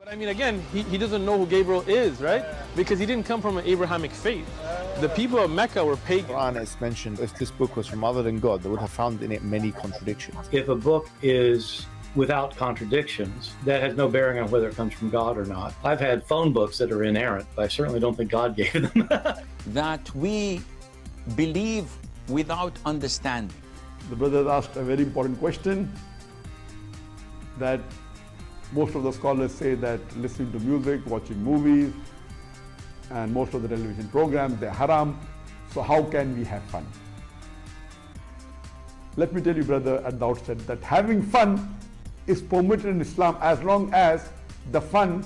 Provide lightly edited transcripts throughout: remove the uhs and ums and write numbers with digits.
But I mean, again, he doesn't know who Gabriel is, right? Because he didn't come from an Abrahamic faith. The people of Mecca were pagan. The Quran is mentioned, if this book was from other than God, they would have found in it many contradictions. If a book is without contradictions, that has no bearing on whether it comes from God or not. I've had phone books that are inerrant, but I certainly don't think God gave them. That we believe without understanding. The brother asked a very important question that most of the scholars say that listening to music, watching movies, and most of the television programs, they're haram. So how can we have fun? Let me tell you, brother, at the outset that having fun is permitted in Islam as long as the fun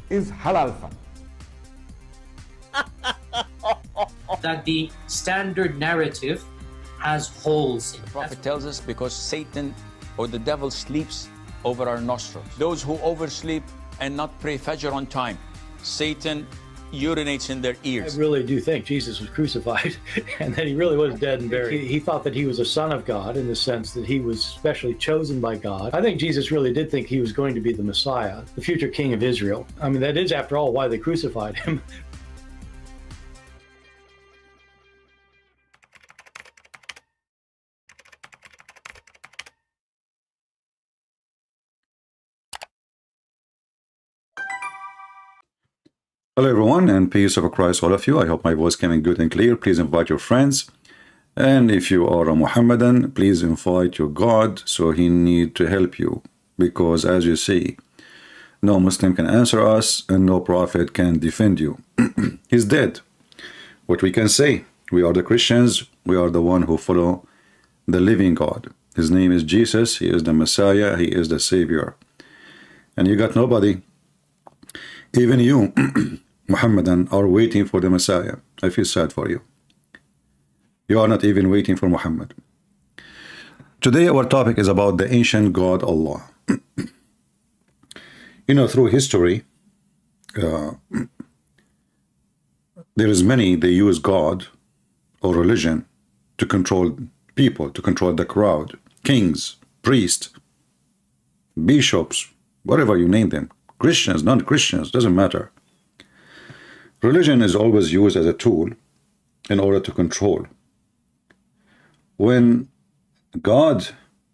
is halal fun. That the standard narrative has holes in it. The Prophet tells us because Satan or the devil sleeps over our nostrils. Those who oversleep and not pray Fajr on time, Satan urinates in their ears. I really do think Jesus was crucified and that he really was dead and buried. He thought that he was a son of God in the sense that he was specially chosen by God. I think Jesus really did think he was going to be the Messiah, the future king of Israel. I mean, that is, after all, why they crucified him. Hello everyone, and peace of Christ all of you. I hope my voice coming good and clear. Please invite your friends, and if you are a Mohammedan, please invite your God, so he need to help you, because as you see, no Muslim can answer us and no prophet can defend you. He's dead. What we can say, we are the Christians, we are the one who follow the living God. His name is Jesus, he is the Messiah, he is the Savior, and you got nobody. Even you Muhammadan are waiting for the Messiah. I feel sad for you. You are not even waiting for Muhammad. Today our topic is about the ancient God Allah. You know, through history, there is many, they use God or religion to control people, to control the crowd, kings, priests, bishops, whatever you name them, Christians, non-Christians, doesn't matter. Religion is always used as a tool in order to control. When God,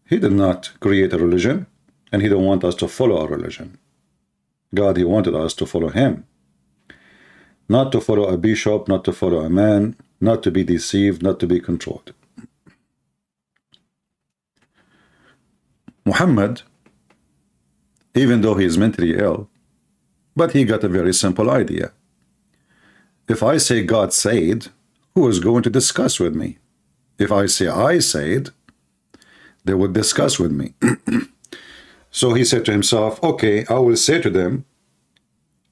he did not create a religion, and he don't want us to follow a religion. God, he wanted us to follow him. Not to follow a bishop, not to follow a man, not to be deceived, not to be controlled. Muhammad, even though he is mentally ill, but he got a very simple idea. If I say God said, who is going to discuss with me? If I say I said, they would discuss with me. So he said to himself, okay, I will say to them,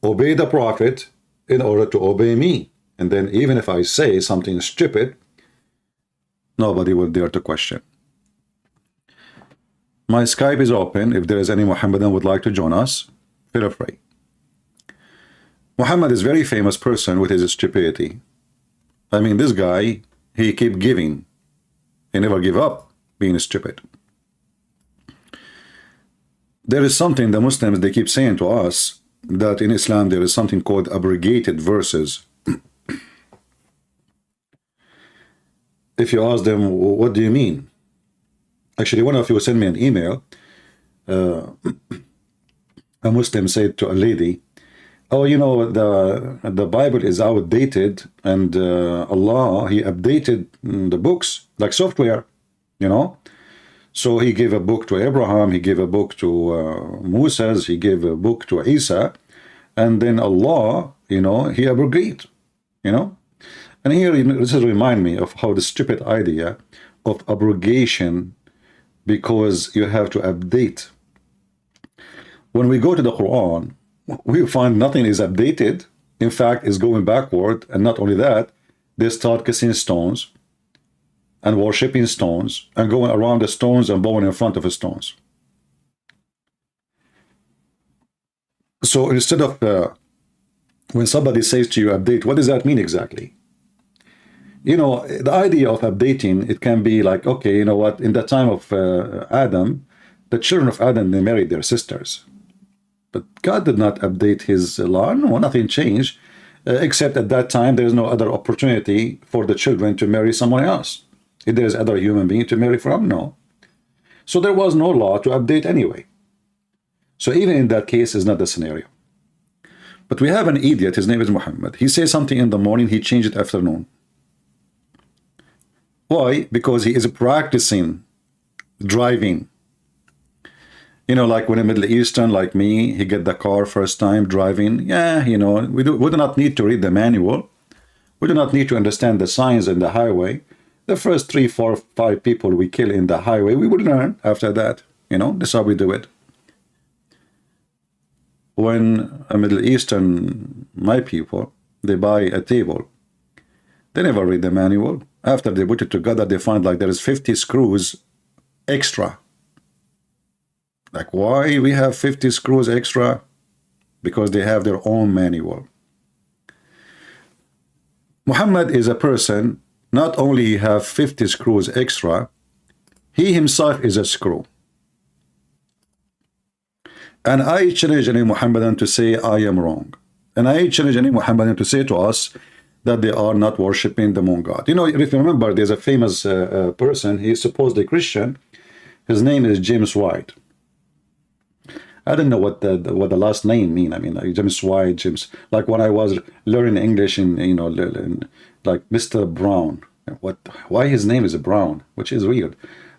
obey the prophet in order to obey me. And then even if I say something stupid, nobody will dare to question. My Skype is open. If there is any Mohammedan would like to join us, feel free. Muhammad is a very famous person with his stupidity. I mean, this guy, he keep giving. He never give up being stupid. There is something the Muslims, they keep saying to us, that in Islam there is something called abrogated verses. If you ask them, what do you mean? Actually, one of you sent me an email. A Muslim said to a lady, oh, you know, the Bible is outdated, and Allah, he updated the books like software, you know. So he gave a book to Abraham, he gave a book to Moses, he gave a book to Isa, and then Allah, you know, he abrogated, you know. And here, this is remind me of how the stupid idea of abrogation, because you have to update. When we go to the Quran, we find nothing is updated. In fact, it's going backward. And not only that, they start kissing stones and worshipping stones and going around the stones and bowing in front of the stones. So instead of when somebody says to you update, what does that mean exactly? You know, the idea of updating, it can be like, okay, you know what, in the time of Adam, the children of Adam, they married their sisters. But God did not update his law. No, nothing changed, except at that time there is no other opportunity for the children to marry someone else. If there is other human being to marry from, no. So there was no law to update anyway. So even in that case is not the scenario. But we have an idiot, his name is Mohammed. He says something in the morning, he changed it afternoon. Why? Because he is practicing driving. You know, like when a Middle Eastern like me, he get the car first time driving. Yeah, you know, we do not need to read the manual. We do not need to understand the signs in the highway. The first 3, 4, 5 people we kill in the highway, we will learn after that. You know, that's how we do it. When a Middle Eastern, my people, they buy a table, they never read the manual. After they put it together, they find like there is 50 screws extra. Like, why we have 50 screws extra? Because they have their own manual. Muhammad is a person, not only he have 50 screws extra, he himself is a screw. And I challenge any Muhammadan to say I am wrong. And I challenge any Muhammadan to say to us that they are not worshipping the moon god. You know, if you remember, there's a famous person, he is supposedly Christian. His name is James White. I don't know what the last name mean. I mean, like James White, James. Like when I was learning English in, you know, like Mr. Brown. Why his name is Brown, which is weird.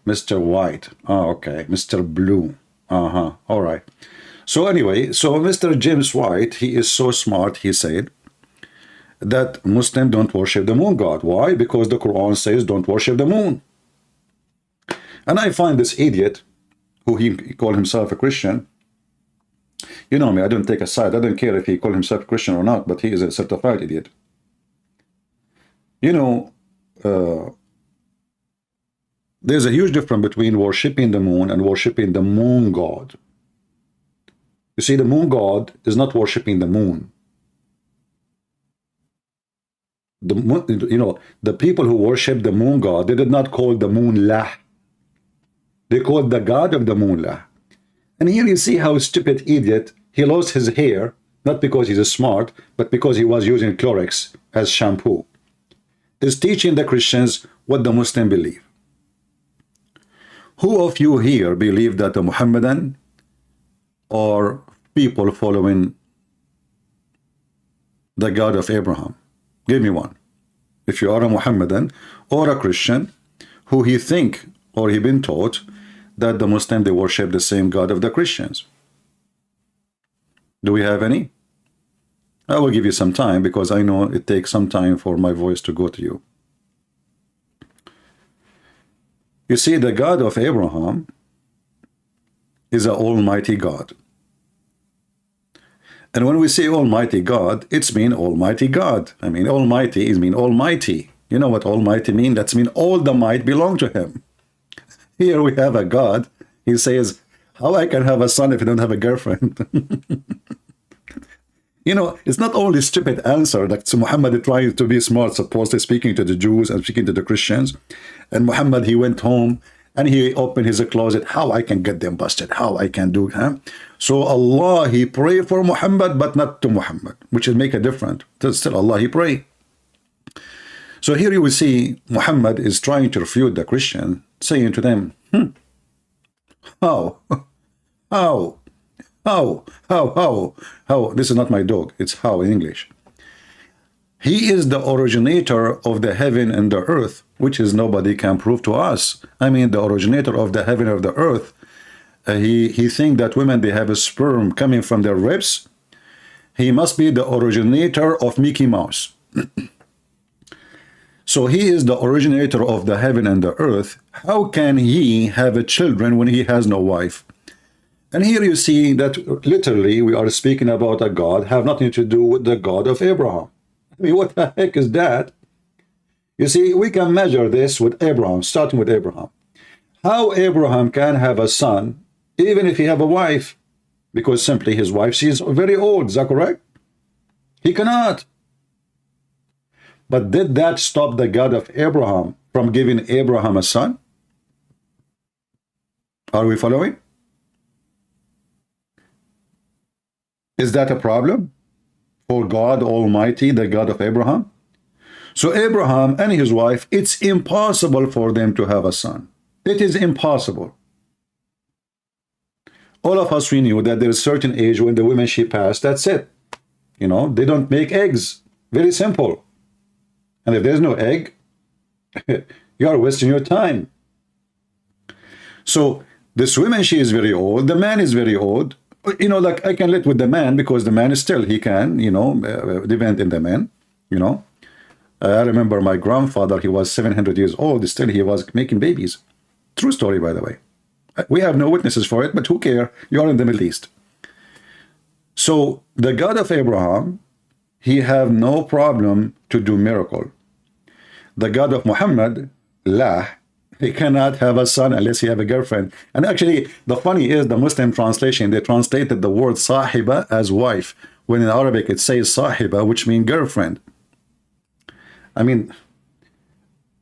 Mr. White. Oh, okay. Mr. Blue. All right. So anyway, so Mr. James White, he is so smart, he said that Muslims don't worship the moon god. Why? Because the Quran says don't worship the moon. And I find this idiot, who he called himself a Christian, you know me, I don't take a side. I don't care if he called himself Christian or not, but he is a certified idiot. You know, there's a huge difference between worshipping the moon and worshipping the moon god. You see, the moon god is not worshipping the moon. You know, the people who worship the moon god, they did not call the moon Lah. They called the god of the moon Lah. And here you see how stupid idiot, he lost his hair, not because he's smart, but because he was using Clorox as shampoo, is teaching the Christians what the Muslims believe. Who of you here believe that the Muhammadan or people following the God of Abraham? Give me one. If you are a Muhammadan or a Christian who he think or he been taught that the Muslim, they worship the same God of the Christians. Do we have any? I will give you some time because I know it takes some time for my voice to go to you. You see, the God of Abraham is an almighty God. And when we say almighty God, it's mean almighty God. I mean, almighty is mean almighty. You know what almighty mean? That's mean all the might belong to him. Here we have a God. He says, how I can have a son if I don't have a girlfriend? You know, it's not only stupid answer. Like so Muhammad trying to be smart, supposedly speaking to the Jews and speaking to the Christians. And Muhammad, he went home and he opened his closet. How I can get them busted? How I can do? Huh? So Allah, he pray for Muhammad, but not to Muhammad, which is make a difference. Still Allah, he pray. So here you will see Muhammad is trying to refute the Christian, saying to them, how? This is not my dog. It's how in English. He is the originator of the heaven and the earth, which is nobody can prove to us. I mean, the originator of the heaven and the earth. He think that women, they have a sperm coming from their ribs. He must be the originator of Mickey Mouse. So he is the originator of the heaven and the earth. How can he have a children when he has no wife? And here you see that literally we are speaking about a God have nothing to do with the God of Abraham. I mean, what the heck is that? You see, we can measure this with Abraham, starting with Abraham. How Abraham can have a son, even if he have a wife, because simply his wife, she is very old, is that correct? He cannot. But did that stop the God of Abraham from giving Abraham a son? Are we following? Is that a problem for God Almighty, the God of Abraham? So Abraham and his wife, it's impossible for them to have a son. It is impossible. All of us, we knew that there is a certain age when the woman, she passed, that's it. You know, they don't make eggs. Very simple. And if there's no egg, you are wasting your time. So this woman, she is very old. The man is very old. You know, like I can live with the man because the man is still, he can, you know, depend in the man, you know. I remember my grandfather, he was 700 years old. Still, he was making babies. True story, by the way. We have no witnesses for it, but who care? You are in the Middle East. So the God of Abraham, he have no problem to do miracle. The God of Muhammad, la, he cannot have a son unless he have a girlfriend. And actually, the funny is the Muslim translation, they translated the word sahiba as wife, when in Arabic it says sahiba, which means girlfriend. I mean,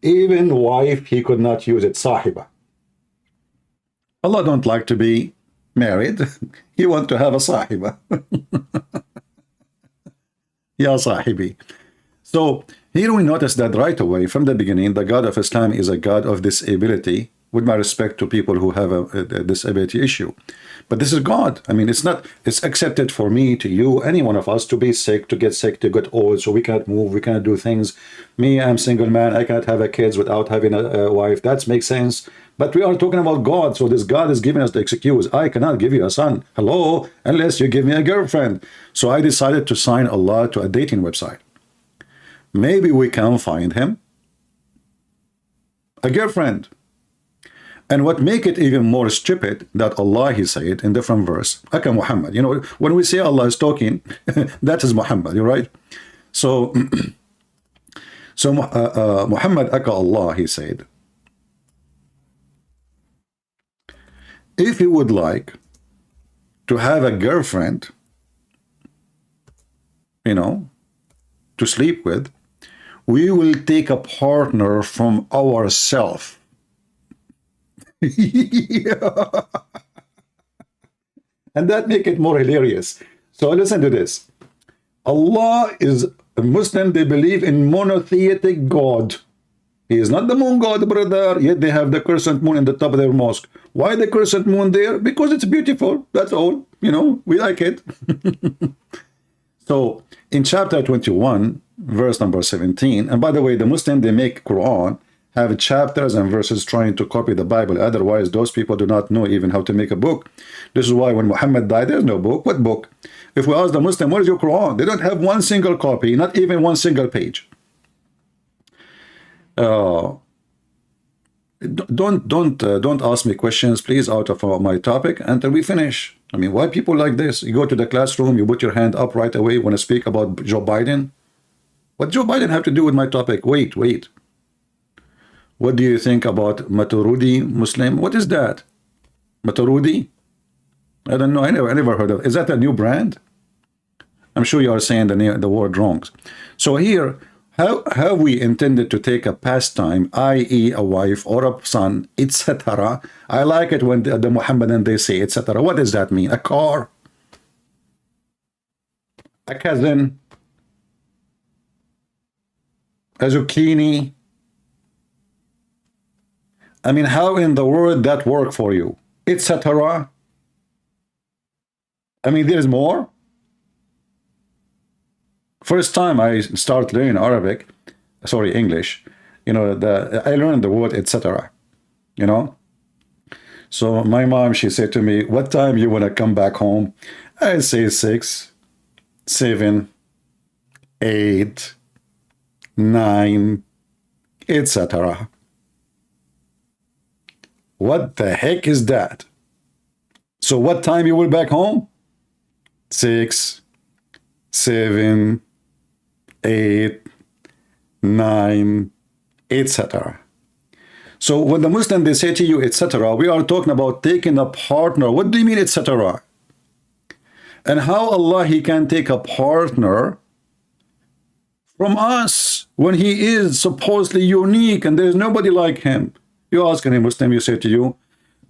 even wife, he could not use it, sahiba. Allah don't like to be married. He want to have a sahiba. Ya sahibi. So here we notice that right away from the beginning, the God of Islam is a God of disability, with my respect to people who have a disability issue. But this is God. I mean, it's not, it's accepted for me, to you, any one of us to be sick, to get old, so we cannot move, we cannot do things. Me, I'm single man, I cannot have a kids without having a wife. That makes sense. But we are talking about God, so this God is giving us the excuse. I cannot give you a son. Hello, unless you give me a girlfriend. So I decided to sign Allah to a dating website. Maybe we can find him a girlfriend. And what make it even more stupid, that Allah, he said in different verse, Aka Muhammad, you know, when we say Allah is talking, that is Muhammad, you're right? So, Muhammad, Aka Allah, he said, if you would like to have a girlfriend, you know, to sleep with, we will take a partner from ourselves. Yeah. And that make it more hilarious. So listen to this. Allah is a Muslim, they believe in monotheistic God. He is not the moon god, brother, yet they have the crescent moon in the top of their mosque. Why the crescent moon there? Because it's beautiful, that's all. You know, we like it. So in chapter 21, verse number 17, and by the way, the Muslim, they make Quran, have chapters and verses trying to copy the Bible. Otherwise, those people do not know even how to make a book. This is why when Muhammad died, there's no book. What book? If we ask the Muslim, what is your Quran? They don't have one single copy, not even one single page. Don't ask me questions, please, out of my topic until we finish. I mean, why people like this? You go to the classroom, you put your hand up right away when I speak about Joe Biden. What Joe Biden have to do with my topic? Wait. What do you think about Maturidi Muslim? What is that? Maturidi? I don't know. I never heard of it. Is that a new brand? I'm sure you are saying the word wrong. So here, how have we intended to take a pastime, i.e. a wife or a son, etc.? I like it when the Muhammadan, they say, etc. What does that mean? A car? A cousin? A zucchini? I mean, how in the world that work for you? Etc. I mean, there is more. First time I start learning English, you know, I learned the word etc. You know. So my mom, she said to me, "What time you want to come back home?" I say 6, 7, 8, 9, etc. What the heck is that? So what time you will back home? 6, 7, 8, 9, etc. So when the Muslim, they say to you, etc., we are talking about taking a partner. What do you mean, etc.? And how Allah, he can take a partner from us when he is supposedly unique and there is nobody like him? You ask any Muslim, you say to you,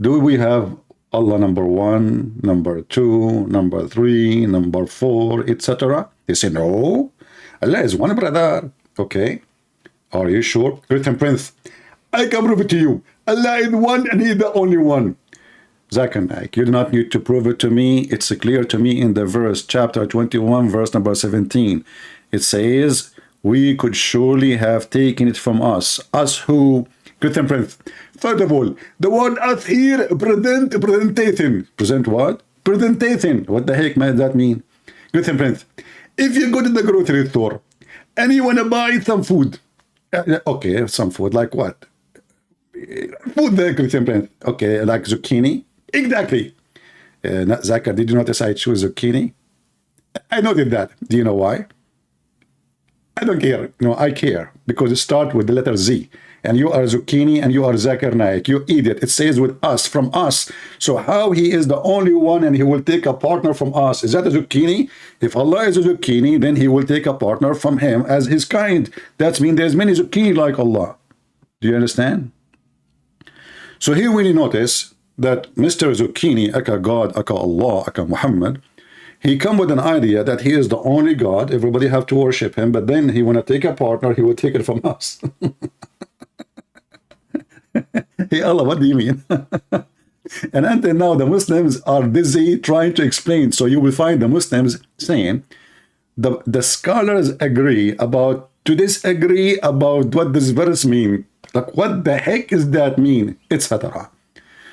do we have Allah number 1, number 2, number 3, number 4, etc.? They say, no, Allah is one, brother. Okay, are you sure? Christian Prince, I can prove it to you. Allah is one and He is the only one. Zakir Naik, you do not need to prove it to me. It's clear to me in the verse, chapter 21, verse number 17. It says, we could surely have taken it from us. Us who? Christian Prince. First of all, the word us here, presentation. Present what? Presentation. What the heck does that mean? Christian Prince. If you go to the grocery store and you want to buy some food, okay, some food, like what? Food there, Christian Prince. Okay, like zucchini. Exactly. Zakir, did you notice I choose zucchini? I noted that. Do you know why? I don't care. No, I care because it starts with the letter Z. And you are zucchini and you are Zakir Naik. You idiot. It says with us, from us. So how He is the only one and He will take a partner from us? Is that a zucchini? If Allah is a zucchini, then He will take a partner from Him as His kind. That means there's many zucchini like Allah. Do you understand? So here we notice that Mr. Zucchini, aka God, aka Allah, aka Muhammad, he come with an idea that he is the only God. Everybody have to worship him, but then he want to take a partner, he will take it from us. Hey Allah, what do you mean? And until now, the Muslims are busy trying to explain. So you will find the Muslims saying, the scholars agree about, to disagree about what this verse mean. Like, what the heck is that mean? Etc.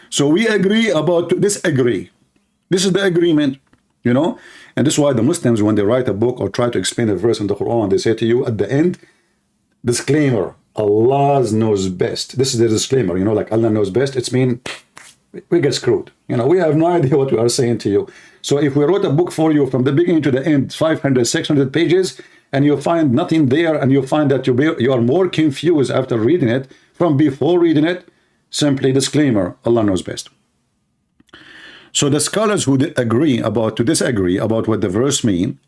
So we agree about to disagree. This is the agreement, you know? And this is why the Muslims, when they write a book or try to explain a verse in the Quran, they say to you at the end, disclaimer, Allah knows best. This is the disclaimer, you know, like Allah knows best. It's mean we get screwed. You know, we have no idea what we are saying to you. So if we wrote a book for you from the beginning to the end, 500, 600 pages, and you find nothing there, and you find that you are more confused after reading it from before reading it, simply disclaimer, Allah knows best. So the scholars who agree about to disagree about what the verse mean,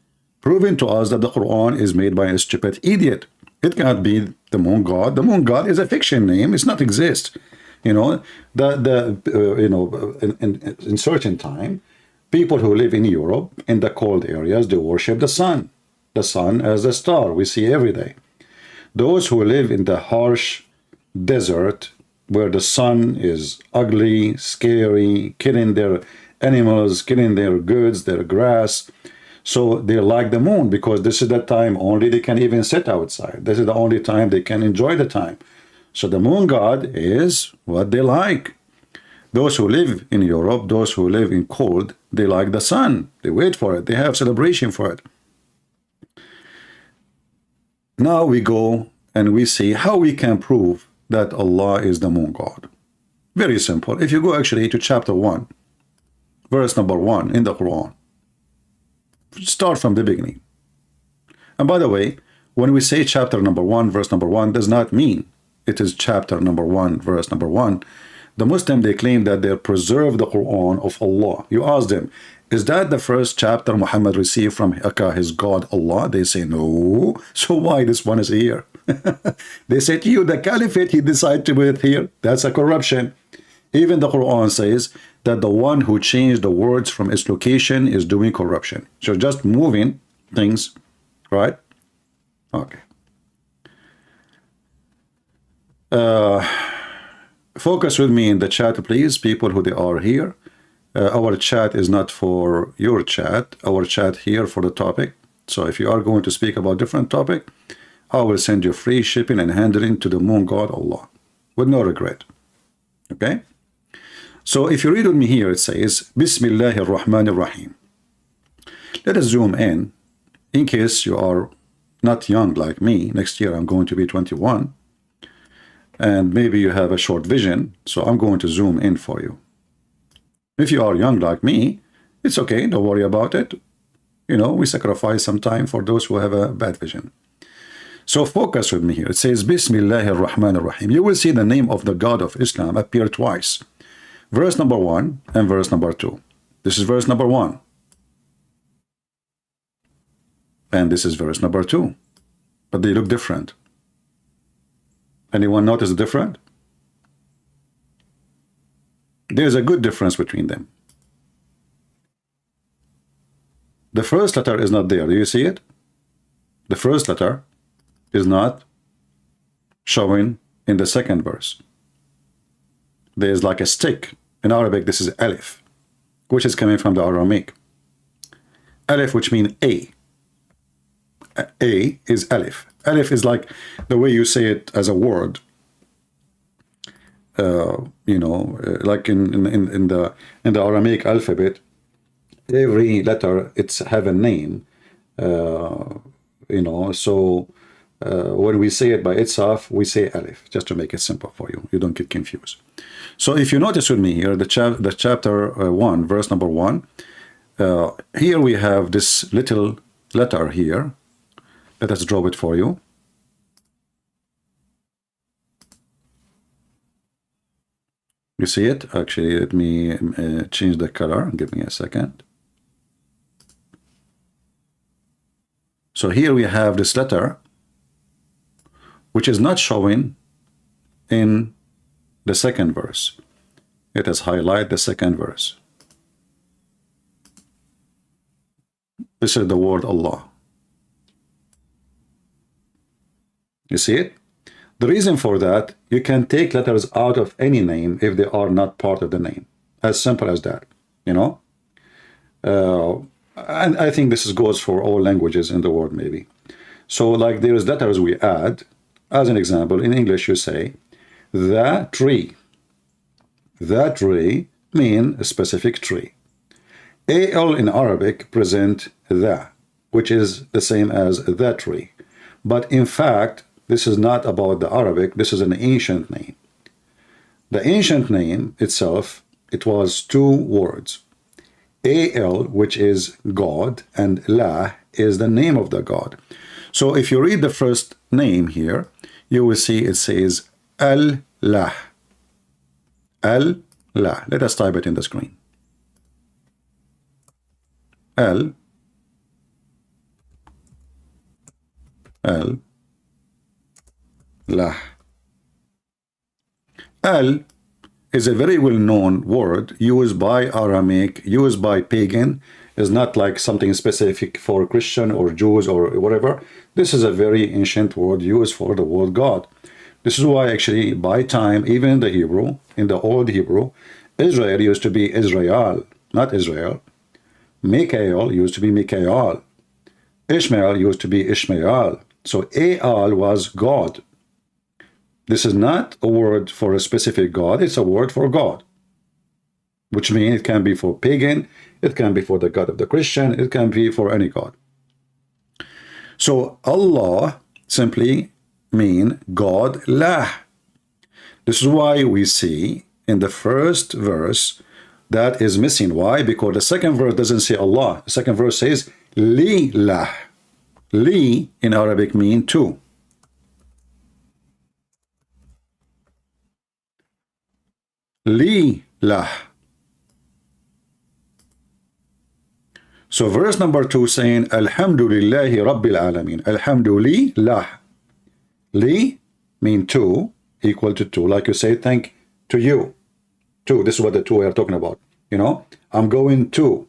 proving to us that the Quran is made by a stupid idiot. It cannot be the moon god. The moon god is a fiction name. It's not exist. You know, in certain time, people who live in Europe in the cold areas, they worship the sun as a star we see every day. Those who live in the harsh desert where the sun is ugly, scary, killing their animals, killing their goods, their grass. So they like the moon because this is the time only they can even sit outside. This is the only time they can enjoy the time. So the moon god is what they like. Those who live in Europe, those who live in cold, they like the sun. They wait for it. They have celebration for it. Now we go and we see how we can prove that Allah is the moon god. Very simple. If you go actually to chapter 1, verse number 1 in the Quran, start from the beginning. And by the way, when we say chapter number 1, verse number 1, does not mean it is chapter number 1, verse number 1. The Muslim, they claim that they preserve the Quran of Allah. You ask them, is that the first chapter Muhammad received from his God Allah? They say no. So why this one is here? They say to you, the caliphate, he decided to put it here. That's a corruption. Even the Quran says that the one who changed the words from its location is doing corruption. So just moving things, right? Okay. Focus with me in the chat, please, people who they are here. Our chat is not for your chat. Our chat here for the topic. So if you are going to speak about different topic, I will send you free shipping and handling to the moon god Allah with no regret. Okay? So if you read with me here, it says, Bismillahir Rahmanir Rahim. Let us zoom in case you are not young like me. Next year I'm going to be 21. And maybe you have a short vision, so I'm going to zoom in for you. If you are young like me, it's okay, don't worry about it. You know, we sacrifice some time for those who have a bad vision. So focus with me here. It says, Bismillahir Rahmanir Rahim. You will see the name of the God of Islam appear twice. Verse number 1 and verse number 2. This is verse number 1. And this is verse number 2. But they look different. Anyone notice the difference? there's a good difference between them. The first letter is not there. Do you see it? The first letter is not showing in the second verse. There's like a stick. In Arabic, this is alif, which is coming from the Aramaic. Alif, which means A. A is alif. Alif is like the way you say it as a word. You know, like in the Aramaic alphabet, every letter it's have a name. You know, so when we say it by itself, we say alif, just to make it simple for you. You don't get confused. So if you notice with me here, the chapter 1, verse number 1, here we have this little letter here. Let us draw it for you. You see it? Actually, let me change the color. Give me a second. So here we have this letter, which is not showing in the second verse. Let us highlight the second verse. This is the word Allah. You see it? The reason for that, you can take letters out of any name if they are not part of the name. As simple as that, you know? And I think this goes for all languages in the world, maybe. So like there's letters we add. As an example, in English you say, the tree. The tree mean a specific tree. AL in Arabic present the, which is the same as the tree. But in fact, this is not about the Arabic, this is an ancient name. The ancient name itself, it was two words. AL, which is God, and La is the name of the God. So if you read the first name here, you will see it says Al-Lah. Al-Lah. Let us type it in the screen. Al-Lah. Al is a very well-known word used by Aramaic, used by pagan. Is not like something specific for Christian or Jews or whatever. This is a very ancient word used for the word God. This is why actually by time, even in the Hebrew, in the old Hebrew, Israel used to be Israel, not Israel. Mikael used to be Mikael. Ishmael used to be Ishmael. So Al was God. This is not a word for a specific God, it's a word for God. Which means it can be for pagan, it can be for the God of the Christian, it can be for any God. So Allah simply mean God lah. This is why we see in the first verse that is missing. Why? Because the second verse doesn't say Allah. The second verse says li lah. Li in Arabic mean two. Li lah. So verse number 2 saying Alhamdulillahi Rabbil Alameen. Alhamdulillah. Li mean two, equal to two. Like you say, thank to you. Two. This is what the two we are talking about. You know, I'm going to.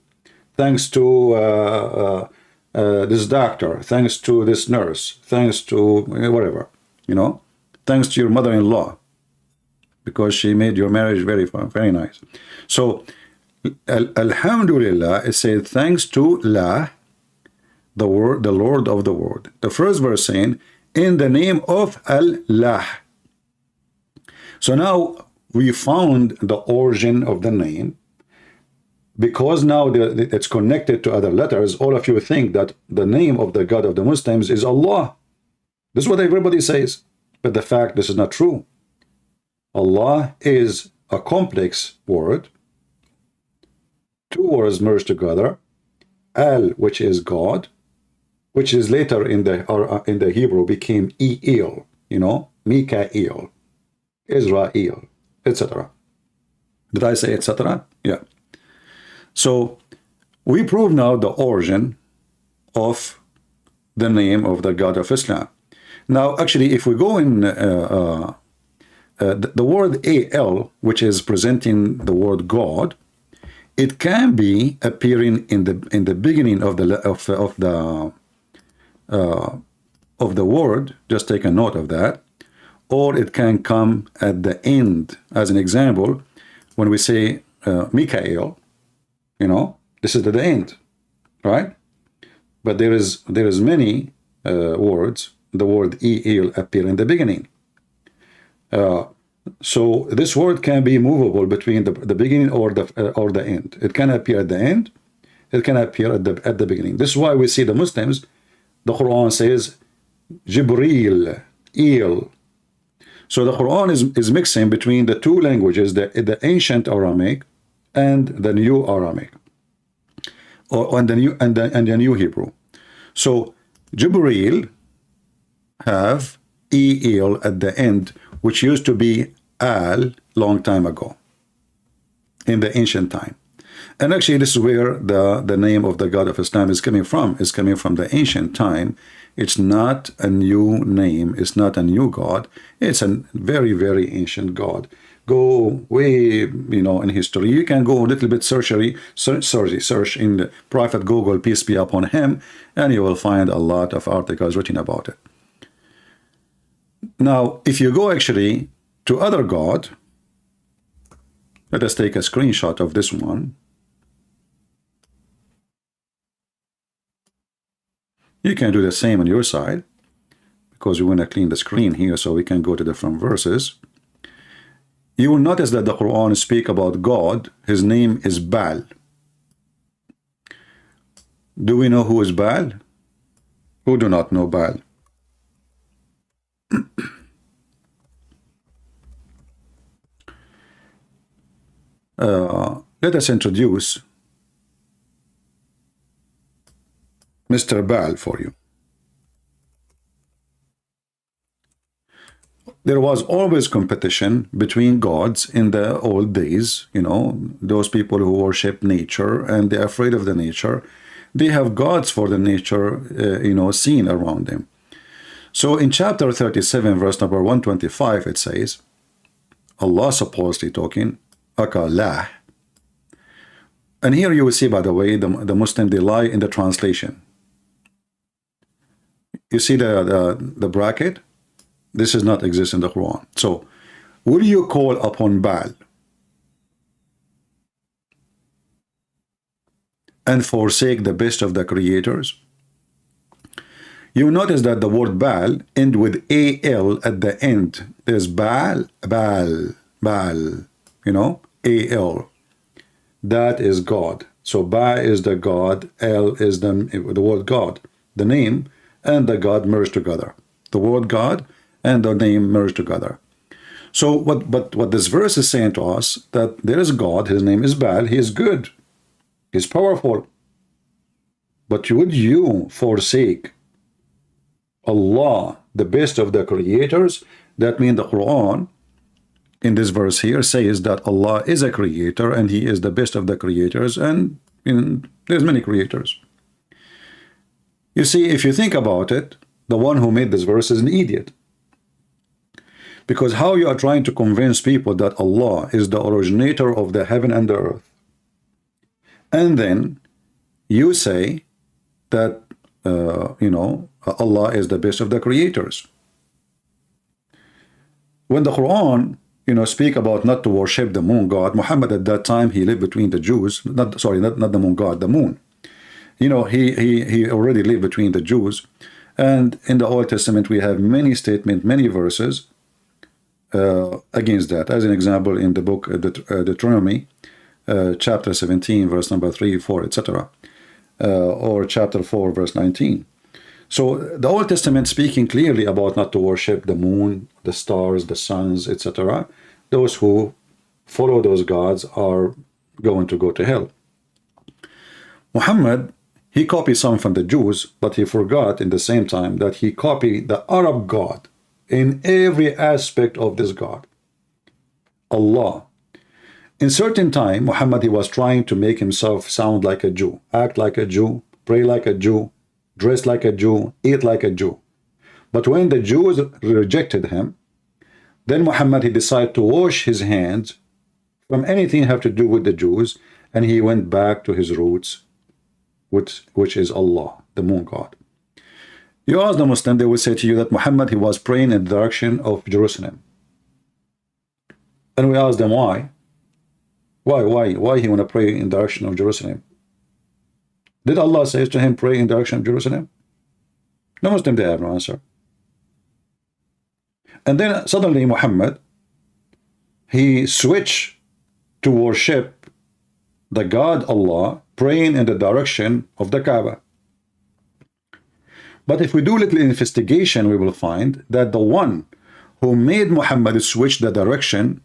Thanks to this doctor. Thanks to this nurse. Thanks to whatever. You know, thanks to your mother-in-law, because she made your marriage very fun, very nice. So Alhamdulillah, it says thanks to La, the word, the Lord of the world. The first verse saying in the name of Allah. So now we found the origin of the name, because now it's connected to other letters. All of you think that the name of the God of the Muslims is Allah. This is what everybody says, but the fact this is not true. Allah is a complex word. Two words merged together. Al, which is God, which is later in the Hebrew became El, you know, Mikael, Israel, etc. Did I say etc.? Yeah. So we prove now the origin of the name of the God of Islam. Now, actually, if we go in the word al, which is presenting the word God, it can be appearing in the beginning of the word. Just take a note of that. Or it can come at the end. As an example, when we say Mikael, this is at the end, right? But there is many words. The word el appear in the beginning. So this word can be movable between the beginning or the end. It can appear at the end. It can appear at the beginning. This is why we see the Muslims. The Quran says Jibril, El. So the Quran is mixing between the two languages, the ancient Aramaic and the new Aramaic, and the new Hebrew. So Jibril have El at the end, which used to be Al long time ago in the ancient time. And actually this is where the name of the God of Islam is coming from. It's coming from the ancient time. It's not a new name. It's not a new God. It's a very, very ancient God. Go way, in history. You can go a little bit search in the Prophet Google, peace be upon him, and you will find a lot of articles written about it. Now, if you go actually to other God, let us take a screenshot of this one. You can do the same on your side, because we want to clean the screen here so we can go to different verses. You will notice that the Quran speaks about God. His name is Baal. Do we know who is Baal? Who do not know Baal? Let us introduce Mr. Baal for you. There was always competition between gods in the old days. Those people who worship nature and they're afraid of the nature, they have gods for the nature, seen around them. So in chapter 37, verse number 125, it says, Allah supposedly talking, Akalah. And here you will see, by the way, the Muslim, they lie in the translation. You see the bracket? This does not exist in the Quran. So, will you call upon Baal and forsake the best of the creators? You notice that the word Baal end with al at the end. There's Baal, Baal, Baal. Al. That is God. So Ba is the God, El is the word God, the name and the God merged together. The word God and the name merged together. So what this verse is saying to us, that there is God, his name is Baal, he is good, he's powerful. But would you forsake Allah, the best of the creators? That means the Quran in this verse here says that Allah is a creator and he is the best of the creators, and there's many creators. You see, if you think about it, the one who made this verse is an idiot. Because how you are trying to convince people that Allah is the originator of the heaven and the earth, and then you say that Allah is the best of the creators. When the Quran speak about not to worship the moon god, Muhammad at that time, he lived between the Jews, not the moon god, the moon. He already lived between the Jews. And in the Old Testament, we have many statements, many verses against that. As an example, in the book Deuteronomy, chapter 17, verse number 3, 4, etc. Or chapter 4, verse 19. So the Old Testament speaking clearly about not to worship the moon, the stars, the suns, etc. Those who follow those gods are going to go to hell. Muhammad, he copied some from the Jews, but he forgot in the same time that he copied the Arab God in every aspect of this God, Allah. In certain time, Muhammad, he was trying to make himself sound like a Jew, act like a Jew, pray like a Jew, dress like a Jew, eat like a Jew. But when the Jews rejected him, Then Muhammad, he decided to wash his hands from anything have to do with the Jews, and he went back to his roots, which is Allah, the moon god. You ask the Muslim, they will say to you that Muhammad, he was praying in the direction of Jerusalem. And we ask them why? Why he want to pray in the direction of Jerusalem? Did Allah say to him, pray in the direction of Jerusalem? No Muslim, they have no answer. And then suddenly Muhammad, he switched to worship the God Allah, praying in the direction of the Kaaba. But if we do a little investigation, we will find that the one who made Muhammad switch the direction,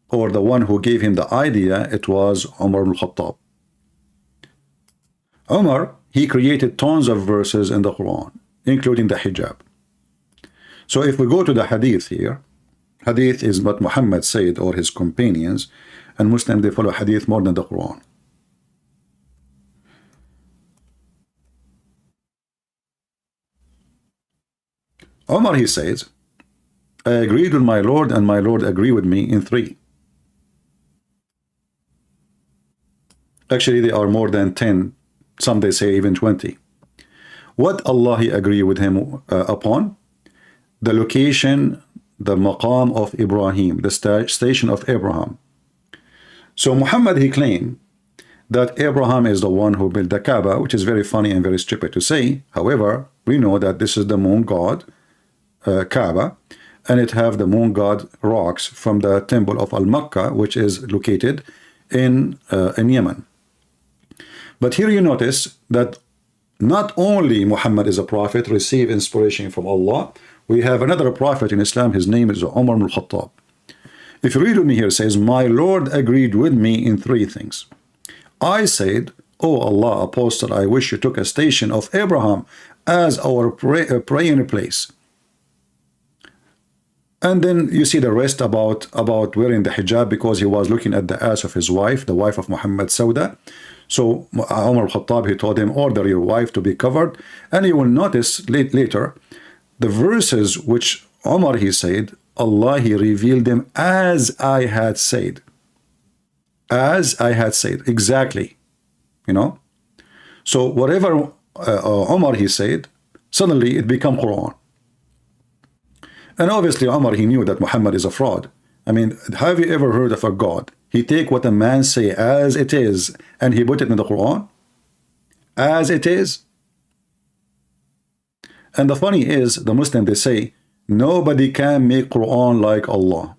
or the one who gave him the idea, it was Umar ibn Khattab. Umar, he created tons of verses in the Quran, including the Hijab. So if we go to the hadith here, hadith is what Muhammad said or his companions, and Muslims, they follow hadith more than the Quran. Umar, he says, I agreed with my Lord, and my Lord agreed with me in 3. Actually, they are more than 10. Some they say even 20. What Allah he agreed with him upon? The location, the maqam of Ibrahim, the station of Abraham. So Muhammad, he claimed that Abraham is the one who built the Kaaba, which is very funny and very stupid to say. However, we know that this is the moon god, Kaaba, and it have the moon god rocks from the temple of Al-Makkah, which is located in Yemen. But here you notice that not only Muhammad is a prophet, receive inspiration from Allah, we have another prophet in Islam, his name is Umar ibn Khattab. If you read with me here, it says, my Lord agreed with me in 3 things. I said, O Allah, apostle, I wish you took a station of Abraham as our praying place. And then you see the rest about wearing the hijab, because he was looking at the ass of his wife, the wife of Muhammad, Sauda. So Umar al-Khattab, he told him, order your wife to be covered. And you will notice later, the verses which Umar, he said, Allah, he revealed them as I had said. As I had said, exactly. You know? So whatever Umar, he said, suddenly it became Quran. And obviously Umar, he knew that Muhammad is a fraud. I mean, have you ever heard of a God? He take what a man say as it is, and he put it in the Quran? As it is? And the funny is, the Muslim, they say, nobody can make Quran like Allah.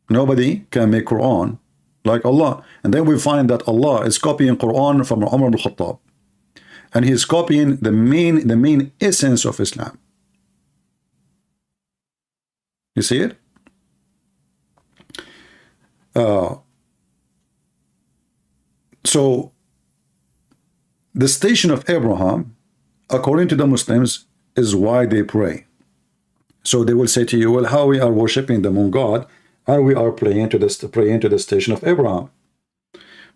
Nobody can make Quran like Allah. And then we find that Allah is copying Quran from Umar ibn Khattab. And he's copying the main essence of Islam. You see it? So the station of Abraham, according to the Muslims, is why they pray. So they will say to you, well, how we are worshipping the moon god, and we are praying to the station of Abraham.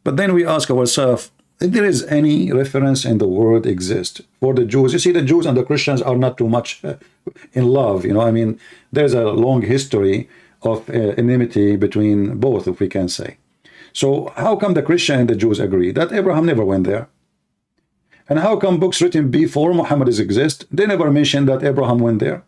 But then we ask ourselves, if there is any reference in the world exist for the Jews. You see, the Jews and the Christians are not too much in love, you know. I mean, there's a long history of enmity between both, if we can say. So how come the Christian and the Jews agree that Abraham never went there? And how come books written before Muhammad exist, they never mention that Abraham went there?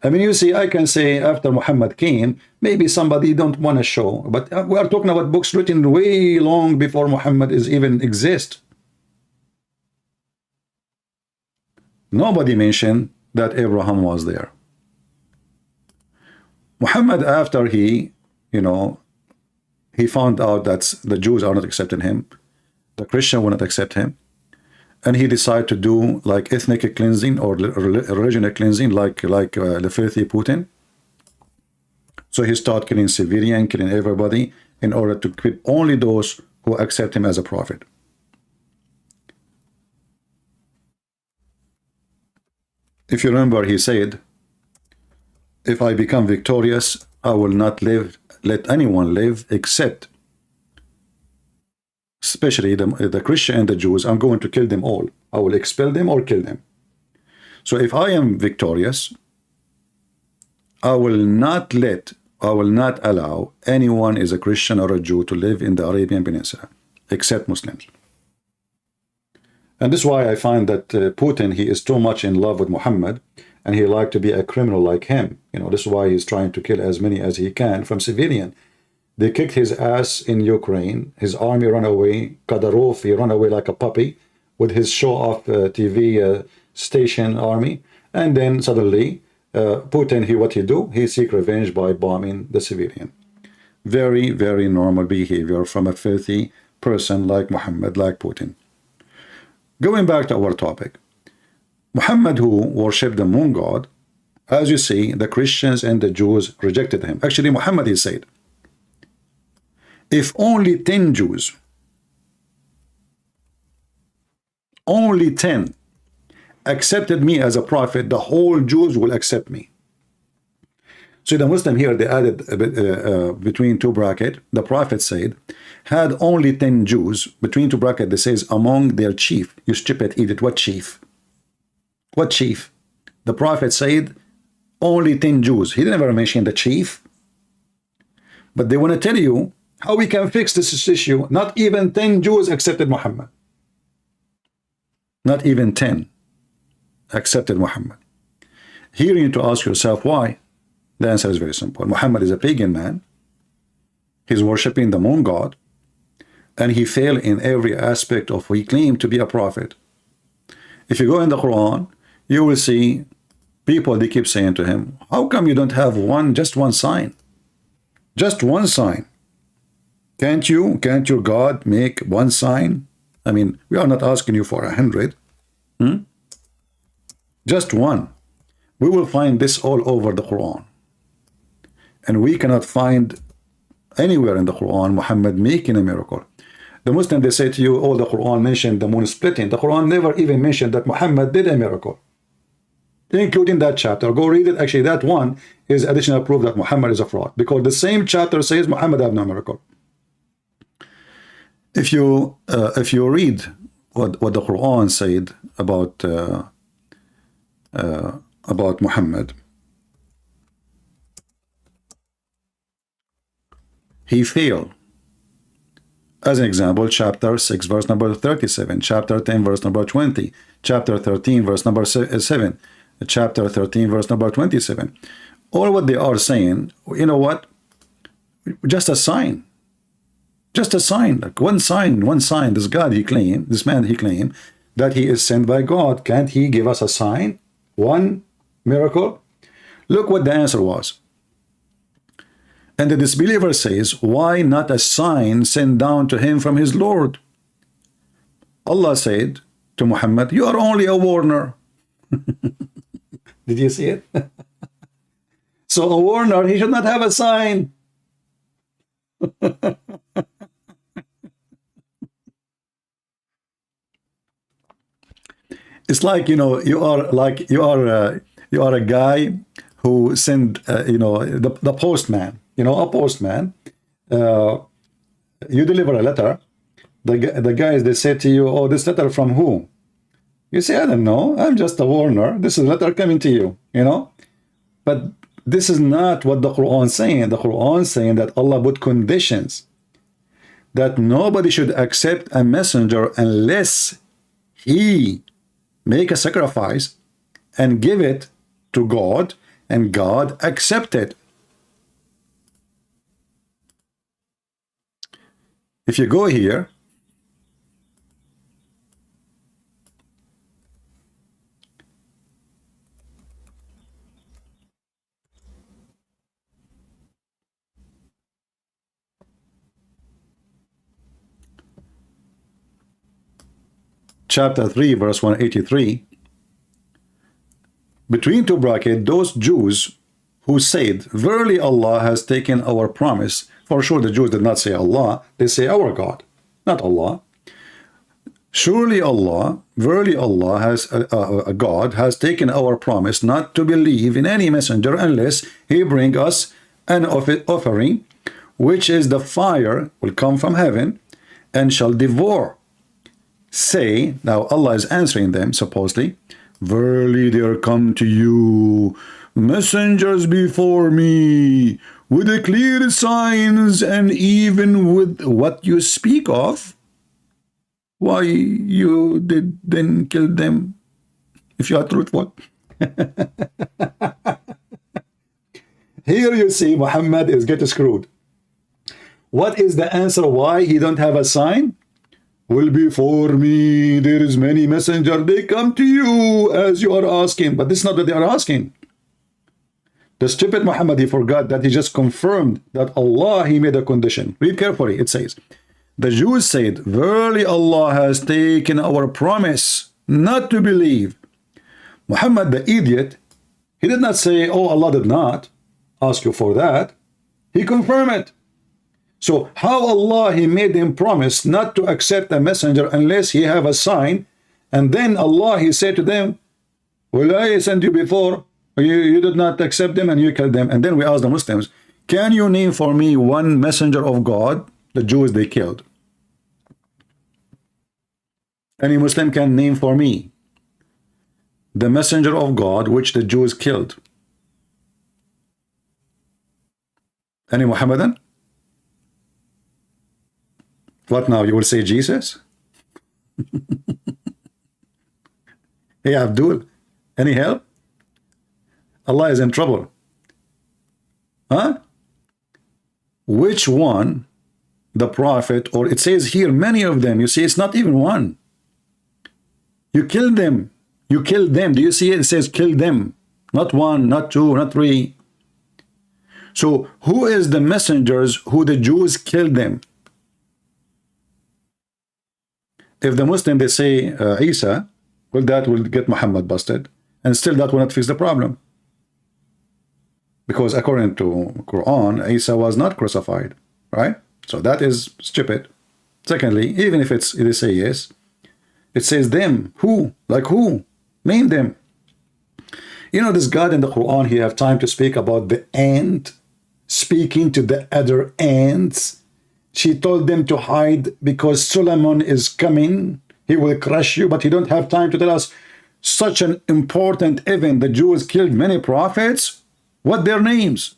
I mean, you see, I can say after Muhammad came, maybe somebody don't want to show, but we are talking about books written way long before Muhammad is even exist. Nobody mentioned that Abraham was there. Muhammad, after he, you know, he found out that the Jews are not accepting him, the Christian will not accept him, and he decided to do like ethnic cleansing or regional cleansing, like the filthy Putin. So he started killing civilian, killing everybody, in order to keep only those who accept him as a prophet. If you remember, he said, if I become victorious, I will not let anyone live except, especially the Christian and the Jews. I'm going to kill them all. I will expel them or kill them. So if I am victorious, I will not allow anyone is a Christian or a Jew to live in the Arabian Peninsula, except Muslims. And this is why I find that Putin, he is too much in love with Muhammad, and he like to be a criminal like him. You know, this is why he's trying to kill as many as he can from civilian. They kicked his ass in Ukraine. His army ran away. Kadyrov, he ran away like a puppy with his show-off TV station army. And then suddenly, Putin, what he do? He seek revenge by bombing the civilian. Very, very normal behavior from a filthy person like Muhammad, like Putin. Going back to our topic, Muhammad, who worshipped the moon god, as you see, the Christians and the Jews rejected him. Actually, Muhammad, he said, if only 10 Jews, only 10 accepted me as a prophet, the whole Jews will accept me. So the Muslim here, they added between two brackets, the prophet said, had only 10 Jews, between two brackets, they says, among their chief. You stupid idiot, what chief? What chief? The prophet said, only 10 Jews. He didn't ever mention the chief. But they want to tell you how we can fix this issue. Not even 10 Jews accepted Muhammad. Not even 10 accepted Muhammad. Here you need to ask yourself why. The answer is very simple. Muhammad is a pagan man. He's worshipping the moon god, and he failed in every aspect of what he claimed to be a prophet. If you go in the Quran, you will see people, they keep saying to him, how come you don't have just one sign? Just one sign. Can't your God make one sign? I mean, we are not asking you for 100. Just one. We will find this all over the Quran. And we cannot find anywhere in the Quran Muhammad making a miracle. The Muslim, they say to you, oh, the Quran mentioned the moon splitting. The Quran never even mentioned that Muhammad did a miracle, including that chapter. Go read it. Actually, that one is additional proof that Muhammad is a fraud, because the same chapter says Muhammad had no miracle. If you read what the Quran said about Muhammad, he failed. As an example, chapter 6, verse number 37, chapter 10, verse number 20, chapter 13, verse number 7, chapter 13, verse number 27. All what they are saying, you know what? Just a sign. Just a sign. Like one sign. This God, this man, he claimed that he is sent by God. Can't he give us a sign? One miracle? Look what the answer was. And the disbeliever says, why not a sign sent down to him from his Lord? Allah said to Muhammad, you are only a warner. Did you see it? So a warner, he should not have a sign. It's like, you know, you are a guy who sent, the postman. You know, a postman, you deliver a letter, the guys, they say to you, oh, this letter from who? You say, I don't know, I'm just a warner. This is a letter coming to you, you know? But this is not what the Quran is saying. The Quran is saying that Allah put conditions, that nobody should accept a messenger unless he make a sacrifice and give it to God, and God accept it. If you go here, chapter 3, verse 183, between two brackets, those Jews who said, verily Allah has taken our promise. For sure, the Jews did not say Allah, they say our God, not Allah. Surely Allah, verily Allah has God has taken our promise not to believe in any messenger unless he bring us an offering, which is the fire will come from heaven and shall devour. Say, now Allah is answering them supposedly, Verily there come to you messengers before me with the clear signs, and even with what you speak of, why you did then kill them if you are truthful. Here you see Muhammad is getting screwed. What is the answer why he don't have a sign? Well, before me there is many messengers, they come to you as you are asking, but this is not what they are asking. The stupid Muhammad, he forgot that he just confirmed that Allah, he made a condition. Read carefully, it says, the Jews said, verily Allah has taken our promise not to believe. Muhammad, the idiot, he did not say, oh, Allah did not ask you for that. He confirmed it. So how Allah, he made him promise not to accept a messenger unless he have a sign, and then Allah, he said to them, well, I sent you before, you did not accept them and you killed them. And then we asked the Muslims, can you name for me one messenger of God the Jews they killed? Any Muslim can name for me the messenger of God which the Jews killed? Any Muhammadan? What now? You will say Jesus? Hey Abdul, any help? Allah is in trouble. Huh? Which one? The prophet, or it says here many of them. You see, it's not even one. You kill them. You kill them. Do you see it? It says kill them. Not one, not two, not three. So who is the messengers who the Jews killed them? If the Muslim, they say Isa, well, that will get Muhammad busted. And still that will not fix the problem. Because according to Quran, Isa was not crucified. Right? So that is stupid. Secondly, even if they say yes, it says them. Who? Like who? Name them. You know, this God in the Quran, he have time to speak about the ant speaking to the other ants. She told them to hide because Solomon is coming. He will crush you, but he don't have time to tell us such an important event. The Jews killed many prophets. What their names?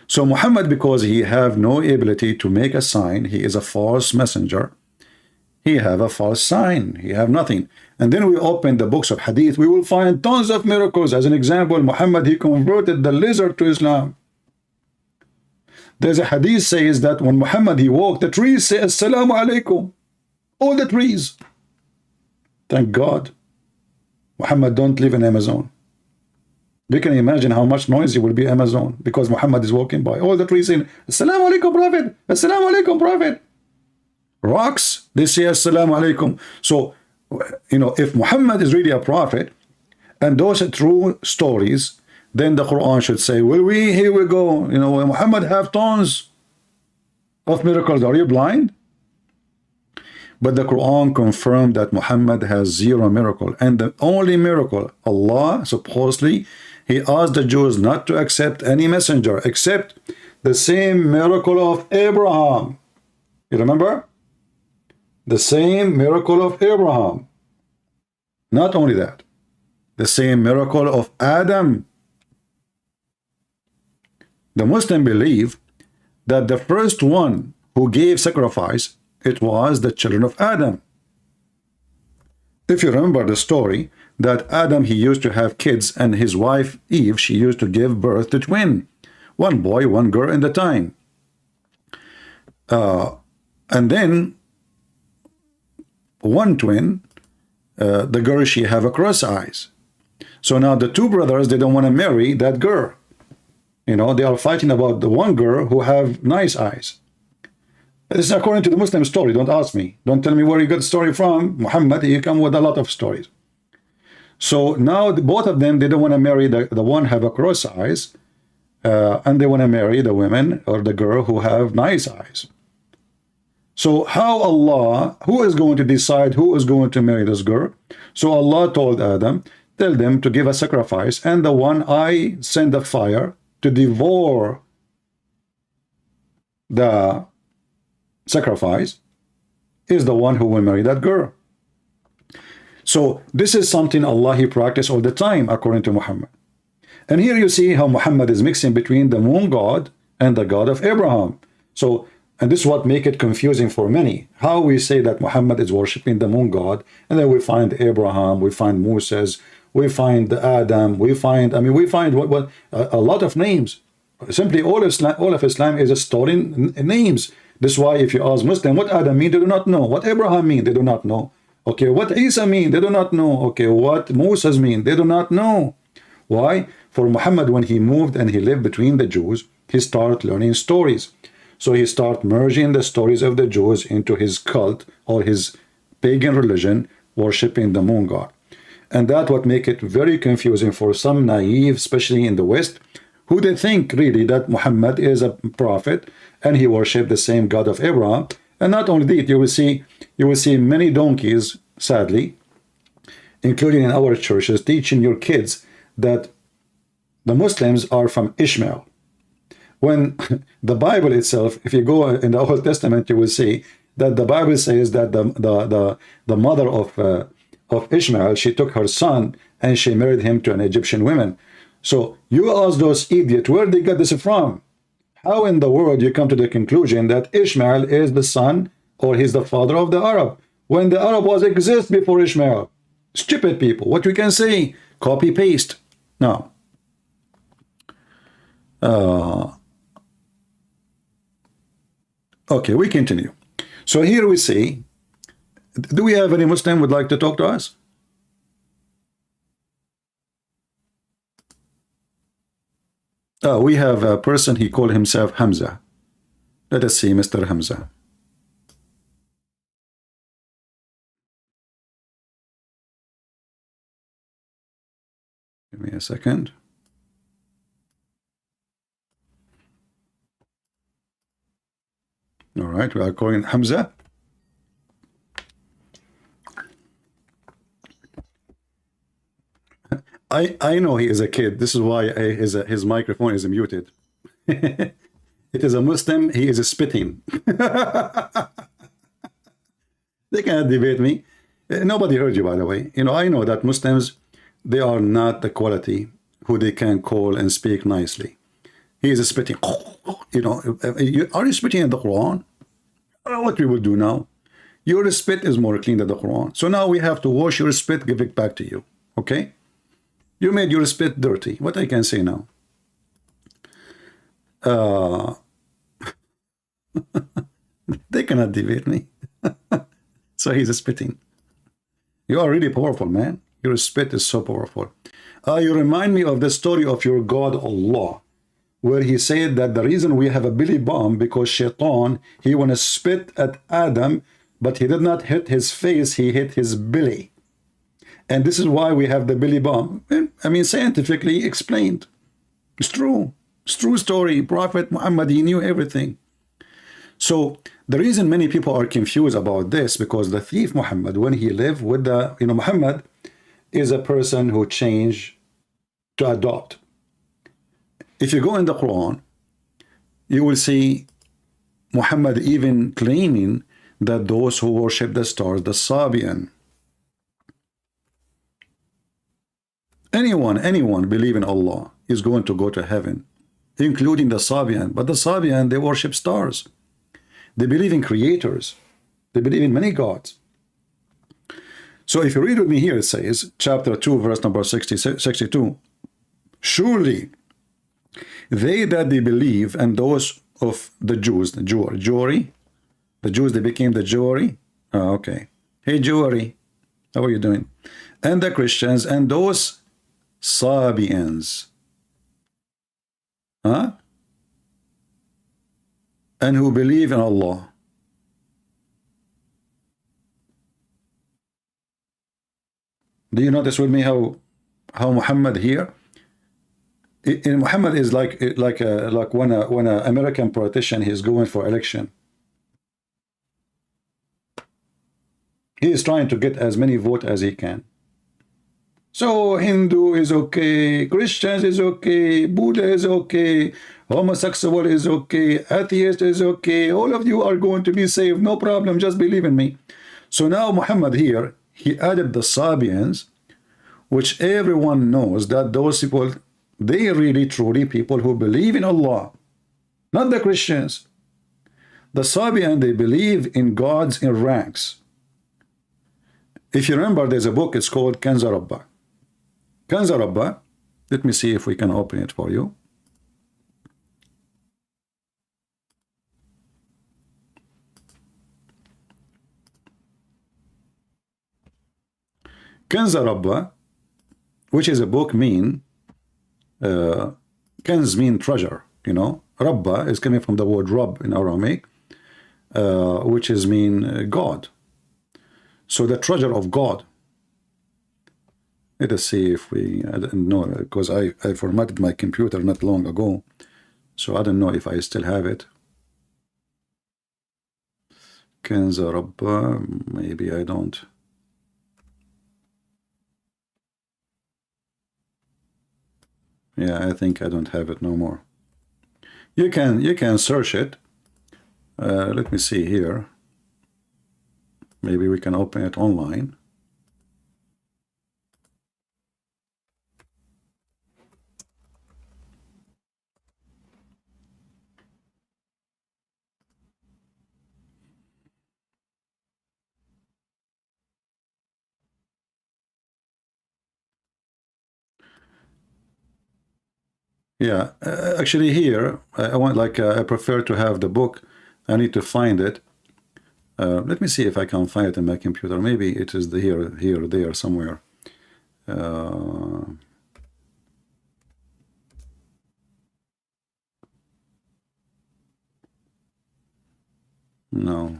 So Muhammad, because he have no ability to make a sign, he is a false messenger. He have a false sign. He have nothing. And then we open the books of hadith. We will find tons of miracles. As an example, Muhammad, he converted the lizard to Islam. There's a hadith says that when Muhammad, he walked, the trees say, Assalamu alaikum. All the trees. Thank God. Muhammad don't live in Amazon. You can imagine how much noisy will be Amazon because Muhammad is walking by. All the trees saying, Assalamu alaikum, Prophet. Assalamu alaikum, Prophet. Rocks, they say Assalamu alaikum. So, you know, if Muhammad is really a prophet and those are true stories, then the Quran should say, well, here we go. You know, Muhammad have tons of miracles. Are you blind? But the Quran confirmed that Muhammad has zero miracle. And the only miracle, Allah, supposedly, he asked the Jews not to accept any messenger except the same miracle of Abraham. You remember? The same miracle of Abraham. Not only that, the same miracle of Adam. The Muslim believe that the first one who gave sacrifice, it was the children of Adam. If you remember the story, that Adam, he used to have kids, and his wife Eve, she used to give birth to twin. One boy, one girl in the time. And then one twin, the girl, she have a cross eyes. So now the two brothers, they don't want to marry that girl. You know, they are fighting about the one girl who have nice eyes. This is according to the Muslim story. Don't ask me. Don't tell me where you got the story from. Muhammad, he come with a lot of stories. So now both of them, they don't want to marry the one have a cross eyes, and they want to marry the women or the girl who have nice eyes. So how Allah, who is going to decide who is going to marry this girl? So Allah told Adam, tell them to give a sacrifice, and the one I send the fire to devour the sacrifice is the one who will marry that girl. So this is something Allah He practiced all the time according to Muhammad. And here you see how Muhammad is mixing between the moon god and the God of Abraham. So, and this is what make it confusing for many. How we say that Muhammad is worshiping the moon god, and then we find Abraham, we find Moses, we find Adam, we find what a lot of names. Simply all of Islam is a story in names. This is why if you ask Muslim what Adam mean, they do not know. What Abraham mean, they do not know. Okay, what Isa mean, they do not know. Okay, what Moses mean, they do not know. Why? For Muhammad, when he moved and he lived between the Jews, he started learning stories. So he started merging the stories of the Jews into his cult or his pagan religion, worshipping the moon god. And that what make it very confusing for some naive, especially in the West, who they think really that Muhammad is a prophet and he worshipped the same God of Abraham. And not only that, you will see many donkeys, sadly, including in our churches, teaching your kids that the Muslims are from Ishmael. When the Bible itself, if you go in the Old Testament, you will see that the Bible says that the mother of Ishmael, she took her son and she married him to an Egyptian woman. So you ask those idiots where they got this from. How in the world you come to the conclusion that Ishmael is the son or he's the father of the Arab, when the Arab was exist before Ishmael? Stupid people. What we can say? Copy paste. Now, okay, we continue. So here we see, do we have any Muslim would like to talk to us? We have a person, he called himself Hamza. Let us see, Mr. Hamza. Give me a second. All right, we are calling Hamza. I know he is a kid. This is why his microphone is muted. It is a Muslim. He is spitting. They cannot debate me. Nobody heard you, by the way. You know, I know that Muslims, they are not the quality who they can call and speak nicely. He is spitting. You know, are you spitting in the Quran? What we will do now? Your spit is more clean than the Quran. So now we have to wash your spit, give it back to you. Okay? You made your spit dirty. What I can say now? They cannot debate me. So he's spitting. You are really powerful, man. Your spit is so powerful. You remind me of the story of your God Allah, where he said that the reason we have a belly bomb because Shaitan, he want to spit at Adam, but he did not hit his face, he hit his belly. And this is why we have the belly bomb. I mean, scientifically explained. It's true. It's true story. Prophet Muhammad, he knew everything. So the reason many people are confused about this, because the thief Muhammad, when he lived with the, Muhammad is a person who changed to adopt. If you go in the Quran, you will see Muhammad even claiming that those who worship the stars, the Sabian, anyone believe in Allah is going to go to heaven, including the Sabian. But the Sabian, they worship stars. They believe in creators. They believe in many gods. So if you read with me here, it says, chapter 2, verse number 62, surely they that they believe, and those of the Jews, the Jewry, the Jews, they became the Jewry. Oh, okay. Hey, Jewry, how are you doing? And the Christians, and those Sabians. Huh? And who believe in Allah. Do you notice with me how Muhammad here? Muhammad is like when an American politician is going for election. He is trying to get as many votes as he can. So Hindu is okay, Christians is okay, Buddha is okay, homosexual is okay, atheist is okay, all of you are going to be saved, no problem, just believe in me. So now Muhammad here, he added the Sabians, which everyone knows that those people, they really truly people who believe in Allah, not the Christians. The Sabian, they believe in gods in ranks. If you remember, there's a book, it's called Kanza Rabba. Kanza Rabba, let me see if we can open it for you. Kanza Rabba, which is a book mean, Kanz mean treasure, you know. Rabba is coming from the word Rabb in Aramaic, which is mean God. So the treasure of God. Let us see if we, I don't know, because I formatted my computer not long ago, so I don't know if I still have it. Kanza Rabba, maybe I don't. Yeah, I think I don't have it no more. You can search it. Let me see here. Maybe we can open it online. Yeah, actually here, I want like, I prefer to have the book. I need to find it. Let me see if I can find it in my computer. Maybe it is here, there, somewhere. No.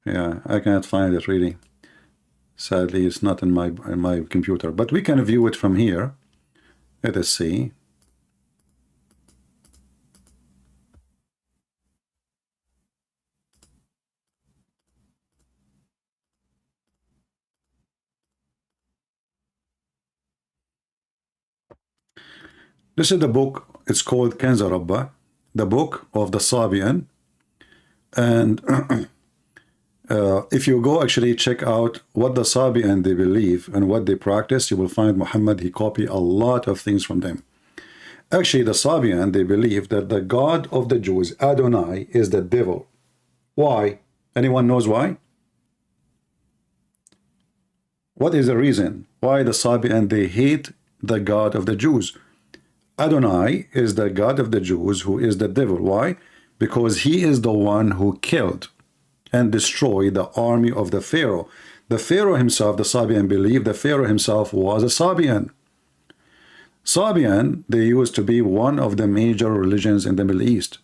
Yeah, I cannot find it really. Sadly, it's not in my computer, but we can view it from here. Let us see. This is the book. It's called Kanza Rabba, the book of the Sabian. And if you go actually check out what the Sabian they believe and what they practice, you will find Muhammad, he copied a lot of things from them. Actually, the Sabian, they believe that the God of the Jews, Adonai, is the devil. Why? Anyone knows why? What is the reason why the Sabian, they hate the God of the Jews? Adonai is the God of the Jews, who is the devil. Why? Because he is the one who killed and destroyed the army of the Pharaoh. The Pharaoh himself, the Sabian believed the Pharaoh himself was a Sabian. Sabian, they used to be one of the major religions in the Middle East.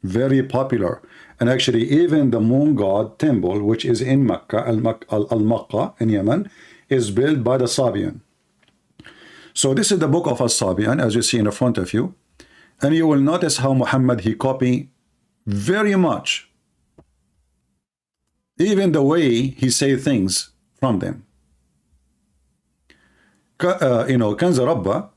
Very popular. And actually even the moon god temple, which is in Mecca, Al-Makkah in Yemen, is built by the Sabian. So this is the book of As-Sabian, as you see in the front of you. And you will notice how Muhammad, he copied very much, even the way he say things from them. You know, Kanza Rabba,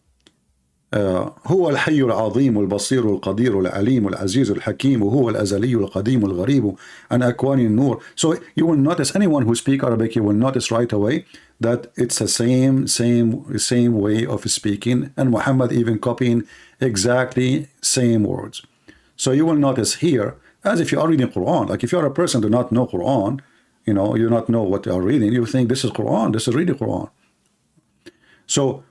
هو الحي العظيم البصير القدير العليم العزيز الحكيم وهو الأزلي القديم الغريب عن أكوان النور. So you will notice, anyone who speak Arabic, you will notice right away that it's the same way of speaking, and Muhammad even copying exactly same words. So you will notice here, as if you are reading Quran, like if you are a person who do not know Quran, you know, you not know what you are reading, you think this is Quran, this is really Quran. So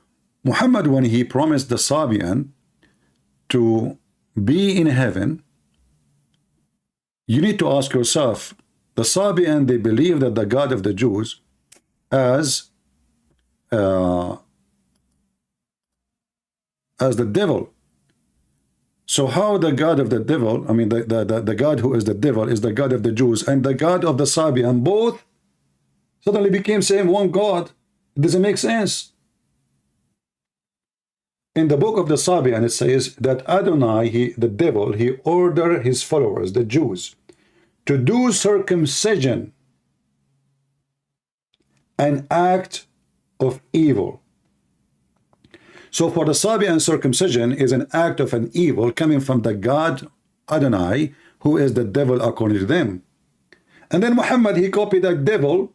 Muhammad, when he promised the Sabian to be in heaven, you need to ask yourself, the Sabian, they believe that the God of the Jews as the devil. So how the God of the devil, I mean the God who is the devil is the God of the Jews, and the God of the Sabian both suddenly became same one God? It doesn't make sense. In the book of the Sabian, it says that Adonai, the devil, he ordered his followers, the Jews, to do circumcision, an act of evil. So for the Sabian, circumcision is an act of an evil coming from the God Adonai, who is the devil according to them. And then Muhammad, he copied that devil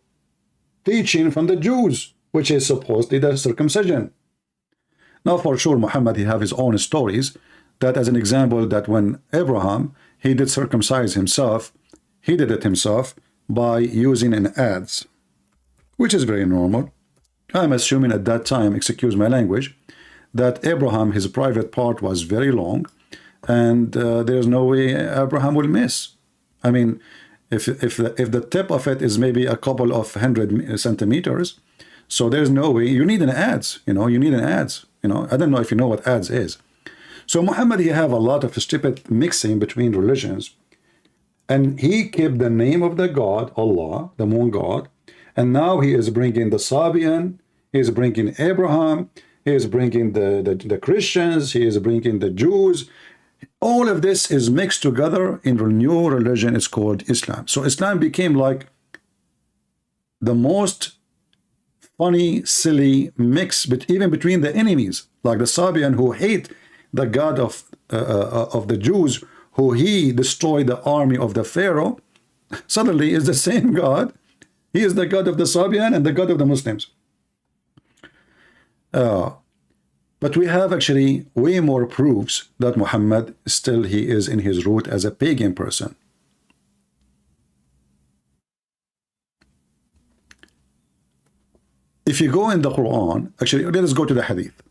teaching from the Jews, which is supposedly the circumcision. Now, for sure, Muhammad, he have his own stories, that as an example, that when Abraham, he did circumcise himself, he did it himself by using an adze, which is very normal. I'm assuming at that time, excuse my language, that Abraham, his private part was very long, and there's no way Abraham will miss. I mean, if the tip of it is maybe a couple of 100 centimeters, so there's no way. You need an adze, you know, you need an adze, you know. I don't know if you know what adze is. So Muhammad, he have a lot of stupid mixing between religions, and he kept the name of the God, Allah, the one God, and now he is bringing the Sabian, he is bringing Abraham, he is bringing the Christians, he is bringing the Jews. All of this is mixed together in a new religion. It's called Islam. So Islam became like the most funny, silly mix, but even between the enemies, like the Sabian who hate the God of the Jews, who he destroyed the army of the Pharaoh, suddenly is the same God. He is the God of the Sabian and the God of the Muslims. But we have actually way more proofs that Muhammad still he is in his root as a pagan person. If you go in the Quran, actually, let us go to the Hadith.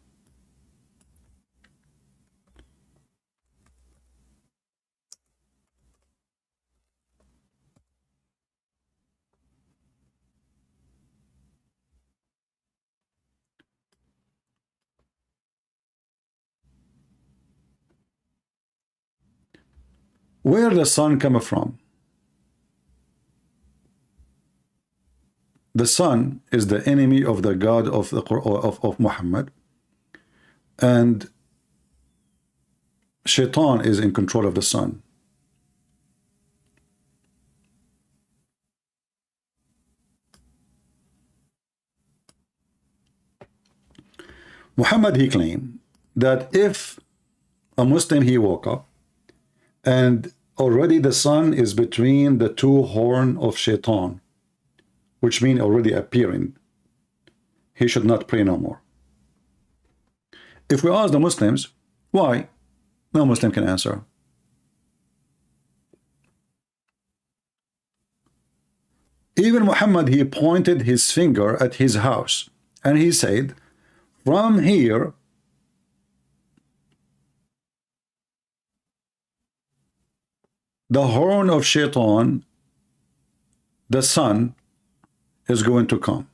Where the sun come from? The sun is the enemy of the God of the of Muhammad, and Shaitan is in control of the sun. Muhammad, he claimed that if a Muslim, he woke up and already the sun is between the two horns of Shaitan, which means already appearing, he should not pray no more. If we ask the Muslims, why? No Muslim can answer. Even Muhammad, he pointed his finger at his house and he said, from here, the horn of Shaitan, the sun, is going to come.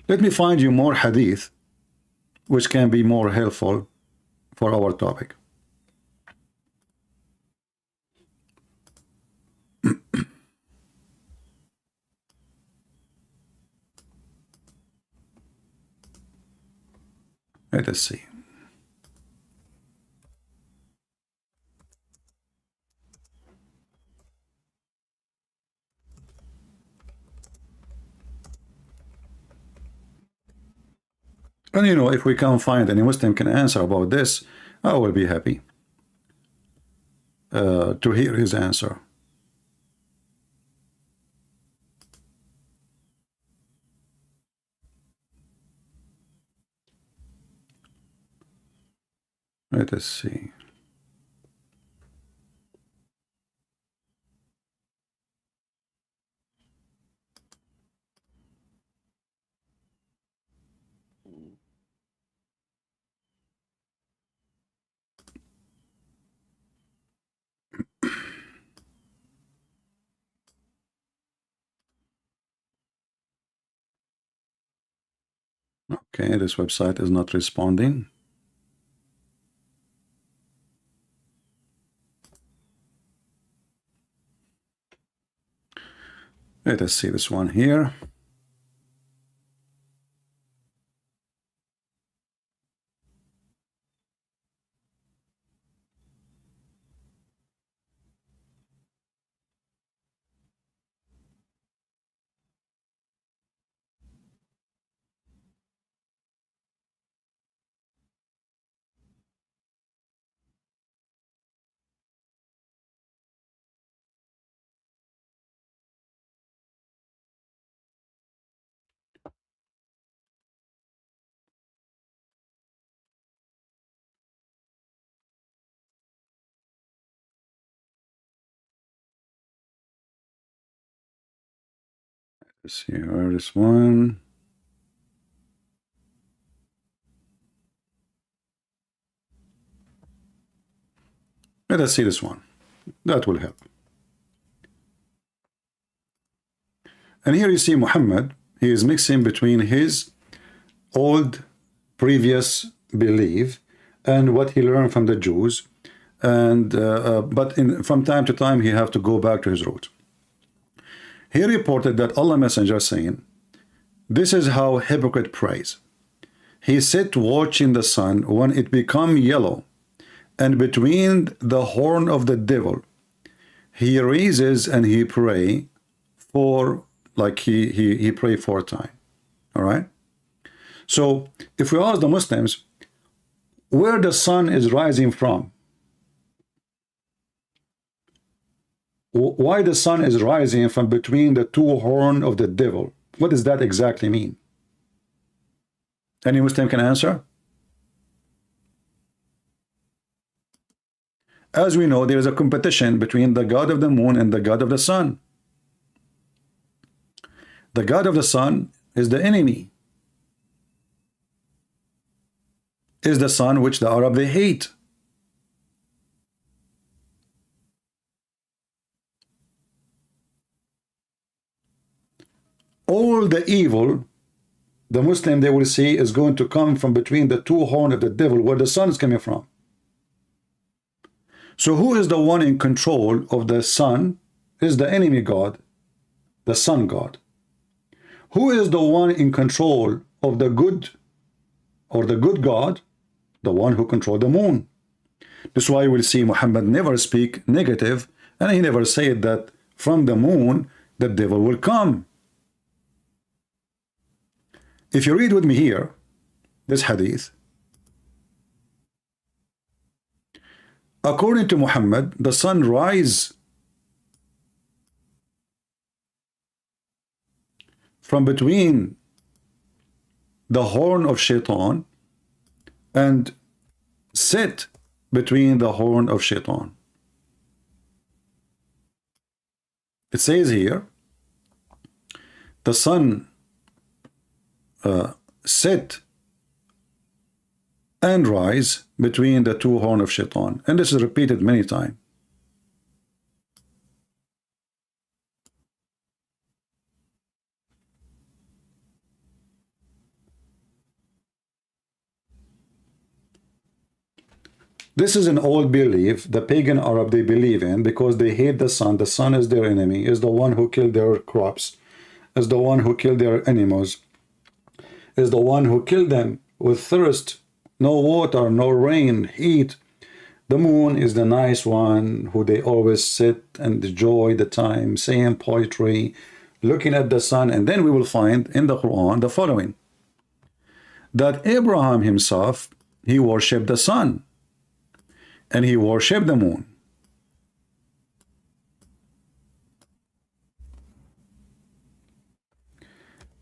Let me find you more hadith which can be more helpful for our topic. Let us see. And you know, if we can't find any Muslim can answer about this, I will be happy to hear his answer. Let us see. Okay, this website is not responding. Let us see this one here. Let's see, where is one? Let us see this one. That will help. And here you see Muhammad. He is mixing between his old previous belief and what he learned from the Jews, and but from time to time he have to go back to his roots. He reported that Allah Messenger saying, "This is how hypocrite prays. He sit watching the sun when it become yellow, and between the horn of the devil, he raises and he pray for, like he pray 4 times." All right. So if we ask the Muslims where the sun is rising from, why the sun is rising from between the 2 horns of the devil, what does that exactly mean? Any Muslim can answer? As we know, there is a competition between the god of the moon and the god of the sun. The god of the sun is the enemy, is the sun which the Arab they hate. All the evil the Muslim they will see is going to come from between the 2 horns of the devil, where the sun is coming from. So who is the one in control of the sun? Is the enemy god, the sun god. Who is the one in control of the good, or the good god? The one who controls the moon. This is why we'll see Muhammad never speak negative, and he never said that from the moon the devil will come. If you read with me here, this hadith, according to Muhammad, the sun rises from between the horn of Shaitan and set between the horn of Shaitan. It says here, the sun set and rise between the 2 horns of Shaitan, and this is repeated many times. This is an old belief the pagan Arab they believe in, because they hate the sun. The sun is their enemy, is the one who killed their crops, is the one who killed their animals, is the one who killed them with thirst, no water, no rain, heat. The moon is the nice one who they always sit and enjoy the time, saying poetry, looking at the sun. And then we will find in the Quran the following, that Abraham himself, he worshipped the sun and he worshipped the moon.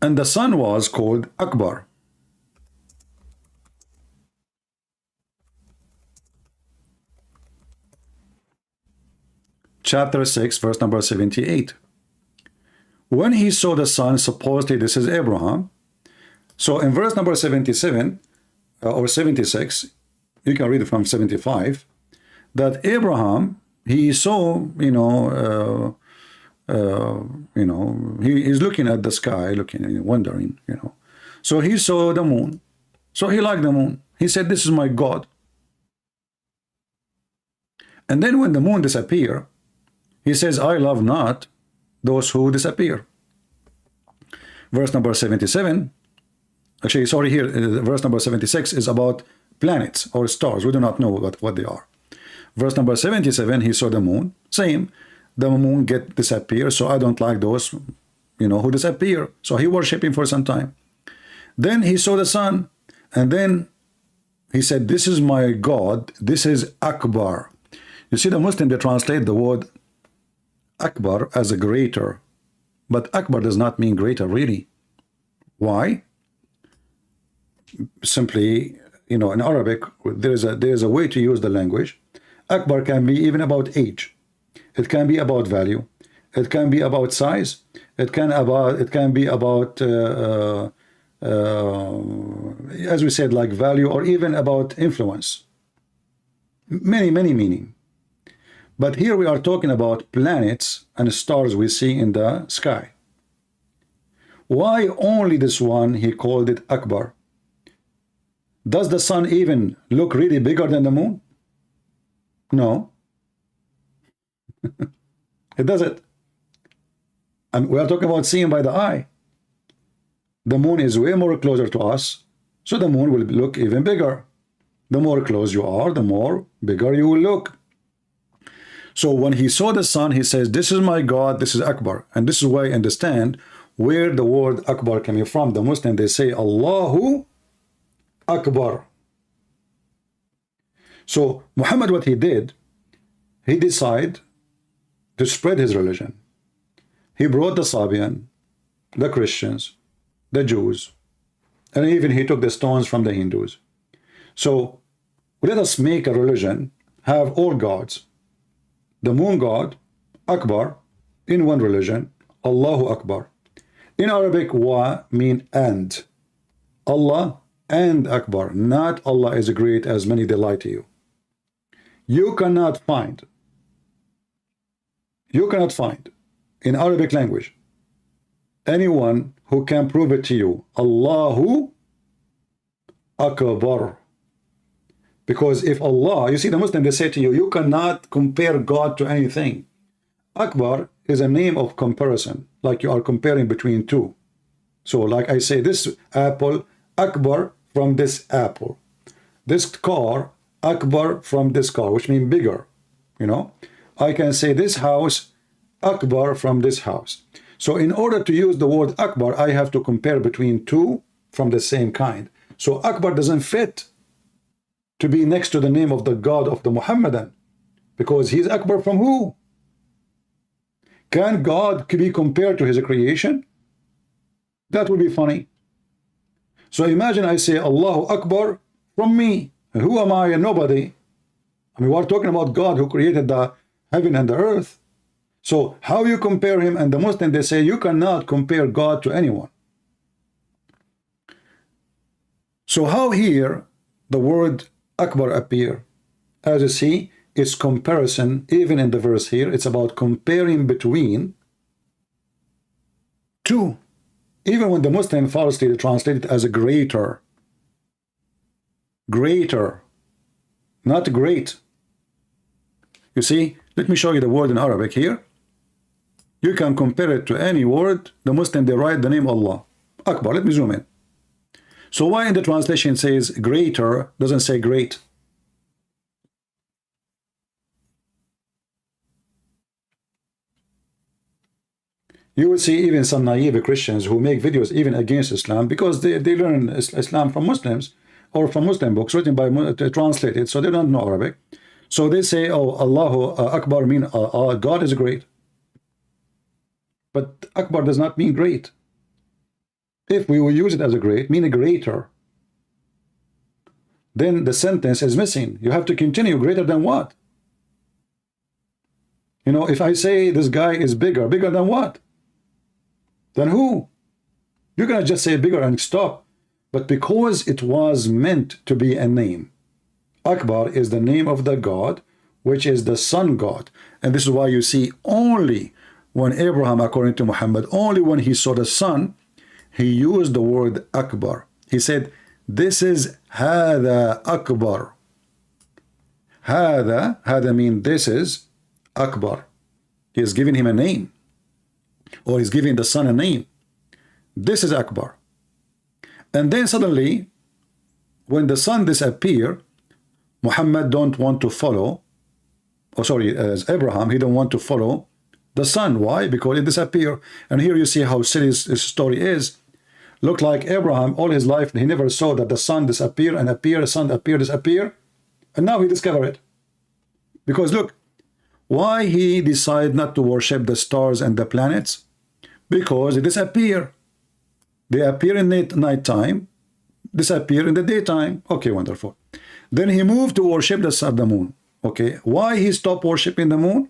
And the sun was called Akbar. Chapter 6, verse number 78. When he saw the sun, supposedly this is Abraham. So in verse number 77 or 76, you can read it from 75, that Abraham, he saw, he is looking at the sky, looking and wondering, So he saw the moon. So he liked the moon. He said, "This is my God." And then when the moon disappeared, he says, "I love not those who disappear." Verse number 77, actually, sorry, here, verse number 76 is about planets or stars. We do not know what they are. Verse number 77, he saw the moon. Same, the moon disappear, so I don't like those, who disappear. So he worshiped him for some time. Then he saw the sun, and then he said, "This is my God, this is Akbar." You see, the Muslim, they translate the word Akbar as a greater, but Akbar does not mean greater, really. Why? Simply, in Arabic, there is a way to use the language. Akbar can be even about age. It can be about value. It can be about size. It can be about as we said, like value, or even about influence. Many meaning. But here we are talking about planets and stars we see in the sky. Why only this one he called it Akbar? Does the sun even look really bigger than the moon? No. It doesn't. And we are talking about seeing by the eye. The moon is way more closer to us, so the moon will look even bigger. The more close you are, the more bigger you will look. So when he saw the sun, he says, this is my God, this is Akbar. And this is why I understand where the word Akbar coming from. The Muslim, they say Allahu Akbar. So Muhammad, what he did, he decided to spread his religion. He brought the Sabian, the Christians, the Jews, and even he took the stones from the Hindus. So let us make a religion, have all gods. The moon god, Akbar, in one religion, Allahu Akbar. In Arabic, wa mean and. Allah and Akbar, not Allah is great as many they lie to you. You cannot find in Arabic language anyone who can prove it to you, Allahu Akbar. Because if Allah, you see the Muslim, they say to you, you cannot compare God to anything. Akbar is a name of comparison, like you are comparing between two. So like I say, this apple, Akbar from this apple. This car, Akbar from this car, which means bigger. You know, I can say this house, Akbar from this house. So in order to use the word Akbar, I have to compare between two from the same kind. So Akbar doesn't fit to be next to the name of the God of the Muhammadan, because he's Akbar from who? Can God be compared to his creation? That would be funny. So imagine I say Allahu Akbar from me. And who am I? And nobody. I mean, we're talking about God who created the heaven and the earth. So how you compare him? And the Muslim, they say you cannot compare God to anyone. So how here the word Akbar appear? As you see, it's comparison. Even in the verse here, it's about comparing between two. Even when the Muslim falsely translate it as a greater. Greater, not great. You see, let me show you the word in Arabic here. You can compare it to any word. The Muslim, they write the name Allah. Akbar, let me zoom in. So why in the translation says greater, doesn't say great? You will see even some naive Christians who make videos even against Islam because they learn Islam from Muslims or from Muslim books written by translated, so they don't know Arabic. So they say, oh, Allahu Akbar mean God is great. But Akbar does not mean great. If we will use it as a great, mean a greater, then the sentence is missing. You have to continue. Greater than what? You know, if I say this guy is bigger than what? Then who? You're going to just say bigger and stop. But because it was meant to be a name, Akbar is the name of the God, which is the sun God. And this is why you see only when Abraham, according to Muhammad, only when he saw the sun, he used the word Akbar. He said, this is Hada Akbar. Hada means this is Akbar. He is giving him a name. Or he's giving the sun a name. This is Akbar. And then suddenly, when the sun disappeared, Muhammad don't want to follow, as Abraham, he don't want to follow the sun. Why? Because it disappeared. And here you see how silly this story is. Look like Abraham, all his life, he never saw that the sun disappear and appear, the sun appear, disappear. And now he discovered it. Because look, why he decided not to worship the stars and the planets? Because they disappear. They appear in night time, disappear in the daytime. Okay, wonderful. Then he moved to worship the sun, the moon. Okay, why he stopped worshiping the moon?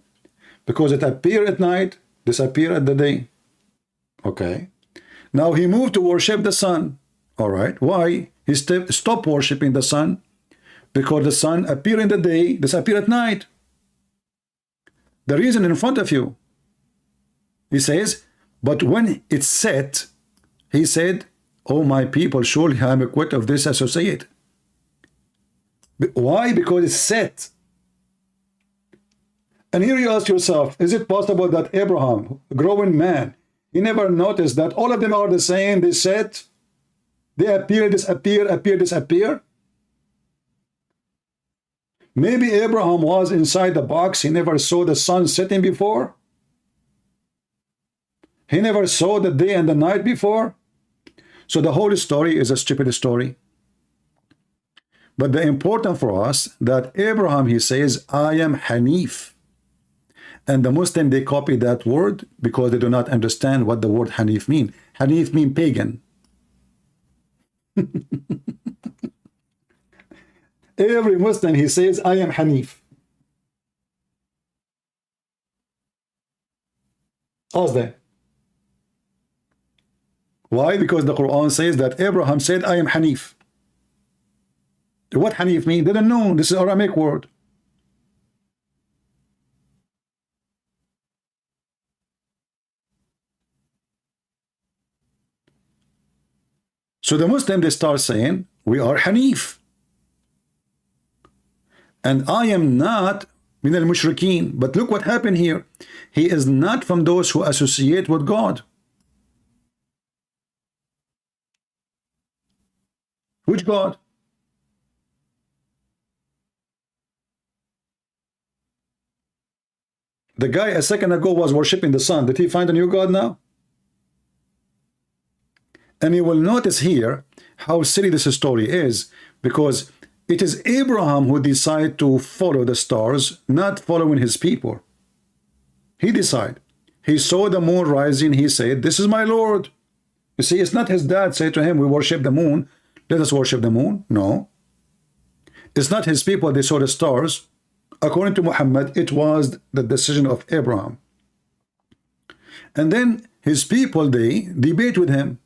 Because it appeared at night, disappear at the day. Okay. Now he moved to worship the sun. All right. Why? He stopped worshiping the sun because the sun appeared in the day, disappear at night. The reason in front of you. He says, but when it's set, he said, oh my people, surely I am quit of this associate. Why? Because it's set. And here you ask yourself, is it possible that Abraham, a growing man, he never noticed that all of them are the same, they set, they appear, disappear, appear, disappear? Maybe Abraham was inside the box, he never saw the sun setting before. He never saw the day and the night before. So the whole story is a stupid story. But the important for us that Abraham, he says, I am Hanif. And the Muslim, they copy that word because they do not understand what the word Hanif mean. Hanif mean pagan. Every Muslim, he says, I am Hanif. Qadhi. Why? Because the Quran says that Abraham said, I am Hanif. What Hanif mean? They don't know. This is an Aramaic word. So the Muslim, they start saying, we are Hanif. And I am not min al-mushrikeen. But look what happened here. He is not from those who associate with God. Which God? The guy a second ago was worshipping the sun. Did he find a new God now? And you will notice here how silly this story is, because it is Abraham who decided to follow the stars, not following his people. He decided. He saw the moon rising. He said, this is my Lord. You see, it's not his dad said to him, we worship the moon. Let us worship the moon. No. It's not his people. They saw the stars. According to Muhammad, it was the decision of Abraham. And then his people, they debate with him.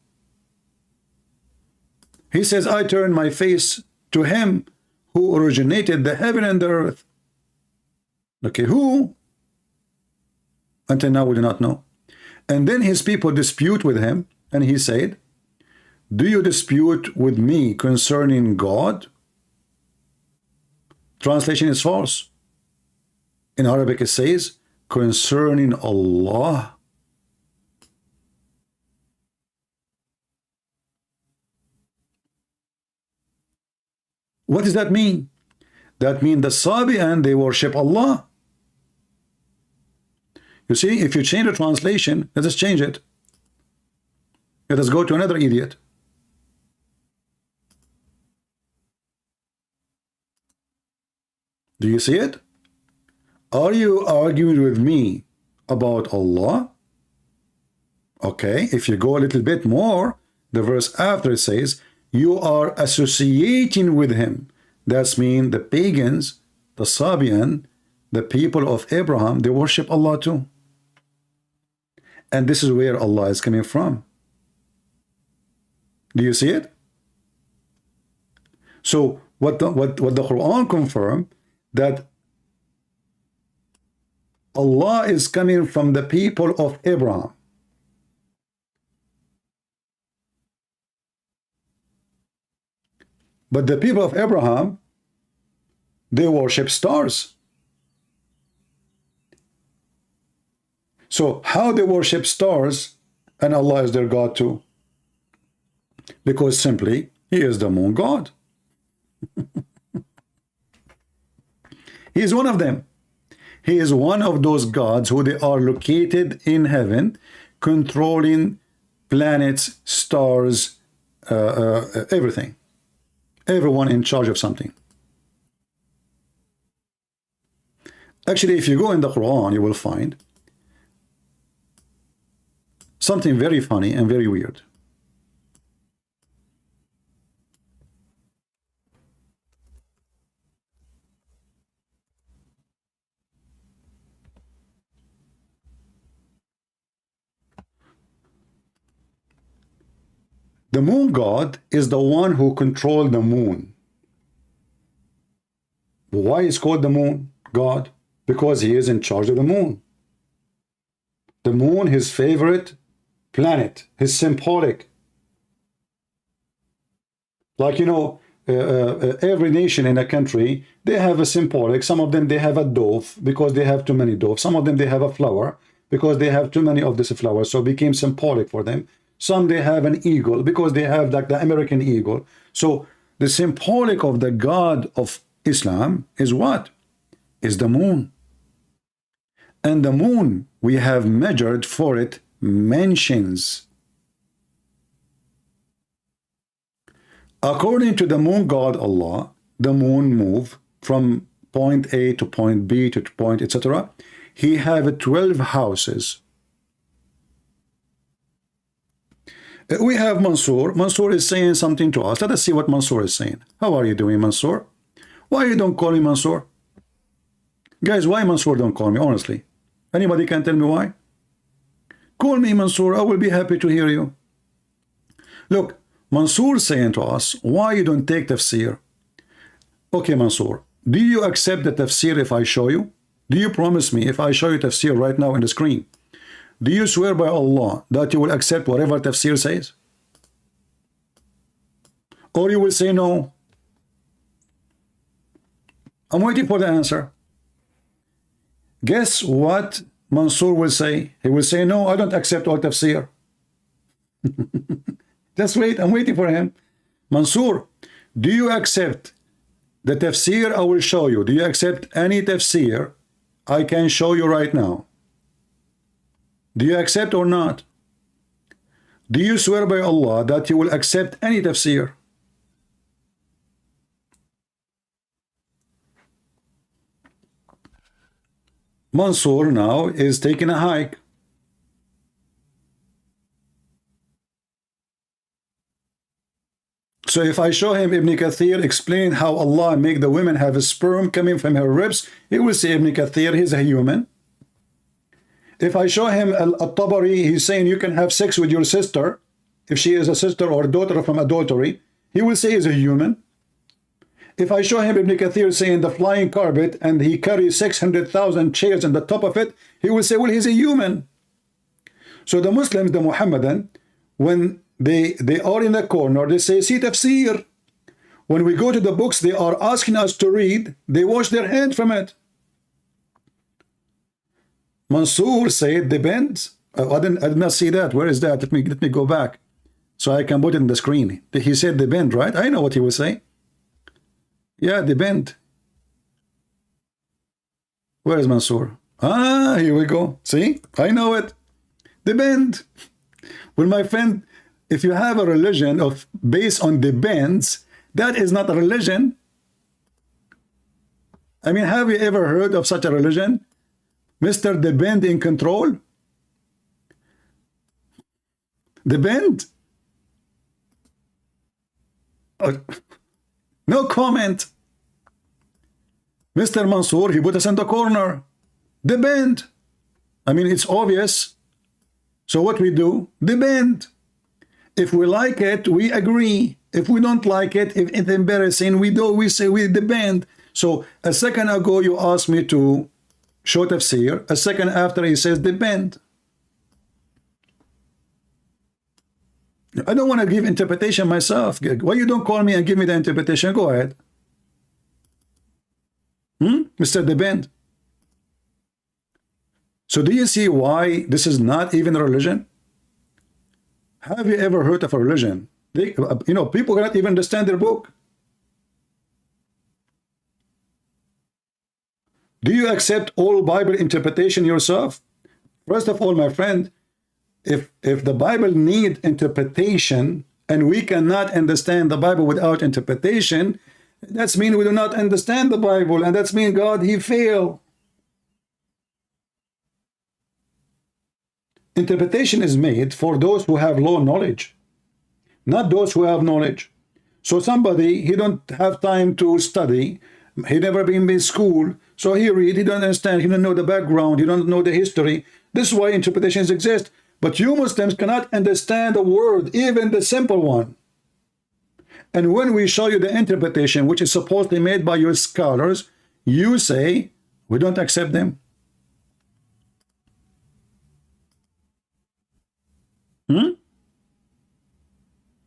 He says, I turn my face to him who originated the heaven and the earth. Okay, who? Until now we do not know. And then his people dispute with him, and he said, do you dispute with me concerning God? Translation is false. In Arabic it says, concerning Allah. What does that mean? That means the Sabi'an, they worship Allah. You see, if you change the translation, let us change it. Let us go to another idiot. Do you see it? Are you arguing with me about Allah? Okay, if you go a little bit more, the verse after it says, you are associating with him. That's mean the pagans, the Sabian, the people of Abraham, they worship Allah too. And this is where Allah is coming from. Do you see it? So what the Quran confirmed, that Allah is coming from the people of Abraham. But the people of Abraham, they worship stars. So how they worship stars and Allah is their God too? Because simply, He is the moon God. He is one of them. He is one of those gods who they are located in heaven, controlling planets, stars, everything. Everyone in charge of something. Actually, if you go in the Quran, you will find something very funny and very weird. The moon god is the one who controlled the moon. Why is called the moon god? Because he is in charge of the moon. The moon, his favorite planet, his symbolic. Like, you know, every nation in a country, they have a symbolic. Some of them, they have a dove because they have too many doves. Some of them, they have a flower because they have too many of this flower, so it became symbolic for them. Some, they have an eagle because they have like the American eagle. So the symbolic of the God of Islam is what? Is the moon. And the moon, we have measured for it mentions. According to the moon god Allah, the moon move from point A to point B to point etc. He have 12 houses. We have Mansoor. Mansoor is saying something to us. Let us see what Mansoor is saying. How are you doing, Mansoor? Why you don't call me Mansoor? Guys, why Mansoor don't call me, honestly? Anybody can tell me why? Call me Mansoor. I will be happy to hear you. Look, Mansoor saying to us, why you don't take tafsir? Okay, Mansoor, do you accept the tafsir if I show you? Do you promise me if I show you tafsir right now on the screen? Do you swear by Allah that you will accept whatever tafsir says? Or you will say no? I'm waiting for the answer. Guess what Mansoor will say? He will say, no, I don't accept all tafsir. Just wait, I'm waiting for him. Mansoor, do you accept the tafsir I will show you? Do you accept any tafsir I can show you right now? Do you accept or not? Do you swear by Allah that you will accept any tafsir? Mansoor now is taking a hike. So if I show him Ibn Kathir explain how Allah make the women have a sperm coming from her ribs, he will say Ibn Kathir, he's a human. If I show him Al-Tabari, he's saying you can have sex with your sister, if she is a sister or daughter from adultery, he will say he's a human. If I show him Ibn Kathir saying the flying carpet and he carries 600,000 chairs on the top of it, he will say, well, he's a human. So the Muslims, the Muhammadan, when they are in the corner, they say, see tafsir. When we go to the books they are asking us to read, they wash their hand from it. Mansoor said, depends. I did not see that. Where is that? Let me go back so I can put it in the screen. He said depend, right? I know what he was saying. Yeah, depend. Where is Mansoor? Ah, here we go. See? I know it. Depend. Well, my friend, if you have a religion of based on depends, that is not a religion. I mean, have you ever heard of such a religion? Mr. Depend in control? Depend? No comment. Mr. Mansoor, he put us in the corner. Depend. I mean, it's obvious. So what we do? Depend. If we like it, we agree. If we don't like it, if it's embarrassing, we say we depend. So a second ago, you asked me to show tafsir. A second after, he says depend. I don't want to give interpretation myself. Why you don't call me and give me the interpretation? Go ahead. Mr. Depend. So do you see why this is not even a religion? Have you ever heard of a religion? People cannot even understand their book. Do you accept all Bible interpretation yourself? First of all, my friend, if the Bible need interpretation and we cannot understand the Bible without interpretation, that's mean we do not understand the Bible, and that's mean God, he failed. Interpretation is made for those who have low knowledge, not those who have knowledge. So somebody, he don't have time to study, he never been in school, so he read, he don't understand, he don't know the background, he don't know the history. This is why interpretations exist. But you Muslims cannot understand a word, even the simple one. And when we show you the interpretation, which is supposedly made by your scholars, you say, we don't accept them.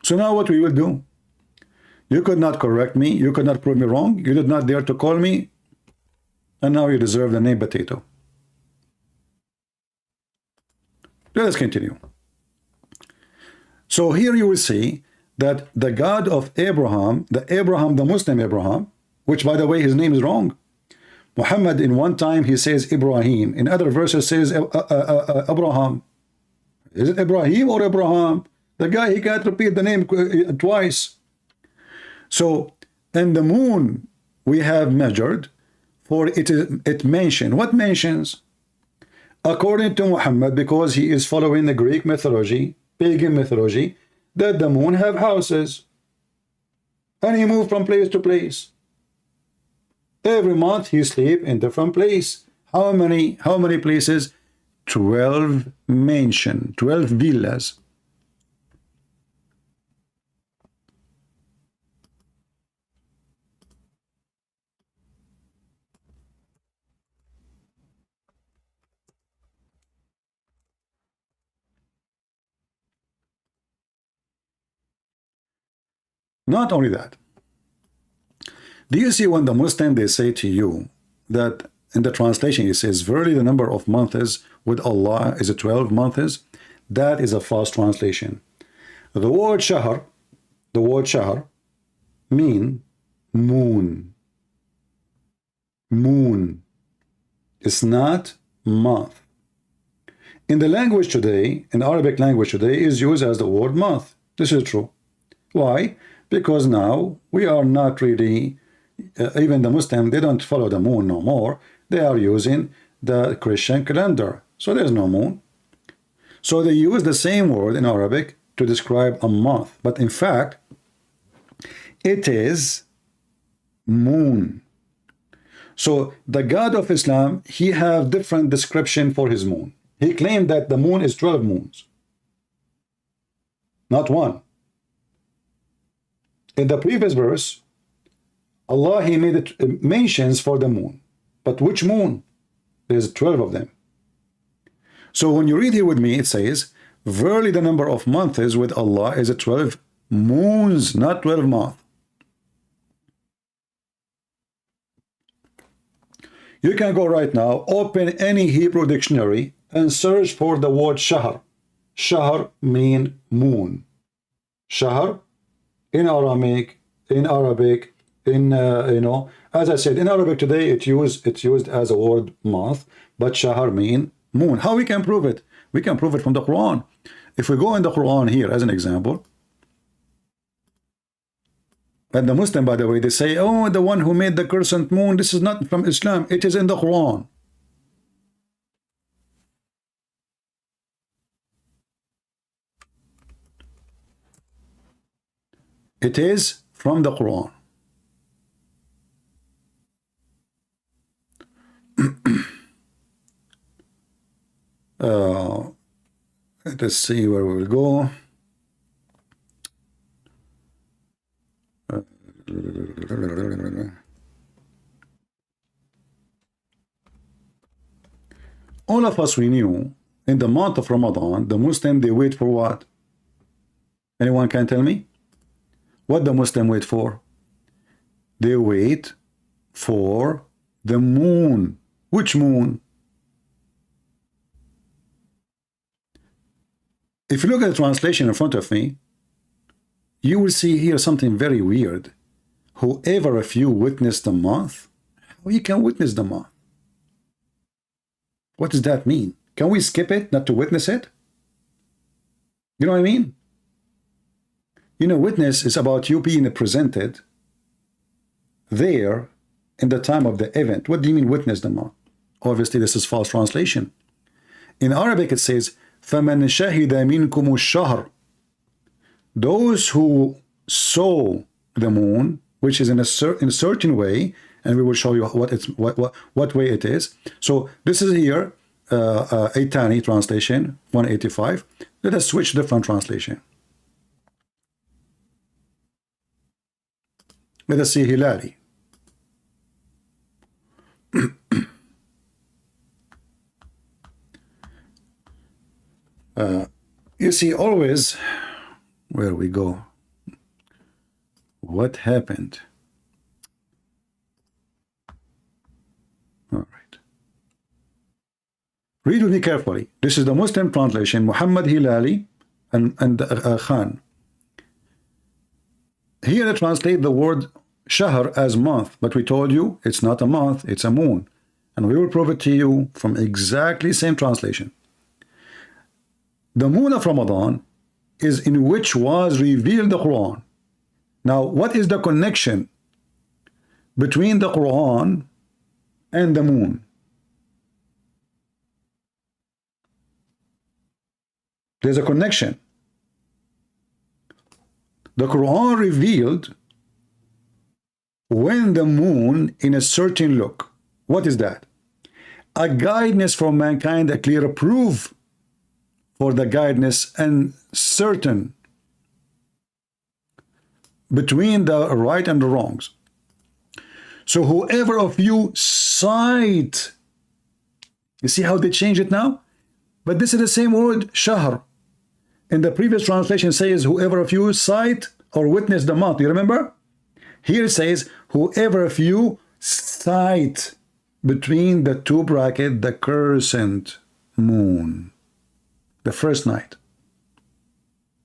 So now what we will do? You could not correct me. You could not prove me wrong. You did not dare to call me. And now you deserve the name potato. Let us continue. So here you will see that the God of Abraham, the Muslim Abraham, which by the way, his name is wrong. Muhammad in one time he says Ibrahim. In other verses says Abraham. Is it Ibrahim or Abraham? The guy, he can't repeat the name twice. So, in the moon we have measured, for it mentioned. What mentions? According to Muhammad, because he is following the Greek mythology, pagan mythology, that the moon have houses. And he moved from place to place. Every month he sleep in different place. How many places? 12 mansion, 12 villas. Not only that, do you see when the Muslim they say to you that in the translation it says verily the number of months with Allah is 12 months? That is a false translation. The word shahr mean moon. Moon. It's not month. In the language today, in Arabic language today, is used as the word month. This is true. Why? Because now we are not really, even the Muslim, they don't follow the moon no more. They are using the Christian calendar. So there's no moon. So they use the same word in Arabic to describe a month. But in fact, it is moon. So the God of Islam, he have different description for his moon. He claimed that the moon is 12 moons. Not one. In the previous verse, Allah, he made it mentions for the moon. But which moon? There's 12 of them. So when you read here with me, it says, verily the number of months with Allah is 12 moons, not 12 months. You can go right now, open any Hebrew dictionary and search for the word shahr. Shahr mean moon. Shahr in Aramaic, in Arabic, in as I said, in Arabic today it's used as a word month, but shahr mean moon. How we can prove it? We can prove it from the Quran. If we go in the Quran here as an example, and the Muslim, by the way, they say, oh, the one who made the crescent moon, this is not from Islam. It is in the Quran. It is from the Quran. Let's see where we will go. All of us, we knew in the month of Ramadan, the Muslim, they wait for what? Anyone can tell me? What the Muslim wait for? They wait for the moon. Which moon? If you look at the translation in front of me, you will see here something very weird. Whoever of you witnessed the month, how you can witness the month? What does that mean? Can we skip it, not to witness it? You know what I mean? You know, witness is about you being presented there in the time of the event. What do you mean witness the month? Obviously, this is false translation. In Arabic, it says, فَمَنْ شَهِدَ مِنْكُمُ الشَّهْرِ. Those who saw the moon, which is in a certain way, and we will show you what way it is. So this is here Aitani translation 185. Let us switch different translation. Let us see Hilali. You see, always, where we go, what happened? All right. Read with me carefully. This is the Muslim translation, Muhammad Hilali and Khan. Here they translate the word shahr as month, but we told you it's not a month, it's a moon. And we will prove it to you from exactly same translation. The moon of Ramadan is in which was revealed the Quran. Now, what is the connection between the Quran and the moon? There's a connection. The Quran revealed when the moon in a certain look. What is that? A guidance for mankind, a clear proof for the guidance and certain between the right and the wrongs. So whoever of you sight, you see how they change it now? But this is the same word, shahr. In the previous translation says, whoever of you sight or witness the month. You remember? Here it says, whoever of you sight between the two brackets, the crescent moon, the first night.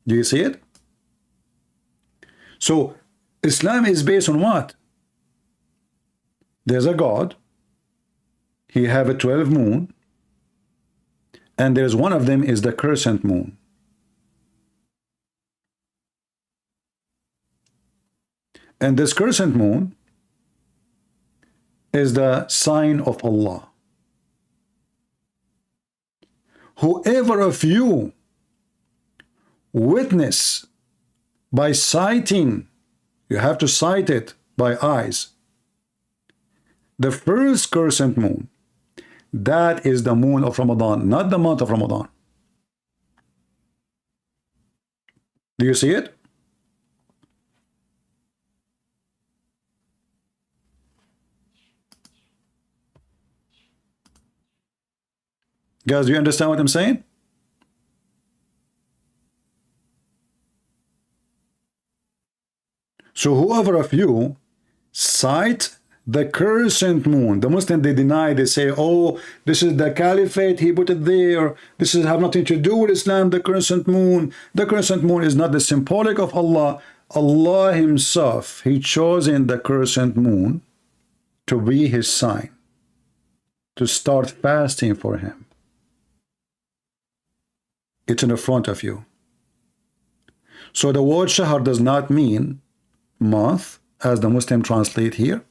Do you see it? So Islam is based on what? There's a God. He have a 12 moon. And there's one of them is the crescent moon. And this crescent moon is the sign of Allah. Whoever of you witness by sighting, you have to sight it by eyes, the first crescent moon, that is the moon of Ramadan, not the month of Ramadan. Do you see it? Guys, do you understand what I'm saying? So whoever of you sight the crescent moon, the Muslim, they deny, they say, oh, this is the caliphate, he put it there, this is have nothing to do with Islam, the crescent moon. The crescent moon is not the symbolic of Allah. Allah himself, he chosen the crescent moon to be his sign, to start fasting for him. It's in the front of you. So the word shahr does not mean month, as the Muslim translate here.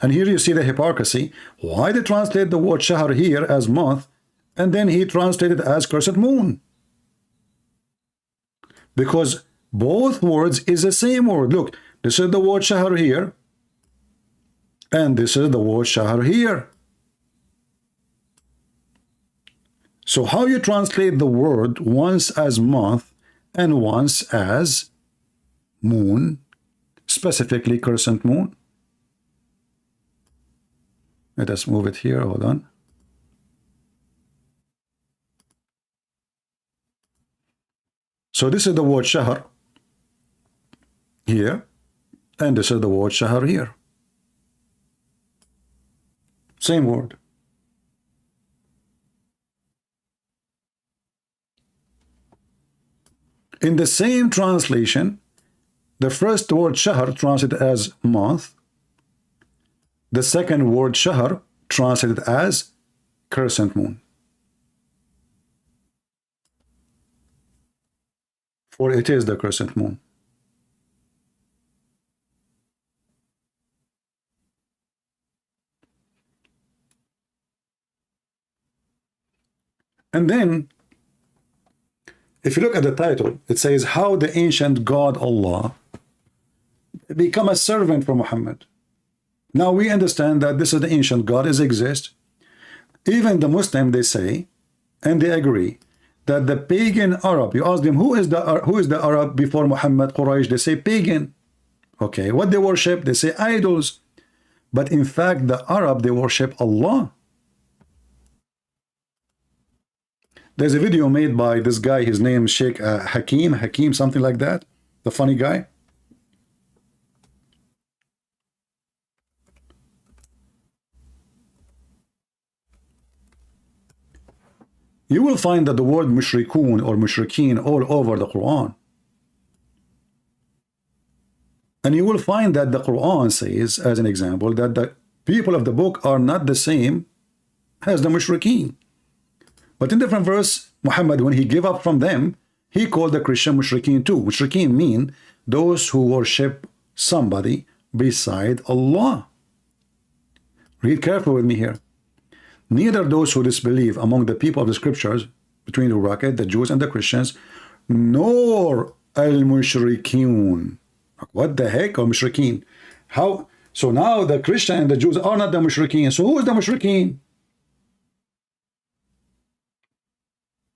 And here you see the hypocrisy. Why they translate the word shahr here as month, and then he translated as crescent moon? Because both words is the same word. Look, this is the word shahr here, and this is the word shahr here. So how you translate the word once as month and once as moon, specifically crescent moon? Let us move it here, hold on. So this is the word shahr here, and this is the word shahr here. Same word. In the same translation, the first word shahr translated as month, the second word shahr translated as crescent moon. For it is the crescent moon. And then, if you look at the title, it says, how the ancient God Allah become a servant for Muhammad. Now we understand that this is the ancient God, it exists. Even the Muslim, they say, and they agree, that the pagan Arab, you ask them, who is the Arab before Muhammad, Quraysh? They say pagan. Okay, what they worship? They say idols. But in fact, the Arab, they worship Allah. There's a video made by this guy, his name is Sheikh Hakim, something like that, the funny guy. You will find that the word mushrikun or mushrikeen all over the Quran. And you will find that the Quran says, as an example, that the people of the book are not the same as the mushrikeen. But in different verse, Muhammad, when he gave up from them, he called the Christian mushrikeen too. Mushrikeen mean those who worship somebody beside Allah. Read carefully with me here. Neither those who disbelieve among the people of the scriptures, between the bracket, the Jews and the Christians, nor al-mushrikeen. What the heck are mushrikeen? How? So now the Christian and the Jews are not the mushrikeen. So who is the mushrikeen?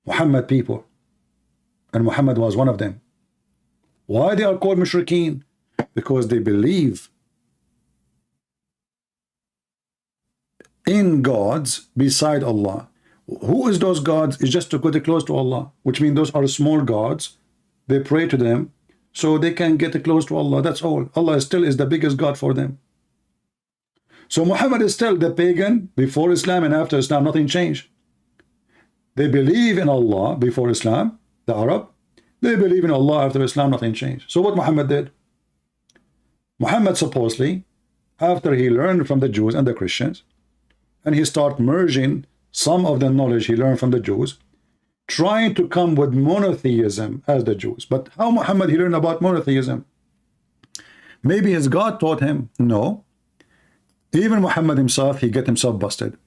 Muhammad people. And Muhammad was one of them. Why they are called mushrikeen? Because they believe in gods beside Allah. Who is those gods? It's just to get close to Allah, which means those are small gods. They pray to them so they can get close to Allah. That's all. Allah still is the biggest God for them. So Muhammad is still the pagan before Islam, and after Islam nothing changed. They believe in Allah before Islam, the Arab. They believe in Allah after Islam, nothing changed. So what Muhammad did? Muhammad supposedly, after he learned from the Jews and the Christians, and he started merging some of the knowledge he learned from the Jews, trying to come with monotheism as the Jews. But how Muhammad he learned about monotheism? Maybe his God taught him? No. Even Muhammad himself, he get himself busted.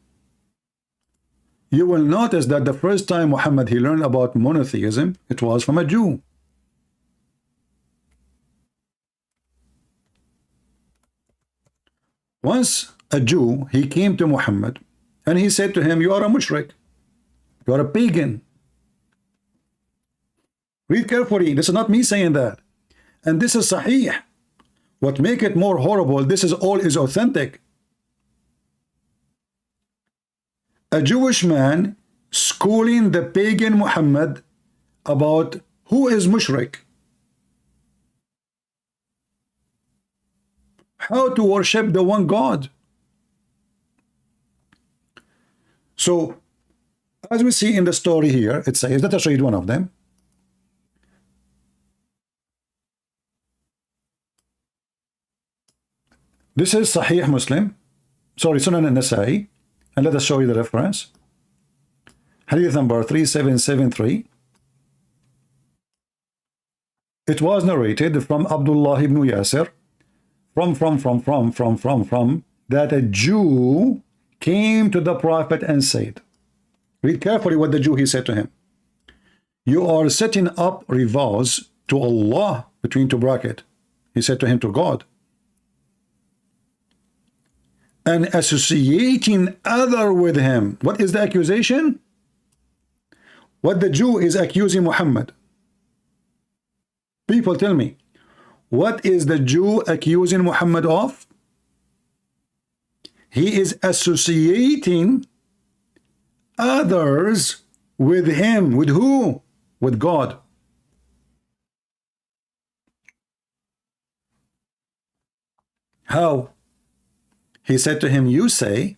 You will notice that the first time Muhammad he learned about monotheism, it was from a Jew. Once a Jew, he came to Muhammad and he said to him, you are a mushrik, you are a pagan. Read carefully, this is not me saying that. And this is sahih. What make it more horrible, this is all is authentic. A Jewish man schooling the pagan Muhammad about who is mushrik, how to worship the one God. So as we see in the story here, it says, let us read one of them. This is Sahih Muslim, sorry, Sunan al-Nasai, and let us show you the reference. Hadith number 3773. It was narrated from Abdullah ibn Yasir, from, that a Jew came to the Prophet and said, read carefully what the Jew he said to him. You are setting up rivals to Allah, between two bracket. He said to him, to God, and associating other with him. What is the accusation? What the Jew is accusing Muhammad. People tell me, what is the Jew accusing Muhammad of? He is associating others with him. With who? With God. How? He said to him, you say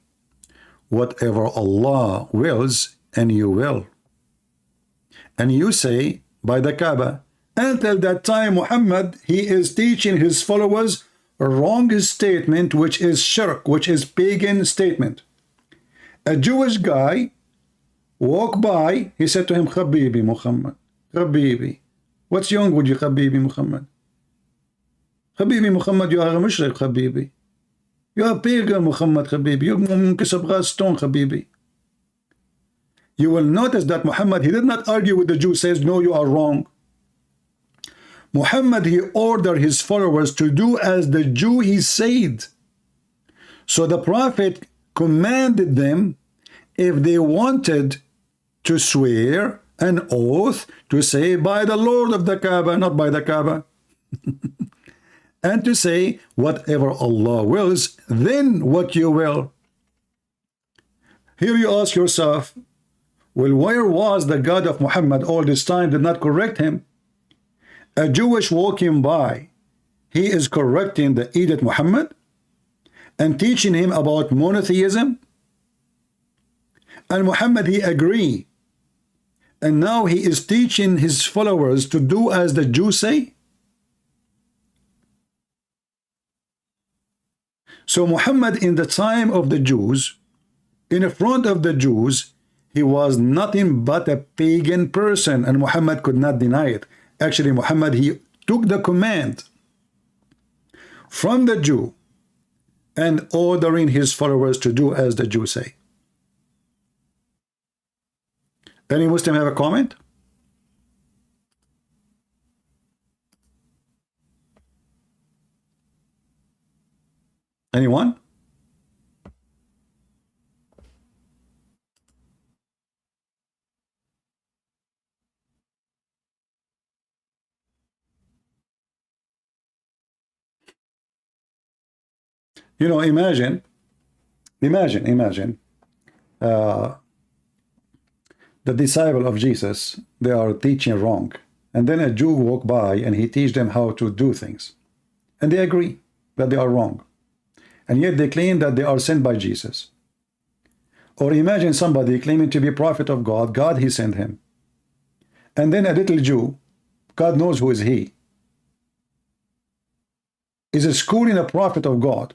whatever Allah wills, and you will. And you say by the Kaaba. Until that time, Muhammad, he is teaching his followers a wrong statement, which is shirk, which is pagan statement. A Jewish guy walked by, he said to him, Habibi Muhammad, Habibi, what's wrong with you, Habibi Muhammad? Habibi Muhammad, you are a mushrik, Habibi. You are pagan, Muhammad, Habibi. You stone, Habibi. You will notice that Muhammad, he did not argue with the Jew, says, no, you are wrong. Muhammad, he ordered his followers to do as the Jew he said. So the Prophet commanded them if they wanted to swear an oath to say by the Lord of the Kaaba, not by the Kaaba, and to say whatever Allah wills, then what you will. Here you ask yourself, well, where was the God of Muhammad all this time, did not correct him? A Jewish walking by, he is correcting the idiot Muhammad and teaching him about monotheism, and Muhammad he agree, and now he is teaching his followers to do as the Jews say. So Muhammad in the time of the Jews, in front of the Jews, he was nothing but a pagan person, and Muhammad could not deny it. Actually, Muhammad, he took the command from the Jew and ordering his followers to do as the Jews say. Any Muslim have a comment? Anyone? You know, imagine, the disciple of Jesus, they are teaching wrong, and then a Jew walk by and he teach them how to do things, and they agree that they are wrong, and yet they claim that they are sent by Jesus. Or imagine somebody claiming to be prophet of God, God he sent him, and then a little Jew, God knows who is he, is schooling a prophet of God,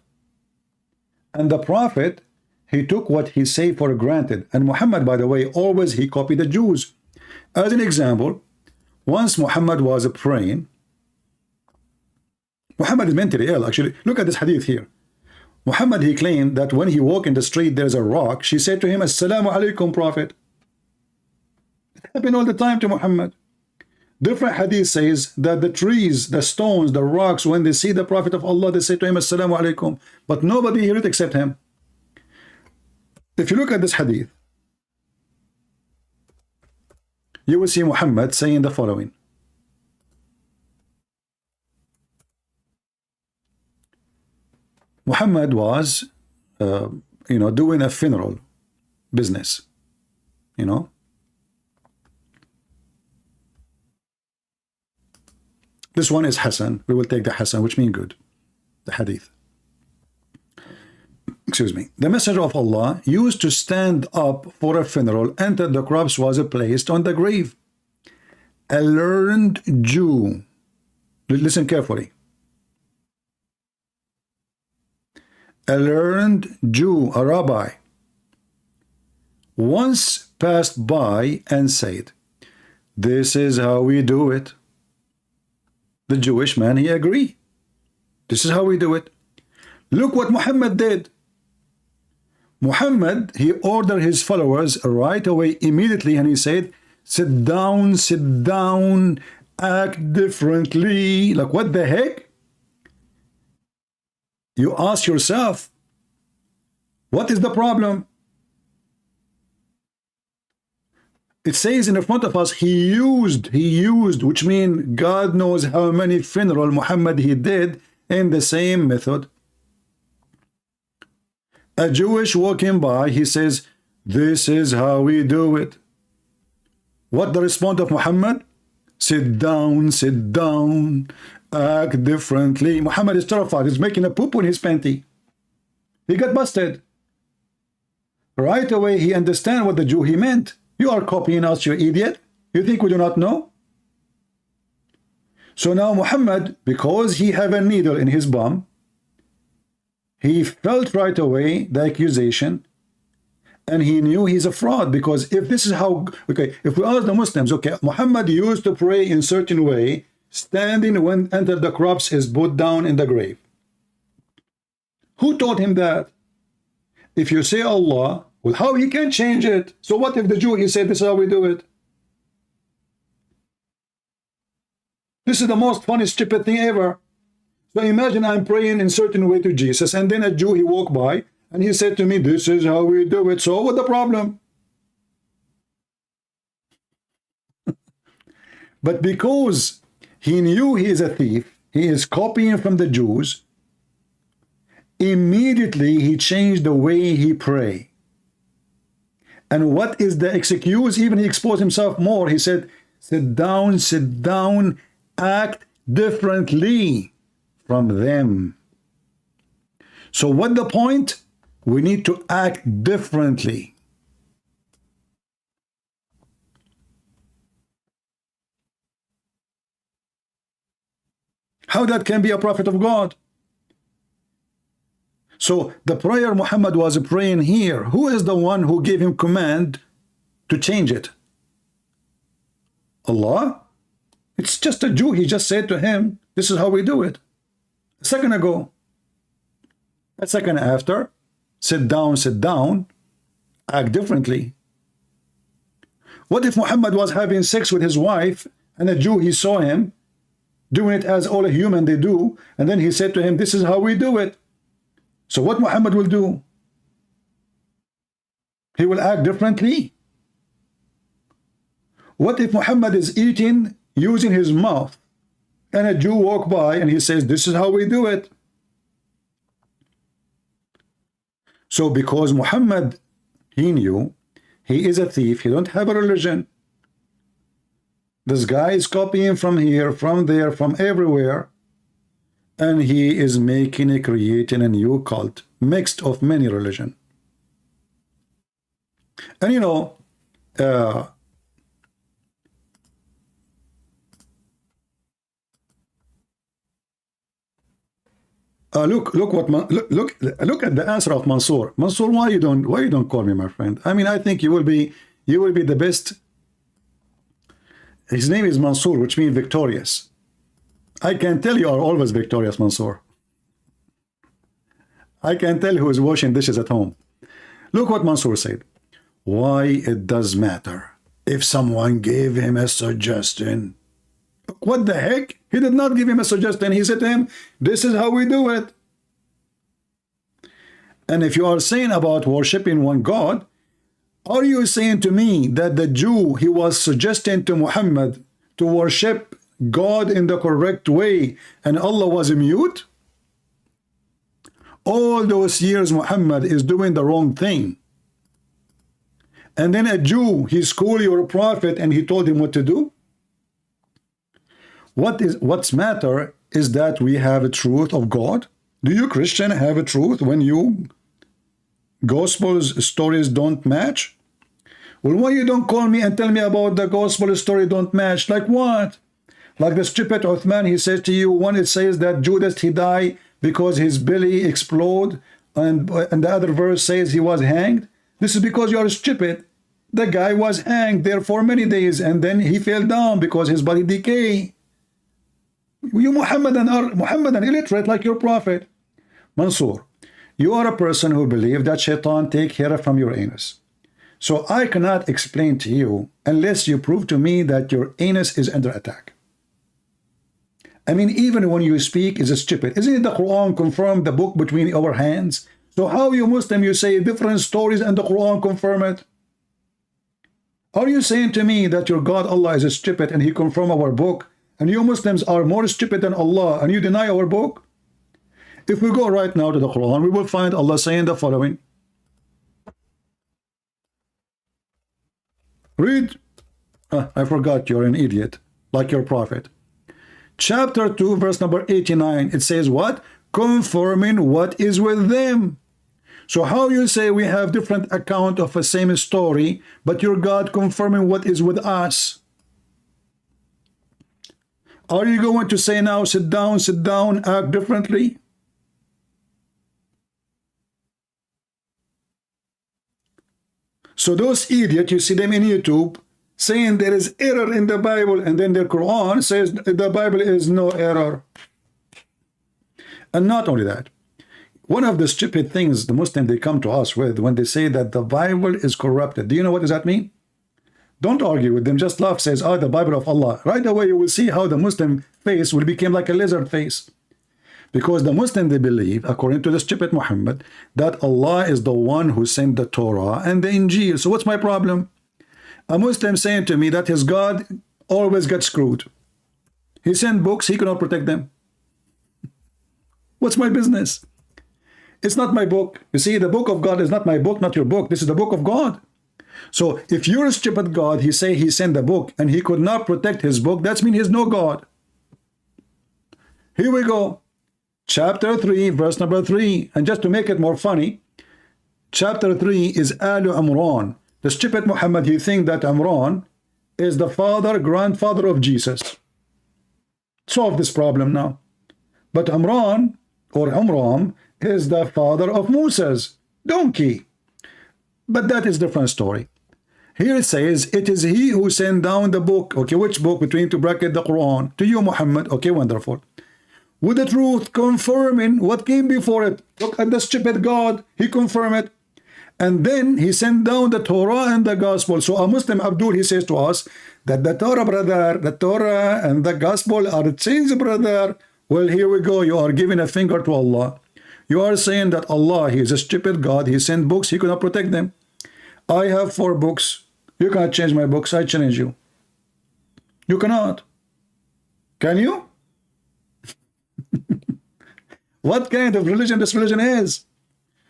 and the prophet, he took what he say for granted. And Muhammad, by the way, always he copied the Jews. As an example, once Muhammad was praying, Muhammad is mentally ill, actually. Look at this hadith here. Muhammad, he claimed that when he walked in the street, there's a rock. She said to him, Assalamu alaikum, Prophet. It happened all the time to Muhammad. Different hadith says that the trees, the stones, the rocks, when they see the Prophet of Allah, they say to him, Assalamu alaikum. But nobody heard it except him. If you look at this hadith, you will see Muhammad saying the following. Muhammad was, doing a funeral business, This one is Hassan. We will take the Hassan, which means good. The hadith. Excuse me. The Messenger of Allah used to stand up for a funeral, and the corpse was placed on the grave. A learned Jew, listen carefully. A learned Jew, a rabbi, once passed by and said, this is how we do it. The Jewish man, he agreed. This is how we do it. Look what Muhammad did. Muhammad, he ordered his followers right away, immediately, and he said, sit down, act differently. Like, what the heck? You ask yourself, what is the problem? It says in front of us, he used, which means God knows how many funerals Muhammad he did in the same method. A Jewish walking by, he says, this is how we do it. What the response of Muhammad? Sit down, act differently. Muhammad is terrified. He's making a poop in his panty. He got busted. Right away, he understand what the Jew he meant. You are copying us, you idiot. You think we do not know? So now Muhammad, because he have a needle in his bum, he felt right away the accusation, and he knew he's a fraud, because if this is how, if we ask the Muslims, Muhammad used to pray in certain way, standing when the corpse is put down in the grave. Who taught him that? If you say Allah, well, how he can change it? So what if the Jew, he said, this is how we do it? This is the most funny, stupid thing ever. So imagine I'm praying in certain way to Jesus, and then a Jew, he walk by, And he said to me, this is how we do it. So what's the problem? But because he knew he is a thief, he is copying from the Jews, immediately he changed the way he pray. And what is the excuse? Even he exposed himself more. He said, sit down, act differently from them. So what the point? We need to act differently. How that can be a prophet of God? So the prayer Muhammad was praying here, who is the one who gave him command to change it? Allah? It's just a Jew. He just said to him, this is how we do it. A second ago. A second after, sit down, act differently. What if Muhammad was having sex with his wife and a Jew, he saw him doing it as all a human they do, and then he said to him, this is how we do it. So what Muhammad will do? He will act differently. What if Muhammad is eating using his mouth and a Jew walk by and he says, this is how we do it? So because Muhammad, he knew he is a thief, he don't have a religion. This guy is copying from here, from there, from everywhere, and he is creating a new cult, mixed of many religion. And you know, look at the answer of Mansour. Mansour, why you don't call me my friend? I mean, I think you will be the best. His name is Mansour, which means victorious. I can tell you are always victorious, Mansour. I can tell who is washing dishes at home. Look what Mansour said. Why it does matter if someone gave him a suggestion. What the heck? He did not give him a suggestion. He said to him, this is how we do it. And if you are saying about worshiping one God, are you saying to me that the Jew, he was suggesting to Muhammad to worship God in the correct way and Allah was mute? All those years Muhammad is doing the wrong thing. And then a Jew, he schooled your prophet and he told him what to do? What's matter is that we have a truth of God. Do you Christian have a truth when you gospel stories don't match? Well, why you don't call me and tell me about the gospel story don't match? Like what? Like the stupid Uthman, he says to you, one it says that Judas, he died because his belly exploded, and the other verse says he was hanged. This is because you are stupid. The guy was hanged there for many days and then he fell down because his body decayed. You Muhammadan illiterate like your prophet. Mansour, you are a person who believes that shaitan take hair from your anus. So I cannot explain to you unless you prove to me that your anus is under attack. I mean, even when you speak is stupid. Isn't it the Quran confirmed the book between our hands? So how you Muslim, you say different stories and the Quran confirm it? Are you saying to me that your God Allah is stupid and he confirmed our book? And you Muslims are more stupid than Allah and you deny our book? If we go right now to the Quran, we will find Allah saying the following. Read. I forgot, you're an idiot, like your prophet. Chapter 2, verse number 89. It says what? Confirming what is with them. So how you say we have different account of the same story, but your God confirming what is with us? Are you going to say now, sit down, act differently? So those idiots, you see them in YouTube, saying there is error in the Bible, and then their Quran says the Bible is no error. And not only that, one of the stupid things the Muslims they come to us with when they say that the Bible is corrupted. Do you know what does that mean? Don't argue with them, just laugh, says, the Bible of Allah. Right away you will see how the Muslim face will become like a lizard face. Because the Muslim, they believe, according to the stupid Muhammad, that Allah is the one who sent the Torah and the Injil. So what's my problem? A Muslim saying to me that his God always gets screwed. He sent books, he cannot protect them. What's my business? It's not my book. You see, the book of God is not my book, not your book. This is the book of God. So if you're a stupid God, he say he sent the book and he could not protect his book, that means he's no God. Here we go. Chapter 3, verse number 3. And just to make it more funny, chapter 3 is Alu Imran. The stupid Muhammad, he think that Imran is the grandfather of Jesus. Solve this problem now. But Imran, or Amram, is the father of Moses donkey. But that is a different story. Here it says, it is he who sent down the book. Okay, which book? Between two brackets, the Quran. To you, Muhammad. Okay, wonderful. With the truth, confirming what came before it. Look at the stupid God. He confirmed it. And then he sent down the Torah and the Gospel. So a Muslim, Abdul, he says to us that the Torah, brother, the Torah and the Gospel are changed, brother. Well, here we go. You are giving a finger to Allah. You are saying that Allah, he is a stupid God. He sent books. He could not protect them. I have 4 books. You cannot change my books. I challenge you. You cannot. Can you? What kind of religion this religion is?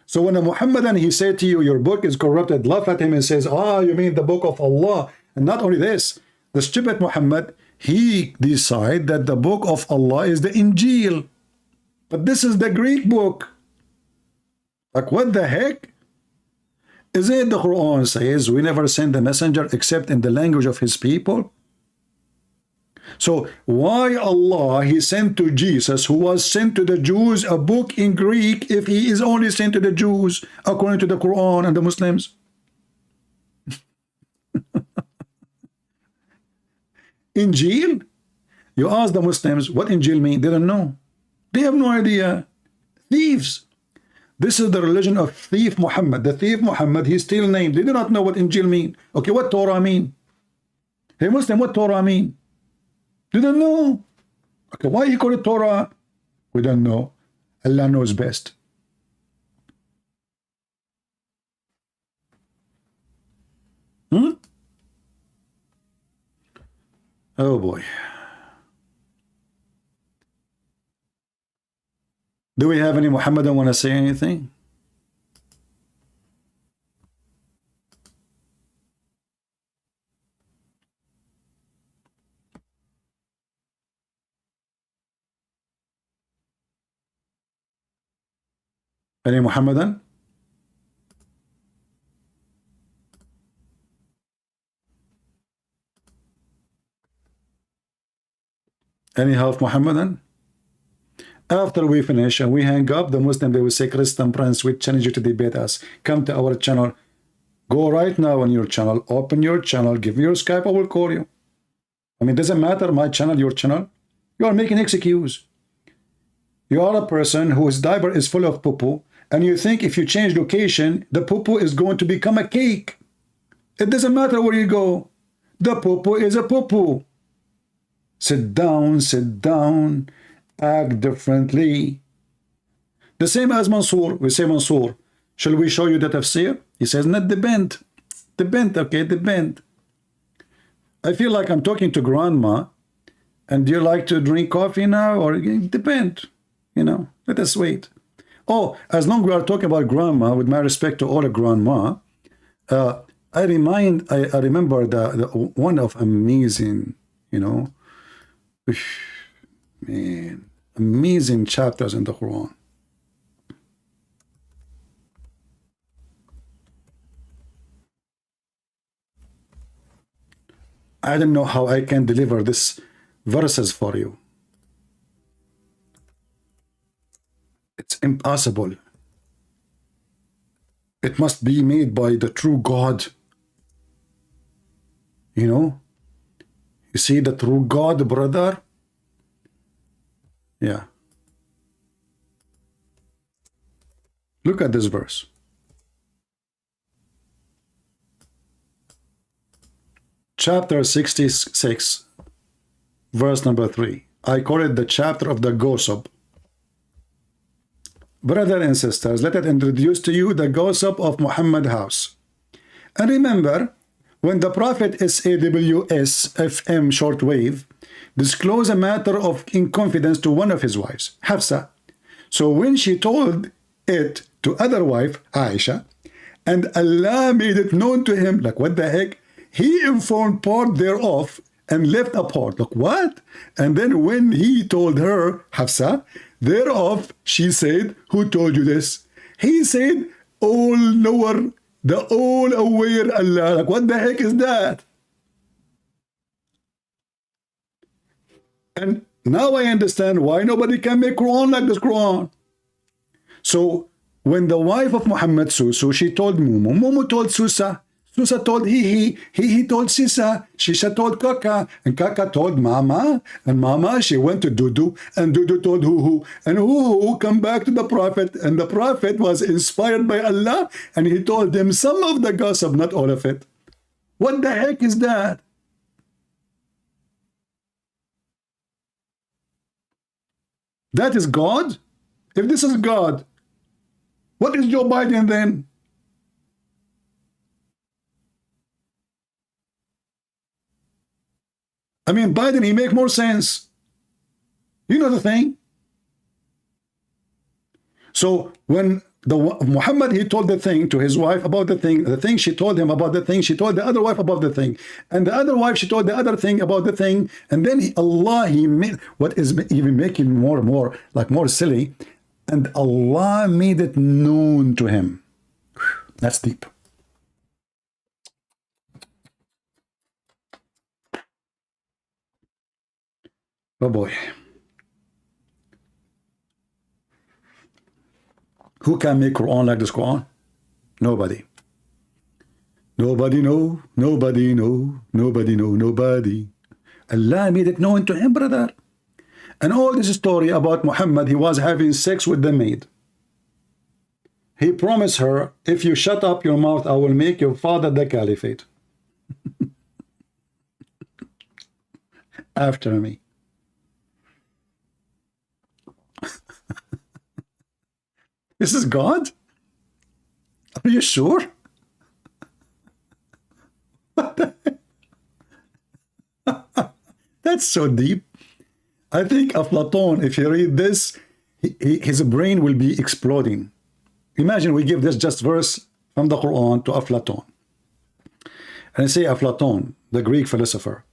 So when a Muhammadan, he said to you, your book is corrupted, laugh at him and says, you mean the book of Allah. And not only this, the stupid Muhammad, he decide that the book of Allah is the Injil. But this is the Greek book. Like, what the heck? Isn't it the Quran says, we never send the messenger except in the language of his people? So why Allah, he sent to Jesus, who was sent to the Jews, a book in Greek, if he is only sent to the Jews, according to the Quran and the Muslims? Injil? You ask the Muslims, what Injil mean? They don't know. They have no idea. Thieves. This is the religion of thief Muhammad. The thief Muhammad, he still named. They do not know what Injil mean. Okay, what Torah mean? Hey Muslim, what Torah mean? They don't know. Okay, why he call it Torah? We don't know. Allah knows best. Oh boy. Do we have any Muhammadan want to say anything? Any Muhammadan? Any half Muhammadan? After we finish and we hang up, the Muslim, they will say, Christian Prince, we challenge you to debate us. Come to our channel. Go right now on your channel. Open your channel. Give me your Skype. I will call you. I mean, doesn't matter my channel, your channel. You are making excuse. You are a person whose diaper is full of poo-poo, and you think if you change location, the poo-poo is going to become a cake. It doesn't matter where you go. The poo-poo is a poo-poo. Sit down, act differently. The same as Mansoor. We say, Mansoor, shall we show you the tafsir? He says, not the bent. The bent, okay, the bent. I feel like I'm talking to grandma, and do you like to drink coffee now? Or depend, you know, let us wait. Oh, as long as we are talking about grandma, with my respect to all the grandma, I remember the one of amazing, you know, man, amazing chapters in the Quran. I don't know how I can deliver this verses for you. It's impossible. It must be made by the true God. You know? You see the true God, brother? Yeah. Look at this verse. Chapter 66, verse number 3. I call it the chapter of the gossip. brother and sisters, let us introduce to you the gossip of Muhammad house. And remember, when the Prophet SAWS FM shortwave disclosed a matter of in confidence to one of his wives, Hafsa. So when she told it to other wife, Aisha, and Allah made it known to him, like what the heck, he informed part thereof and left a part. Like what? And then when he told her, Hafsa, thereof, she said, who told you this? He said, all knower, the all aware Allah. Like what the heck is that? And now I understand why nobody can make Quran like this Quran. So when the wife of Muhammad, Susu, she told Mumu, Mumu told Susa, Susa told he told Sisa, Sisa told Kaka, and Kaka told Mama, and Mama, she went to Dudu, and Dudu told Huhu, and Huhu come back to the Prophet, and the Prophet was inspired by Allah, and he told them some of the gossip, not all of it. What the heck is that? That is God? If this is God, what is Joe Biden then? I mean, Biden, he make more sense. You know the thing? So when Muhammad, he told the thing to his wife about the thing she told him about the thing, she told the other wife about the thing, and the other wife, she told the other thing about the thing, and then Allah, he made, what is even making more and more, like more silly, and Allah made it known to him. That's deep. Oh boy. Who can make Quran like this Quran? Nobody. Nobody know, nobody know, nobody know, nobody. Allah made it known to him, brother. And all this story about Muhammad, he was having sex with the maid. He promised her, if you shut up your mouth, I will make your father the caliphate. After me. This is God? Are you sure? What the heck? That's so deep. I think Aflatun, if you read this, his brain will be exploding. Imagine we give this just verse from the Quran to Aflatun. And I say, Aflatun, the Greek philosopher,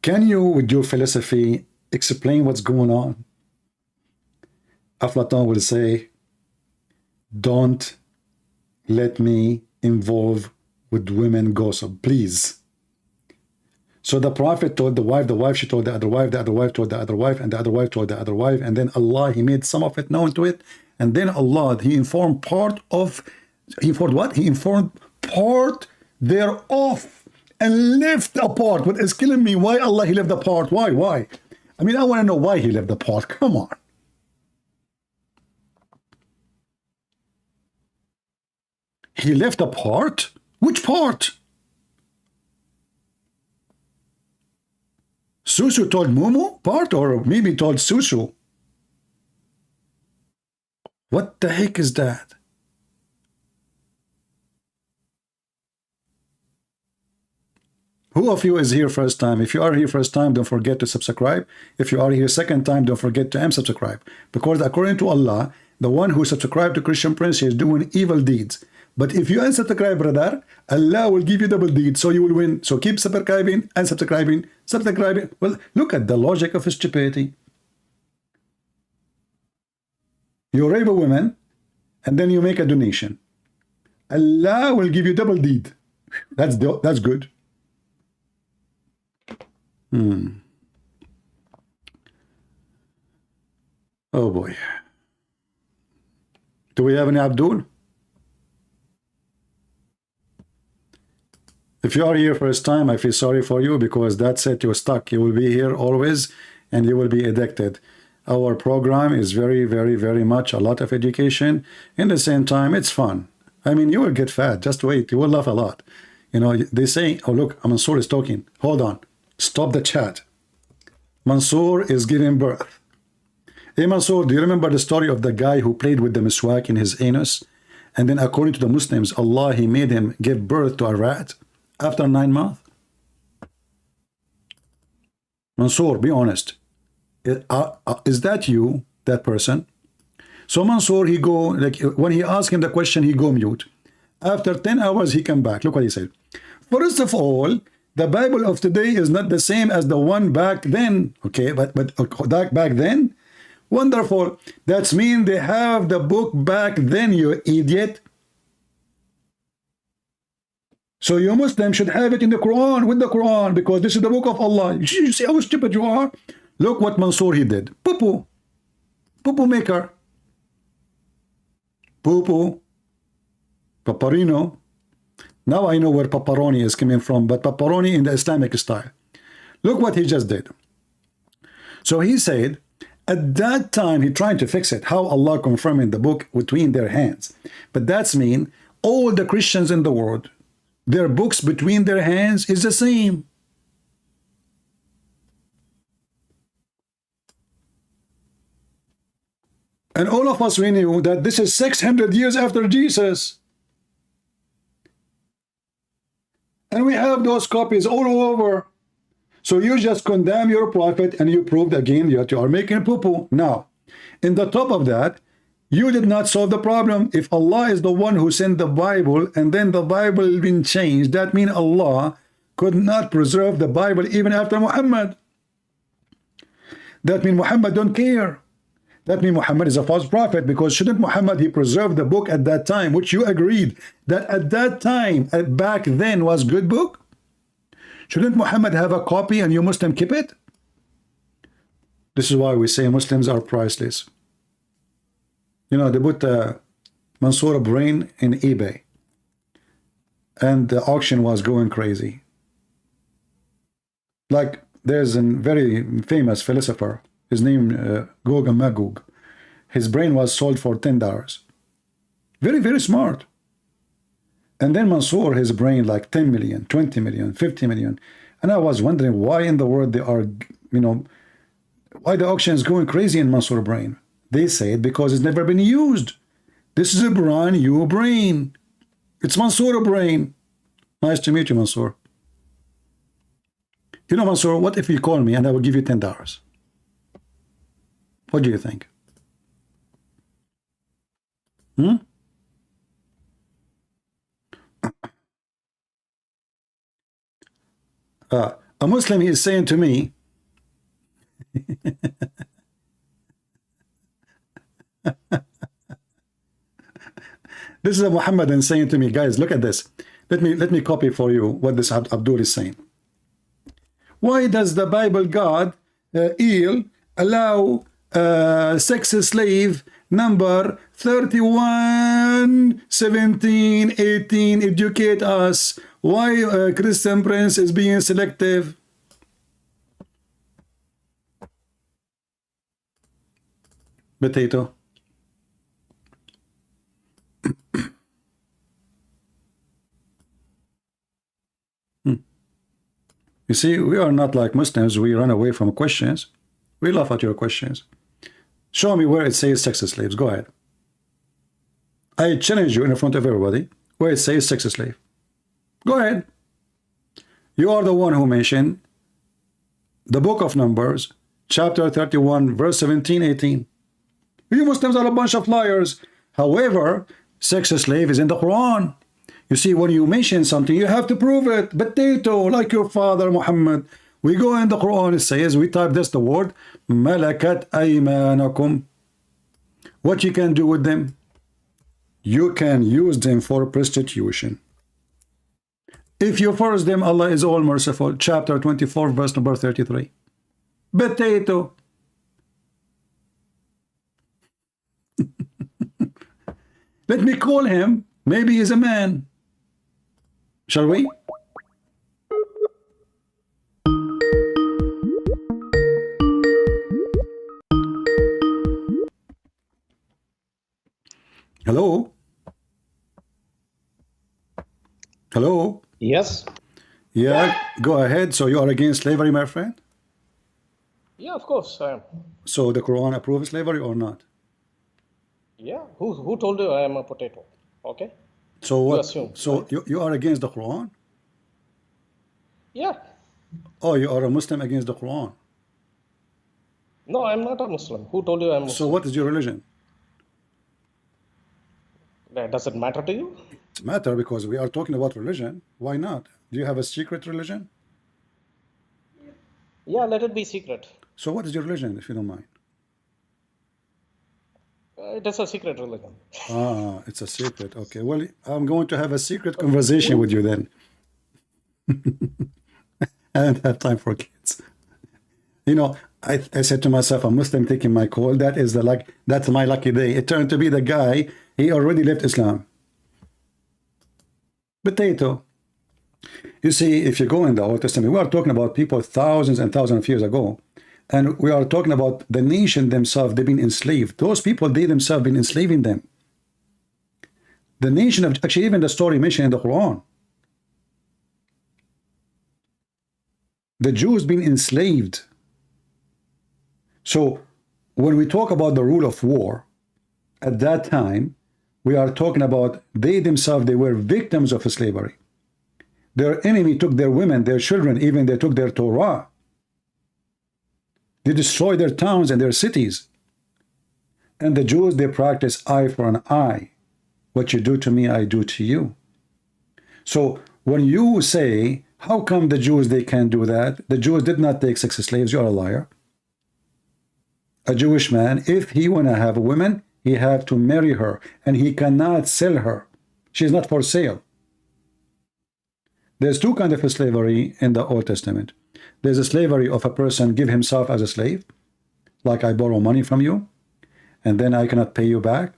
can you, with your philosophy, explain what's going on? Aflatun will say, don't let me involve with women gossip, please. So the Prophet told the wife she told the other wife told the other wife, and the other wife told the other wife, and then Allah, he made some of it known to it, and then Allah, he informed part thereof, and left a part. What is killing me? Why Allah, he left the part? Why? I mean, I want to know why he left the part. Come on. He left a part? Which part? Susu told Mumu part, or maybe told Susu? What the heck is that? Who of you is here first time? If you are here first time, don't forget to subscribe. If you are here second time, don't forget to unsubscribe. Because according to Allah, the one who subscribed to Christian Prince is doing evil deeds. But if you unsubscribe, brother, Allah will give you double deeds, so you will win. So keep subscribing, unsubscribing, subscribing. Well, look at the logic of stupidity. You rape a woman, and then you make a donation. Allah will give you double deed. That's good. Oh boy. Do we have any Abdul? If you are here first time, I feel sorry for you, because that's it, you're stuck. You will be here always, and you will be addicted. Our program is very, very, very much a lot of education. In the same time, it's fun. I mean, you will get fat. Just wait. You will laugh a lot. You know, they say, oh, look, Mansoor is talking. Hold on. Stop the chat. Mansoor is giving birth. Hey Mansoor, do you remember the story of the guy who played with the miswak in his anus? And then according to the Muslims, Allah, he made him give birth to a rat after 9 months? Mansoor, be honest. Is that you, that person? So Mansoor, he go, like when he asked him the question, he go mute. After 10 hours, he come back. Look what he said. First of all, the Bible of today is not the same as the one back then. Okay, but back then? Wonderful. That's mean they have the book back then, you idiot. So you Muslims should have it in the Quran, with the Quran, because this is the book of Allah. You see how stupid you are? Look what Mansoor he did. Poo-poo. Poo-poo maker. Poo-poo. Paparino. Now I know where pepperoni is coming from, but pepperoni in the Islamic style. Look what he just did. So he said, at that time, he trying to fix it, how Allah confirming the book between their hands. But that's mean all the Christians in the world, their books between their hands is the same. And all of us, we knew that this is 600 years after Jesus. And we have those copies all over. So you just condemn your prophet and you proved again that you are making poo-poo. Now, in the top of that, you did not solve the problem. If Allah is the one who sent the Bible and then the Bible been changed, that means Allah could not preserve the Bible even after Muhammad. That means Muhammad don't care. That means Muhammad is a false prophet, because shouldn't Muhammad, he preserved the book at that time, which you agreed that at that time, back then was good book? Shouldn't Muhammad have a copy and you Muslim keep it? This is why we say Muslims are priceless. You know, they put Mansoor brain in eBay and the auction was going crazy. Like there's a very famous philosopher, his name Gog and Magog. His brain was sold for $10. Very, very smart. And then Mansoor, his brain like 10 million, 20 million, 50 million. And I was wondering why in the world they are, you know, why the auction is going crazy in Mansoor brain. They say it because it's never been used. This is a brand new brain. It's Mansoor brain. Nice to meet you, Mansoor. You know, Mansoor, what if you call me and I will give you $10? What do you think? A Muslim, he is saying to me, this is a Muhammadan saying to me, guys, look at this. Let me copy for you what this Abdul is saying. Why does the Bible God allow sex slave number 31, 17, 18 educate us? Why Christian prince is being selective? Potato. You see, we are not like Muslims. We run away from questions. We laugh at your questions. Show me where it says sex slaves. Go ahead. I challenge you in front of everybody where it says sex slave. Go ahead. You are the one who mentioned the book of Numbers, chapter 31, verse 17, 18. You Muslims are a bunch of liars. However, sex slave is in the Quran. You see, when you mention something, you have to prove it. Potato, like your father, Muhammad. We go in the Quran, it says, we type this, the word, malakat aymanakum. What you can do with them? You can use them for prostitution. If you force them, Allah is all merciful. Chapter 24, verse number 33. Potato. Let me call him. Maybe he's a man. Shall we? Hello? Hello? Yes. Yeah, go ahead. So you are against slavery, my friend? Yeah, of course I am. So the Quran approves slavery or not? Yeah, who told you I am a potato? Okay, So you what? assume, So right? you are against the Quran? Yeah. Oh, you are a Muslim against the Quran. No, I'm not a Muslim. Who told you I'm So Muslim? what is your religion? Does it matter to you? It matter because we are talking about religion. Why not? Do you have a secret religion? Yeah, let it be secret. So what is your religion, if you don't mind? It is a secret religion. Ah, it's a secret. Okay. Well, I'm going to have a secret conversation with you then. I don't have time for kids. You know, I said to myself, a Muslim taking my call, that is that's my lucky day. It turned to be the guy, he already left Islam. Potato. You see, if you go in the Old Testament, we are talking about people thousands and thousands of years ago. And we are talking about the nation themselves, they've been enslaved. Those people, they themselves been enslaving them. The nation of, actually even the story mentioned in the Quran. The Jews been enslaved. So when we talk about the rule of war, at that time, we are talking about they themselves, they were victims of slavery. Their enemy took their women, their children, even they took their Torah. They destroyed their towns and their cities. And the Jews, they practice eye for an eye. What you do to me, I do to you. So when you say, how come the Jews, they can't do that? The Jews did not take sex slaves. You're a liar. A Jewish man, if he want to have a woman, he have to marry her, and he cannot sell her. She's not for sale. There's two kinds of slavery in the Old Testament. There's a slavery of a person give himself as a slave, like I borrow money from you, and then I cannot pay you back.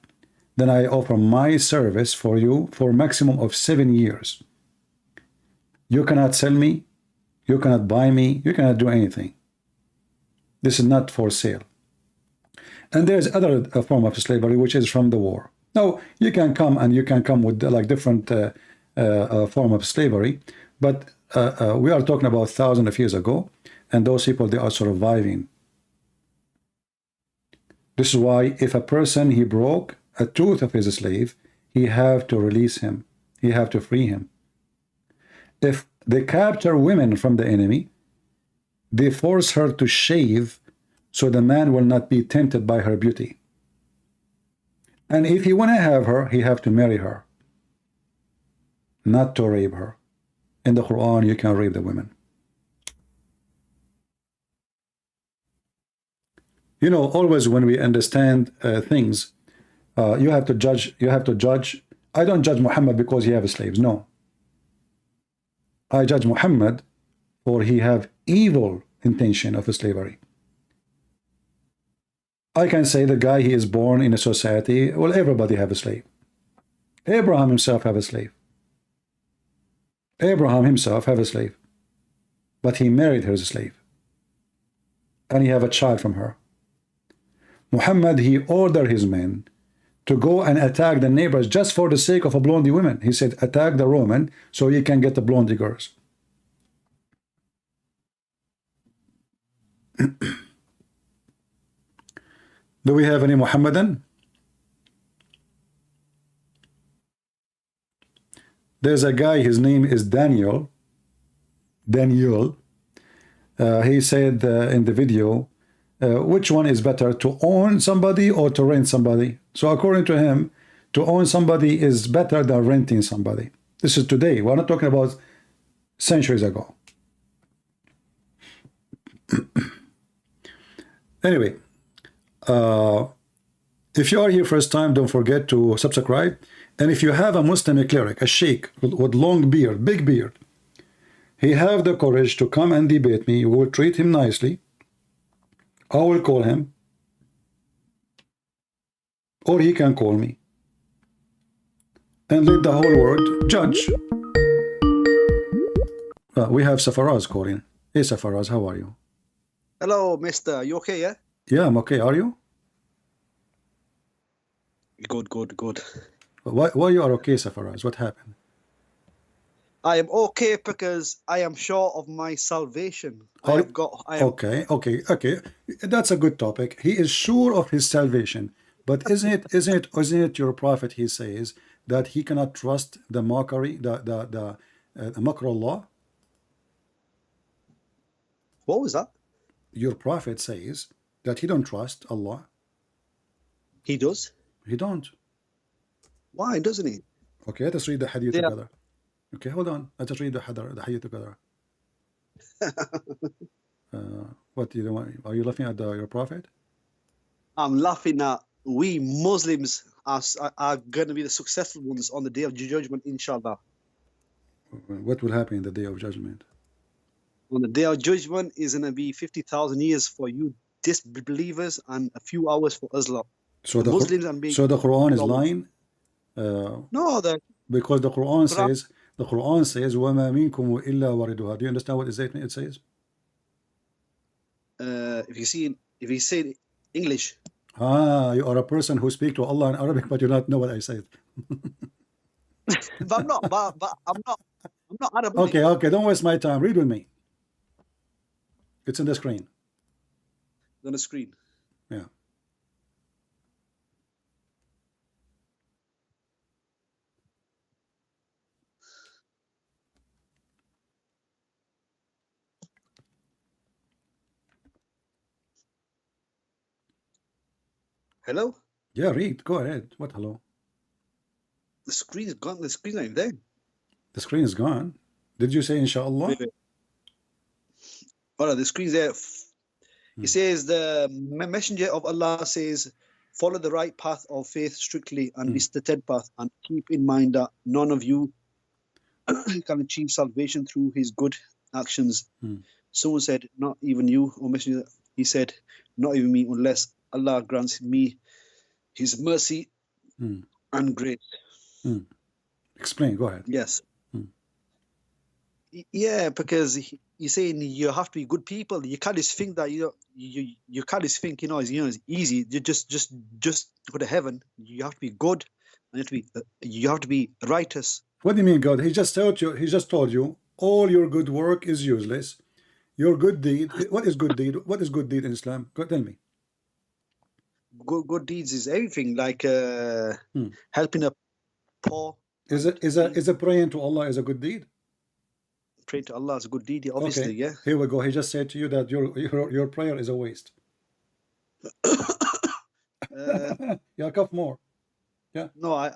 Then I offer my service for you for a maximum of 7 years. You cannot sell me, you cannot buy me, you cannot do anything. This is not for sale. And there's other form of slavery, which is from the war. Now, you can come with like different form of slavery, but we are talking about thousands of years ago, and those people, they are surviving. This is why if a person, he broke a tooth of his slave, he have to release him. He have to free him. If they capture women from the enemy, they force her to shave so the man will not be tempted by her beauty. And if he want to have her, he have to marry her, not to rape her. In the Quran, you can rape the women. You know, always when we understand things, you have to judge. I don't judge Muhammad because he have slaves. No. I judge Muhammad for he have evil intention of slavery. I can say the guy, he is born in a society, well, everybody have a slave. Abraham himself have a slave. Abraham himself have a slave. But he married her as a slave. And he have a child from her. Muhammad, he ordered his men to go and attack the neighbors just for the sake of a blondie woman. He said, attack the Roman so you can get the blondie girls. Do we have any Muhammadan? There's a guy, his name is Daniel. He said in the video, which one is better, to own somebody or to rent somebody? So according to him, to own somebody is better than renting somebody. This is today. We're not talking about centuries ago. Anyway, if you are here first time, don't forget to subscribe. And if you have a Muslim cleric, a sheikh with long beard, big beard, he have the courage to come and debate me. You will treat him nicely. I will call him, or he can call me, and let the whole world judge. We have Safras calling. Hey Safras, how are you? Hello, mister. You okay, yeah? Yeah, I'm okay. Are you? Good. Why you are okay, Safras? What happened? I am okay because I am sure of my salvation. I have got. I am, Okay. That's a good topic. He is sure of his salvation, but isn't it your prophet? He says that he cannot trust the mockery, the makr Allah. What was that? Your prophet says that he don't trust Allah. He does. He don't. Why doesn't he? Okay, let us read the hadith Yeah. together. Okay, hold on. Let us read the hadith together. What do you want? Are you laughing at your prophet? I'm laughing at we Muslims are going to be the successful ones on the day of judgment, inshallah. What will happen in the day of judgment? On the day of judgment is going to be 50,000 years for you disbelievers and a few hours for us lot. So The Muslims and being so the Quran is lying. no, Because the Quran says وَمَا مِنْكُمْ إِلَّا وَرِدُهَا. Do you understand what it says? if you say it English, You are a person who speak to Allah in Arabic, but you don't know what I said. but I'm not. But I'm not Arab. Okay, don't waste my time. Read with me. It's in the screen. On the screen. Yeah. Hello. Yeah, read. Go ahead. What hello? The screen is gone. The screen's not even there. The screen is gone. Did you say inshallah? Wait. Oh no, the screen's there. It says the messenger of Allah says, follow the right path of faith strictly and this the dead path, and keep in mind that none of you can achieve salvation through his good actions. Someone said, not even you, O messenger. He said, not even me, unless Allah grants me his mercy and grace. Explain. Go ahead. Yes. Yeah, because he's saying you have to be good people. You can't just think that you can't just think it's easy. You just go to heaven. You have to be good, and you have to be righteous. What do you mean, God? He just told you all your good work is useless. Your good deed. What is good deed? What is good deed in Islam? Go tell me. Good deeds is everything, like helping a poor. Is it praying to Allah is a good deed? Praying to Allah is a good deed, obviously. Okay. Yeah. Here we go. He just said to you that your prayer is a waste. Yeah, cough more. Yeah. No, I've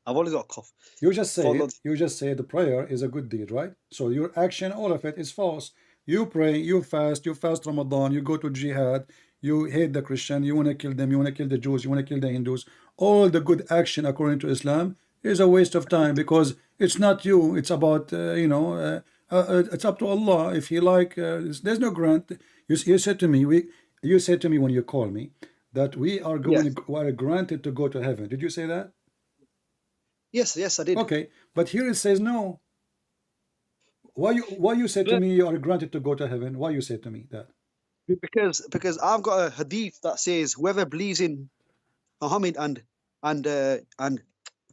always got a cough. You just say the prayer is a good deed, right? So your action, all of it is false. You pray, you fast Ramadan, you go to jihad, you hate the Christian, you want to kill them, you want to kill the Jews, you want to kill the Hindus. All the good action according to Islam is a waste of time, because it's not you. It's about it's up to Allah. If He like, there's no grant. You said to me when you called me that we are granted to go to heaven. Did you say that? Yes, I did. Okay, but here it says no. Why you said to me you are granted to go to heaven? Why you said to me that? Because I've got a hadith that says whoever believes in Mohammed and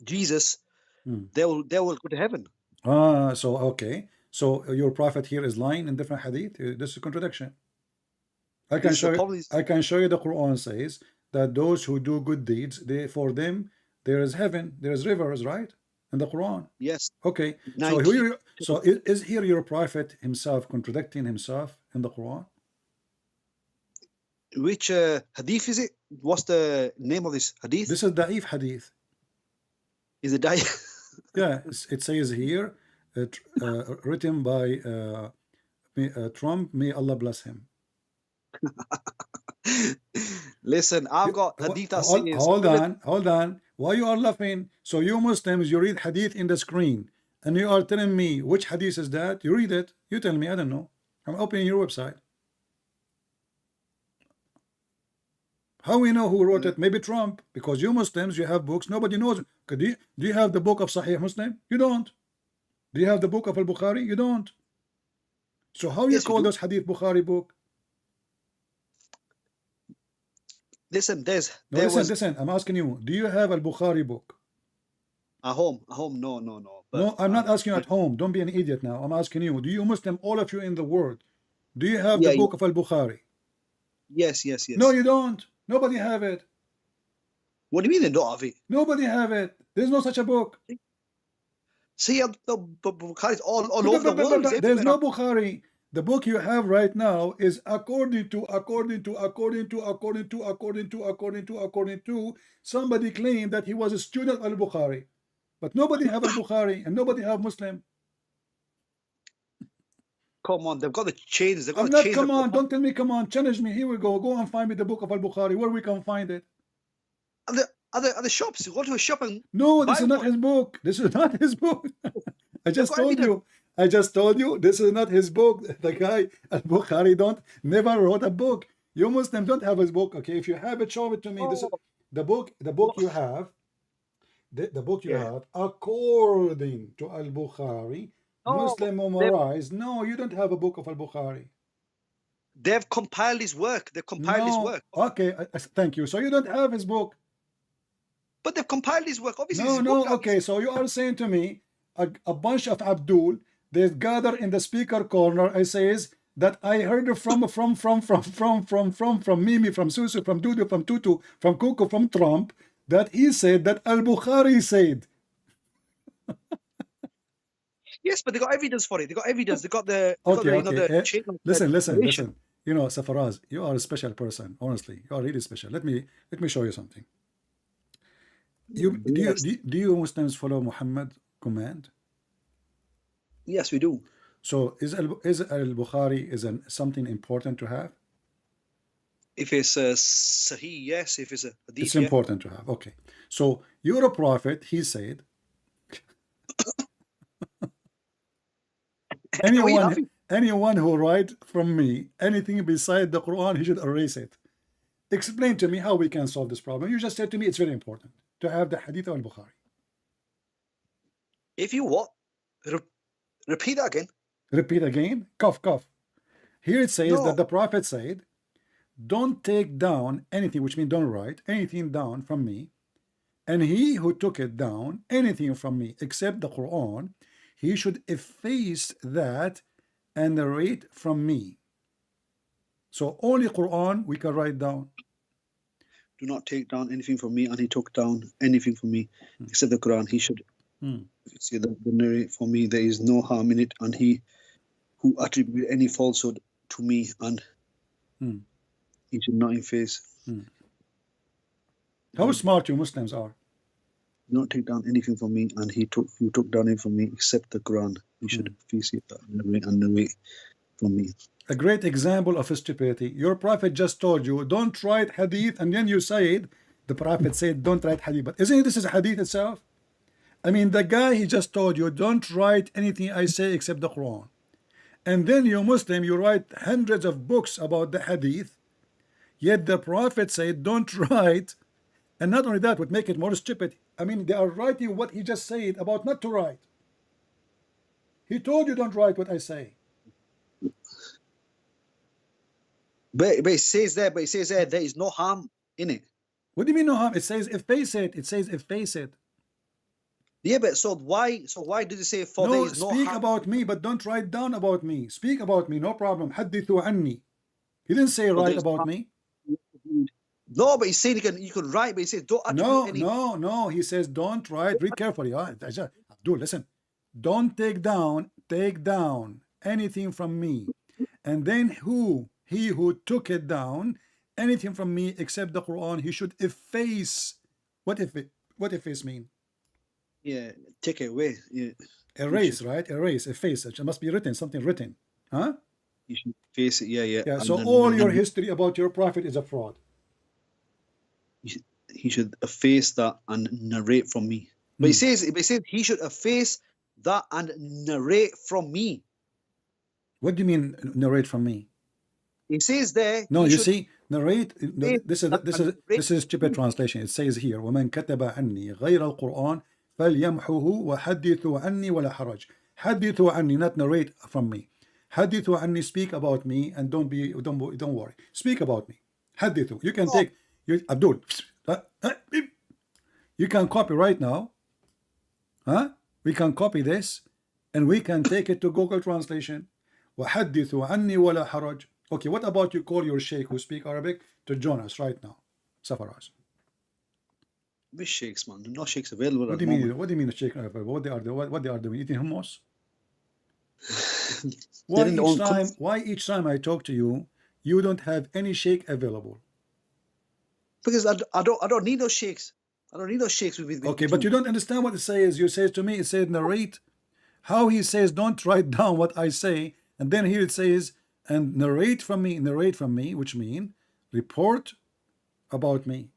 Jesus, they will go to heaven. So okay. So your prophet here is lying in different hadith. This is a contradiction. I can show you the Quran says that those who do good deeds, for them there is heaven, there is rivers, right? In the Quran. Yes. Okay. So is here your prophet himself contradicting himself in the Quran? Which hadith is it? What's the name of this hadith? This is Da'if hadith. Is it Da'if? Yeah, it says here, written by Trump, may Allah bless him. Listen, I've got hadith that says... Hold on. Why you are laughing? So you Muslims, you read hadith in the screen, and you are telling me which hadith is that? You read it. You tell me. I don't know. I'm opening your website. How we know who wrote it? Maybe Trump, because you Muslims, you have books. Nobody knows. Do you have the book of Sahih Muslim? You don't. Do you have the book of Al-Bukhari? You don't. So how you call this hadith Bukhari book? Listen, listen. I'm asking you. Do you have Al-Bukhari book? At home, no. But No, I'm not asking you at home. Don't be an idiot now. I'm asking you. Do you Muslim, all of you in the world, do you have Yeah, the book of Al-Bukhari? Yes. No, you don't. Nobody have it. What do you mean they don't have it? Nobody have it. There's no such a book. See, the Bukhari's all over the world. It's There's everywhere. no Bukhari. The book you have right now is according to somebody claimed that he was a student of Al-Bukhari. But nobody have Al-Bukhari and nobody have Muslim. Come on, they've got the chains. They've got I'm the not, chains. come on, don't tell me, come on, challenge me. Here we go. Go and find me the book of Al-Bukhari, where we can find it. Are the shops? You go to a shop and No, this buy is not one. his book. This is not his book. I just got told evidence. you. I just told you this is not his book. The guy Al-Bukhari never wrote a book. You Muslims don't have his book. Okay, if you have it, show it to me. This is the book you have. The book you have, according to Al-Bukhari, Muslim memorized. No, you don't have a book of Al-Bukhari. They've compiled his work. They've compiled his work. Okay, thank you. So you don't have his book. But they've compiled his work. Obviously, No, his no, book, okay. So you are saying to me, a bunch of Abdul, they gather in the speaker corner. I says that I heard from Mimi, from Susu, from Dudu, from Tutu, from Kuku, from Trump, that he said that Al-Bukhari said. Yes, but they got evidence for it. They got evidence. They got the. Okay. chain of Listen. narration. You know, Safras, you are a special person. Honestly, you are really special. Let me show you something. Do you Muslims follow Muhammad command? Yes, we do. So is Al-Bukhari something important to have? If it's a Sahih, yes. If it's a Hadith, It's important to have. Okay. So you're a prophet, he said. Anyone who write from me anything beside the Quran, he should erase it. Explain to me how we can solve this problem. You just said to me it's very important to have the Hadith of Al-Bukhari. If you what? Repeat that again. Repeat again. Cough. Here it says No. that the prophet said, don't take down anything, which means don't write anything down from me. And he who took it down, anything from me, except the Quran, he should efface that and narrate from me. So only Quran we can write down. Do not take down anything from me, and he took down anything from me, except the Quran. He should see the narrate for me. There is no harm in it, and he who attribute any falsehood to me, and he should not efface. How smart you Muslims are. Do not take down anything from me, and he took down it from me, except the Quran. He should efface it and narrate from me. A great example of stupidity. Your prophet just told you don't write hadith, and then you said the prophet said don't write hadith. But isn't this is hadith itself? I mean, the guy, he just told you don't write anything I say except the Quran, and then you Muslim, you write hundreds of books about the hadith, yet the prophet said don't write. And not only that, would make it more stupid. I mean, they are writing what he just said about not to write. He told you don't write what I say. But it says there there is no harm in it. What do you mean no harm? It says efface it. It says efface it. Yeah, but so why did it say for there No, is no speak harm? about me, but don't write down about me. Speak about me, no problem. Hadithu anni. He didn't say write there's about harm. me. No, but he's saying you can write, but he says don't attribute any. No. He says don't write. Read carefully. Abdul, listen. Don't take down anything from me. And then he who took it down, anything from me except the Quran, he should efface. What efface mean? Yeah, take it away. Yeah. Erase, right? Erase, efface. It must be written, something written. Huh? You should face it. Yeah. Yeah, And so then- all your history about your prophet is a fraud. He should efface that and narrate from me. But he says he should efface that and narrate from me. What do you mean narrate from me? He says there. No, he you should- see, narrate. This is stupid translation. It says here, ومن كتب عني غير القرآن فليمحوه وحدثوا عني ولا حرج. حدثوا عني, not narrate from me. حدثوا عني, speak about me, and don't worry. Speak about me. حدثوا. You can take Abdul. You can copy right now. Huh? We can copy this and we can take it to Google Translation. وَحَدِّثُوا عَنِّي وَلَا حَرَجْ. Okay, what about you call your sheikh who speak Arabic to join us right now? Safras. Which sheikhs, man? No sheikhs available. What do you mean? What do you mean, sheikh? What they are doing? What they are doing? Eating hummus? Why each time I talk to you, you don't have any sheikh available? Because I don't need those sheikhs. I don't need those sheikhs with okay, but you don't understand what it says. You say to me, it says narrate. How he says, don't write down what I say, and then here it says, and narrate from me, which mean report about me.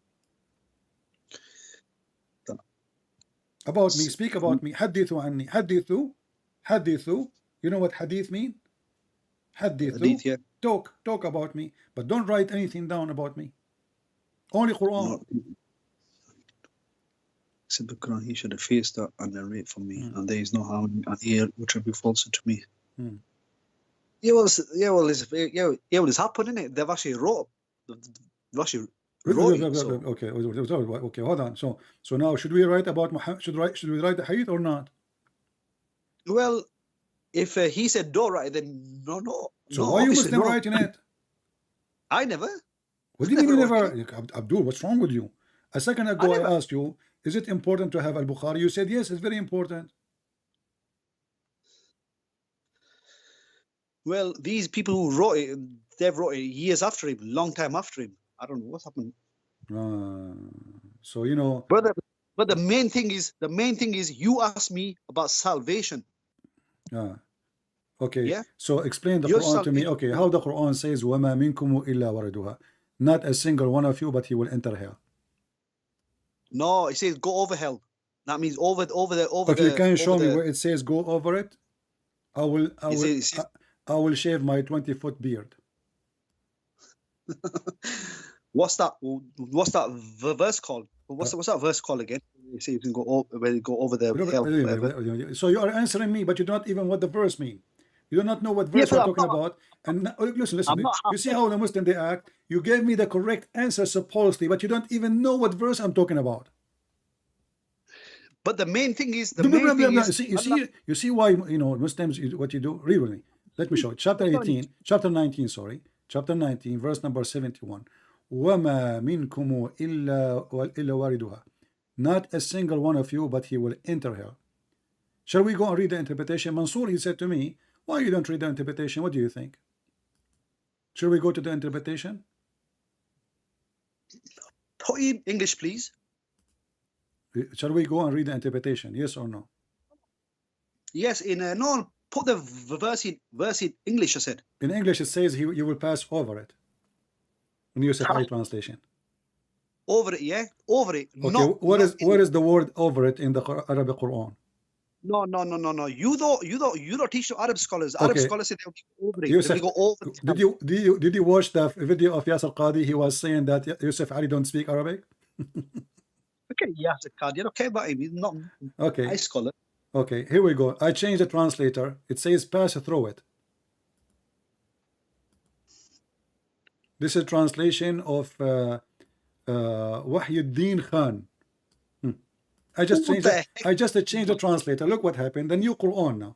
About me, speak about me. Hadithu anni. Hadithu. You know what hadith mean? Hadithu. Hadith, yeah. Talk about me, but don't write anything down about me. Only Quran. Except the Quran, he should have faced that and narrate for me, and there is no harm and here which will be false to me. Well, it's happened, innit? They've actually wrote. Okay, hold on. So now, should we write about Muhammad? Should we write the hadith or not? Well, if he said don't write, then no. So why are you Muslim writing it? I never. What do you mean you never? Abdul, what's wrong with you? A second ago I asked you, is it important to have Al-Bukhari? You said yes, it's very important. Well, these people who wrote it, they've wrote it years after him, long time after him. I don't know what's happened. So you know, but the main thing is you asked me about salvation. Okay. Yeah. So explain the Quran to me. Okay, how the Quran says, وَمَا مِنْكُمُ إِلَّا وَرَدُهَا. Not a single one of you, but he will enter hell. No, it says go over hell. That means over If you can show me where it says go over it, I will shave my 20-foot beard. What's that verse called? What's that verse called again? You say you can go over the hell. So you are answering me, but you don't even what the verse mean. You do not know what verse we're talking about. And listen. You see how the Muslim they act? You gave me the correct answer supposedly, but you don't even know what verse I'm talking about. But the main thing is you see why Muslims what you do? Read with me. Let me show it. Chapter 19, verse number 71. وَمَا مِنْكُمُ إِلَّا وَارِدُهَا. Not a single one of you, but he will enter hell. Shall we go and read the interpretation? Mansoor, he said to me, why you don't read the interpretation? What do you think? Shall we go to the interpretation? Put in English, please. Shall we go and read the interpretation? Yes or no? Yes, no. Put the verse in English, I said. In English, it says you will pass over it. In Yusuf Ali translation. Over it, yeah? Over it. Okay, what is the word over it in the Arabic Quran? No. You don't teach the Arab scholars. Arab scholars say they'll go over it. Yusuf, go over it. Did you watch the video of Yasser Qadhi? He was saying that Yusuf Ali don't speak Arabic? Okay, Yasser Qadhi. I don't care about him. He's not a scholar. Okay, here we go. I changed the translator. It says pass through it. This is translation of Wahyuddin Khan. I just changed the translator. Look what happened. The new Quran now.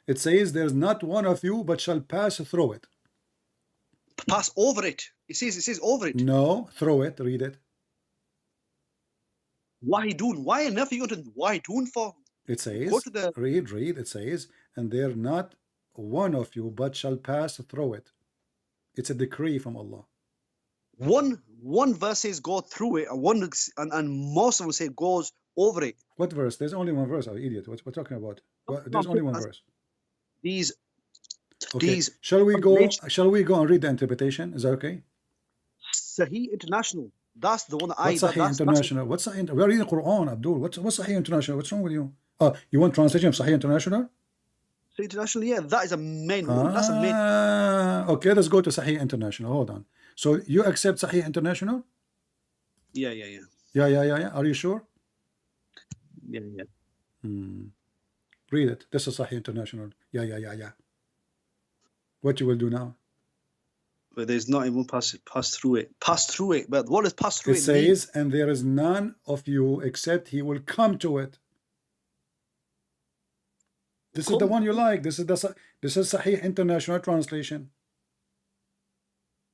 It says there's not one of you but shall pass through it. Pass over it. It says over it. No, through it. Read it. Wahidun. Why on earth are you going to Wahidun for? It says, read, it says, and they're not one of you but shall pass through it. It's a decree from Allah. One verse says go through it, and most of them say goes over it. What verse? There's only one verse, idiot. What we're talking about? There's only one verse. These. Shall we go and read the interpretation? Is that okay? Sahih International. That's the one that What's Sahih International? What's Sahih? We are reading Quran, Abdul. What's Sahih International? What's wrong with you? You want translation of Sahih International? Sahih International, yeah, that is a main one. That's a main. Okay, let's go to Sahih International. Hold on. So you accept Sahih International? Yeah. Yeah. Are you sure? Yeah. Read it. This is Sahih International. Yeah. What you will do now? But there's not even pass through it. Pass through it. But what does pass through it says, and there is none of you except he will come to it. This is the one you like. This is Sahih International Translation.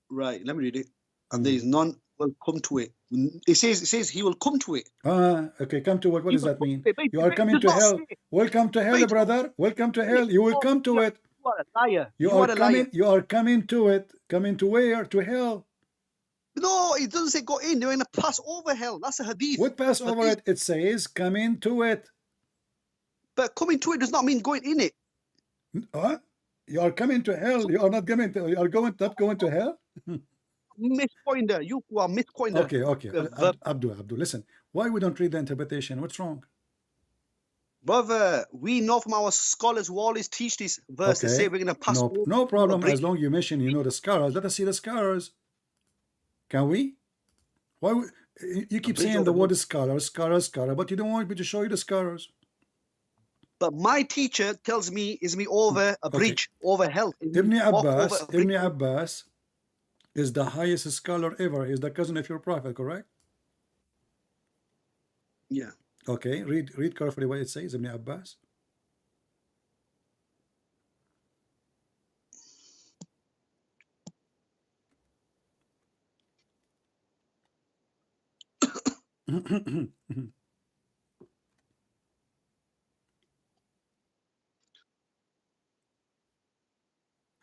Right, let me read it. And there is none will come to it. It says he will come to it. Okay, come to it. What does that mean? Wait, You are coming to hell. Welcome to hell, Wait. brother. Welcome to hell. You will come to it. You are a liar. You are a coming. liar. You are coming to it. Coming to where? To hell. No, it doesn't say go in. They're going to pass over hell. That's a hadith. What pass over Hadith. it? It says coming to it. But coming to it does not mean going in it. What? You are coming to hell. You are not coming to. You are not going to hell. Mispointer. You are mispointer. Okay. Abdul, listen. Why we don't read the interpretation? What's wrong? Brother, we know from our scholars who always teach this verse. They say we're going to pass over. No problem. As long as you mention, the scholars. Let us see the scholars. Can we? Why you keep saying the word scholar, but you don't want me to show you the scholars? But my teacher tells me is me over a bridge, over hell. Ibn Abbas is the highest scholar ever. He's the cousin of your prophet, correct? Yeah. Okay, read carefully what it says, Ibn Abbas.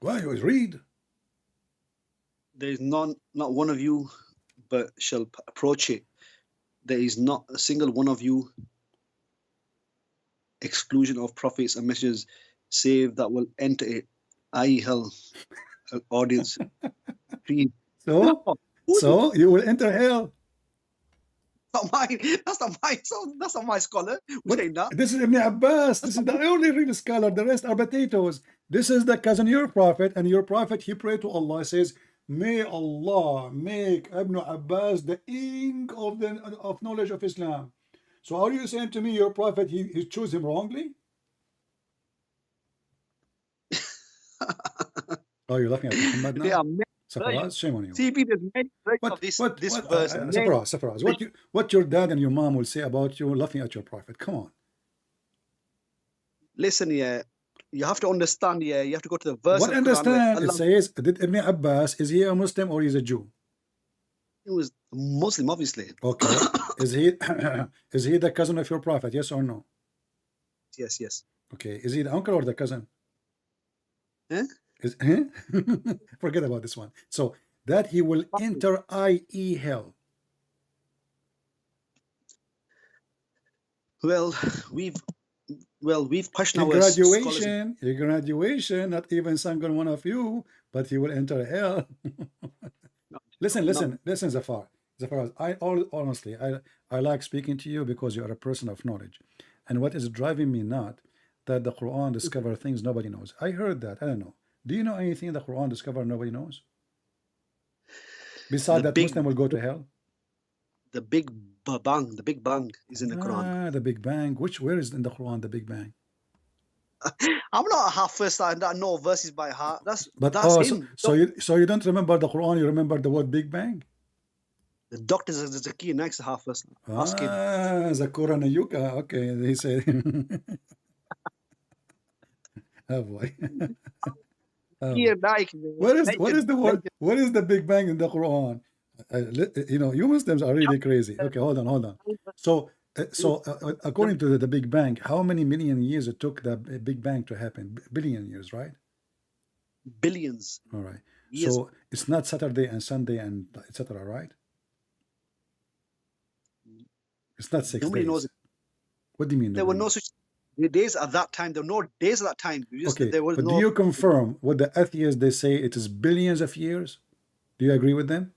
Why always read? There is not one of you but shall approach it. There is not a single one of you, exclusion of prophets and messengers, save that will enter it, i.e. hell. Audience. Please. So you will enter hell. Not mine. That's not my son. That's not my scholar. This is Ibn Abbas. This is the only real scholar. The rest are potatoes. This is the cousin of your prophet, and your prophet, he prayed to Allah. He says, may Allah make Ibn Abbas the ink of knowledge of Islam. So are you saying to me your prophet, he chose him wrongly? Oh, you're laughing at Muhammad now? Safras, shame on you. CB, there's many of this verse. Safras, what your dad and your mom will say about you laughing at your prophet? Come on. Listen, you have to understand, you have to go to the verse. What understand? It says, did Ibn Abbas, is he a Muslim or is a Jew? He was Muslim, obviously. Okay. Is he the cousin of your prophet? Yes or no? Yes. Okay. Is he the uncle or the cousin? Forget about this one. So that he will enter i.e. hell. Well, we've questioned our graduation, not even single one of you, but he will enter hell. Listen, Zafar. Honestly, I like speaking to you because you are a person of knowledge. And what is driving me not that the Quran discover things nobody knows. I heard that. I don't know. Do you know anything the Quran discover nobody knows? Besides that Muslim will go to hell? The Big Bang is in the Quran. The Big Bang. Where is in the Quran the Big Bang? I'm not a half-first I know verses by heart. That's him. So you don't remember the Quran, you remember the word Big Bang? The doctor Zakir next to half-first. Ask him. Zakura Nayuka. Okay, he said. Oh boy. Naik. What is the word? What is the Big Bang in the Quran? You Muslims are really crazy. Okay, hold on. So according to the Big Bang, how many million years it took the Big Bang to happen? Billion years, right? Billions. All right. Yes. So it's not Saturday and Sunday and etc. Right? It's not 6 Nobody days. knows it. What do you mean? There were no such days at that time. There were no days at that time. Okay, but do you confirm what the atheists they say it is billions of years? Do you agree with them?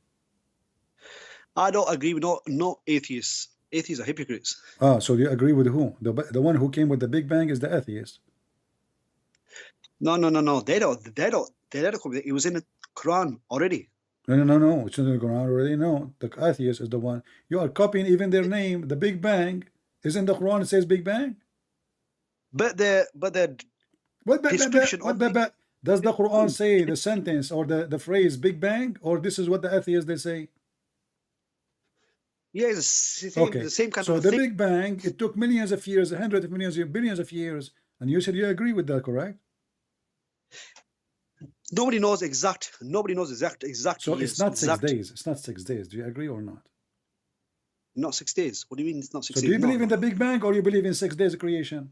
I don't agree with no atheists. Atheists are hypocrites. So you agree with who? The one who came with the Big Bang is the atheist. No. They don't. It was in the Quran already. No. It's in the Quran already. No, the atheist is the one. You are copying even their name. The Big Bang is in the Quran. It says Big Bang. But the description does the Quran say the sentence or the phrase Big Bang, or this is what the atheists they say? Yeah, it's the same kind so of the thing. Big Bang, it took millions of years, hundreds of millions of years, billions of years, And you said you agree with that, correct? Nobody knows exact. So it's years, not 6 exact. days. It's not 6 days. Do you agree or not? Not 6 days. What do you mean it's not 6 So days? do you believe No. in the Big Bang or you believe in 6 days of creation?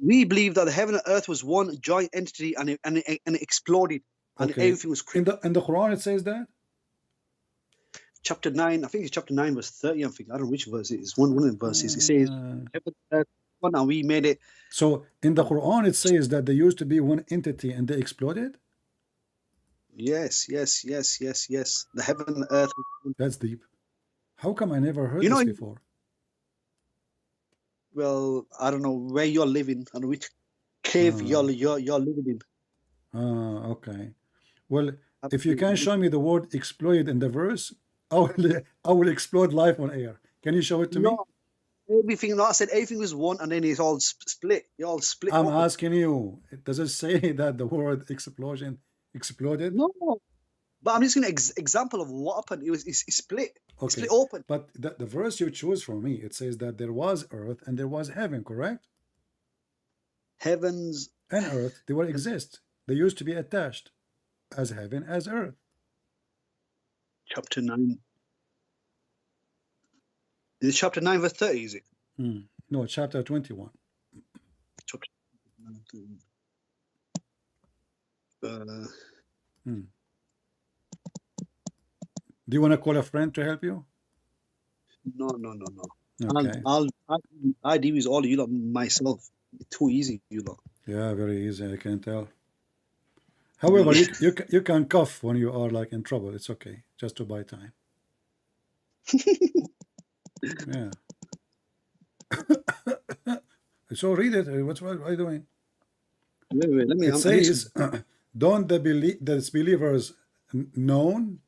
We believe that the heaven and earth was one joint entity, and it exploded, and Okay. everything was created. In the Quran it says that? Chapter 9, I think it's chapter 9, verse 30. I think I don't know which verse it is. One of the verses. It says, heaven and earth one, and we made it. So in the Quran it says that there used to be one entity and they exploded? Yes. The heaven and earth. That's deep. How come I never heard You know, this before? Well, I don't know where you're living and which cave you're living in. Okay. Well, if you can show me the word explode in the verse, I will explode live on air. Can you show it to me? Everything. No, I said everything was one, and then it's all split. You all split. I'm open. asking you, does it say that the word explosion exploded? No, but I'm just gonna example of what happened. It's split. Okay. Split open. But the verse you choose for me, it says that there was earth and there was heaven, correct? Heavens and earth, they will exist. They used to be attached as heaven as earth. Chapter 9. Is it chapter 9 verse 30, is it? No, chapter 21. Chapter 9. Do you want to call a friend to help you? No. Okay. I'll deal with all you lot myself. It's too easy, you lot. Yeah, very easy. I can tell. However, you can cough when you are like in trouble. It's okay, just to buy time. Yeah. So read it. What are you doing? Wait, let me. It says, "Don't the disbelievers known?"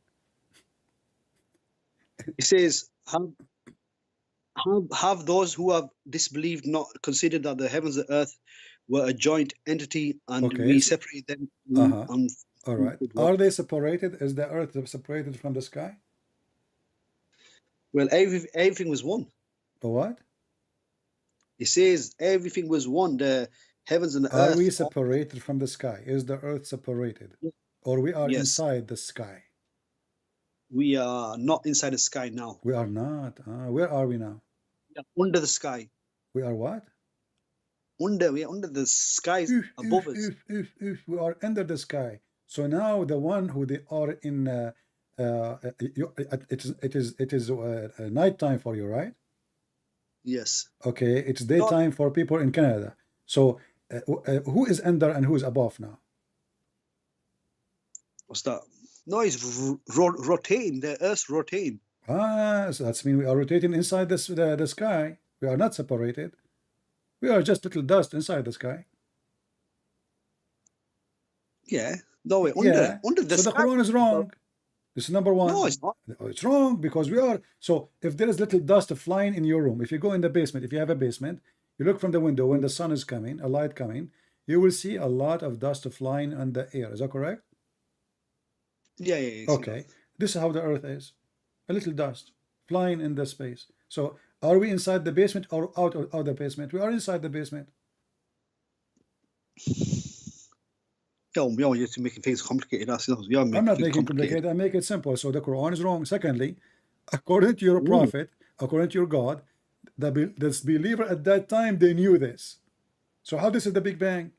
It says, have those who have disbelieved not considered that the heavens and earth were a joint entity, and we separate them. All right. Are they separated? Is the earth separated from the sky? Well, everything was one. The what? It says everything was one. The heavens and the earth. Are we separated from the sky? Is the earth separated? Or we are inside the sky? We are not inside the sky now. We are not. Where are we now? We are under the sky. We are what? We are under the skies above us. We are under the sky. So now the one who they are in, it is night time for you, right? Yes. Okay, it's daytime for people in Canada. So who is under and who is above now? What's that? No, it's rotating. The earth's rotating. So that's mean we are rotating inside the sky. We are not separated. We are just little dust inside the sky. Yeah. No, we're under the sky. So the Quran is wrong. This is number one. No, it's not. It's wrong because we are. So if there is little dust flying in your room, if you go in the basement, if you have a basement, you look from the window when the sun is coming, a light coming, you will see a lot of dust flying on the air. Is that correct? Yeah. Okay. This is how the earth is. A little dust flying in the space. So are we inside the basement or out of the basement? We are inside the basement. You're making things complicated. I'm not making it complicated. I make it simple. So the Quran is wrong. Secondly, according to your prophet, according to your God, the believer at that time, they knew this. So how this is the Big Bang?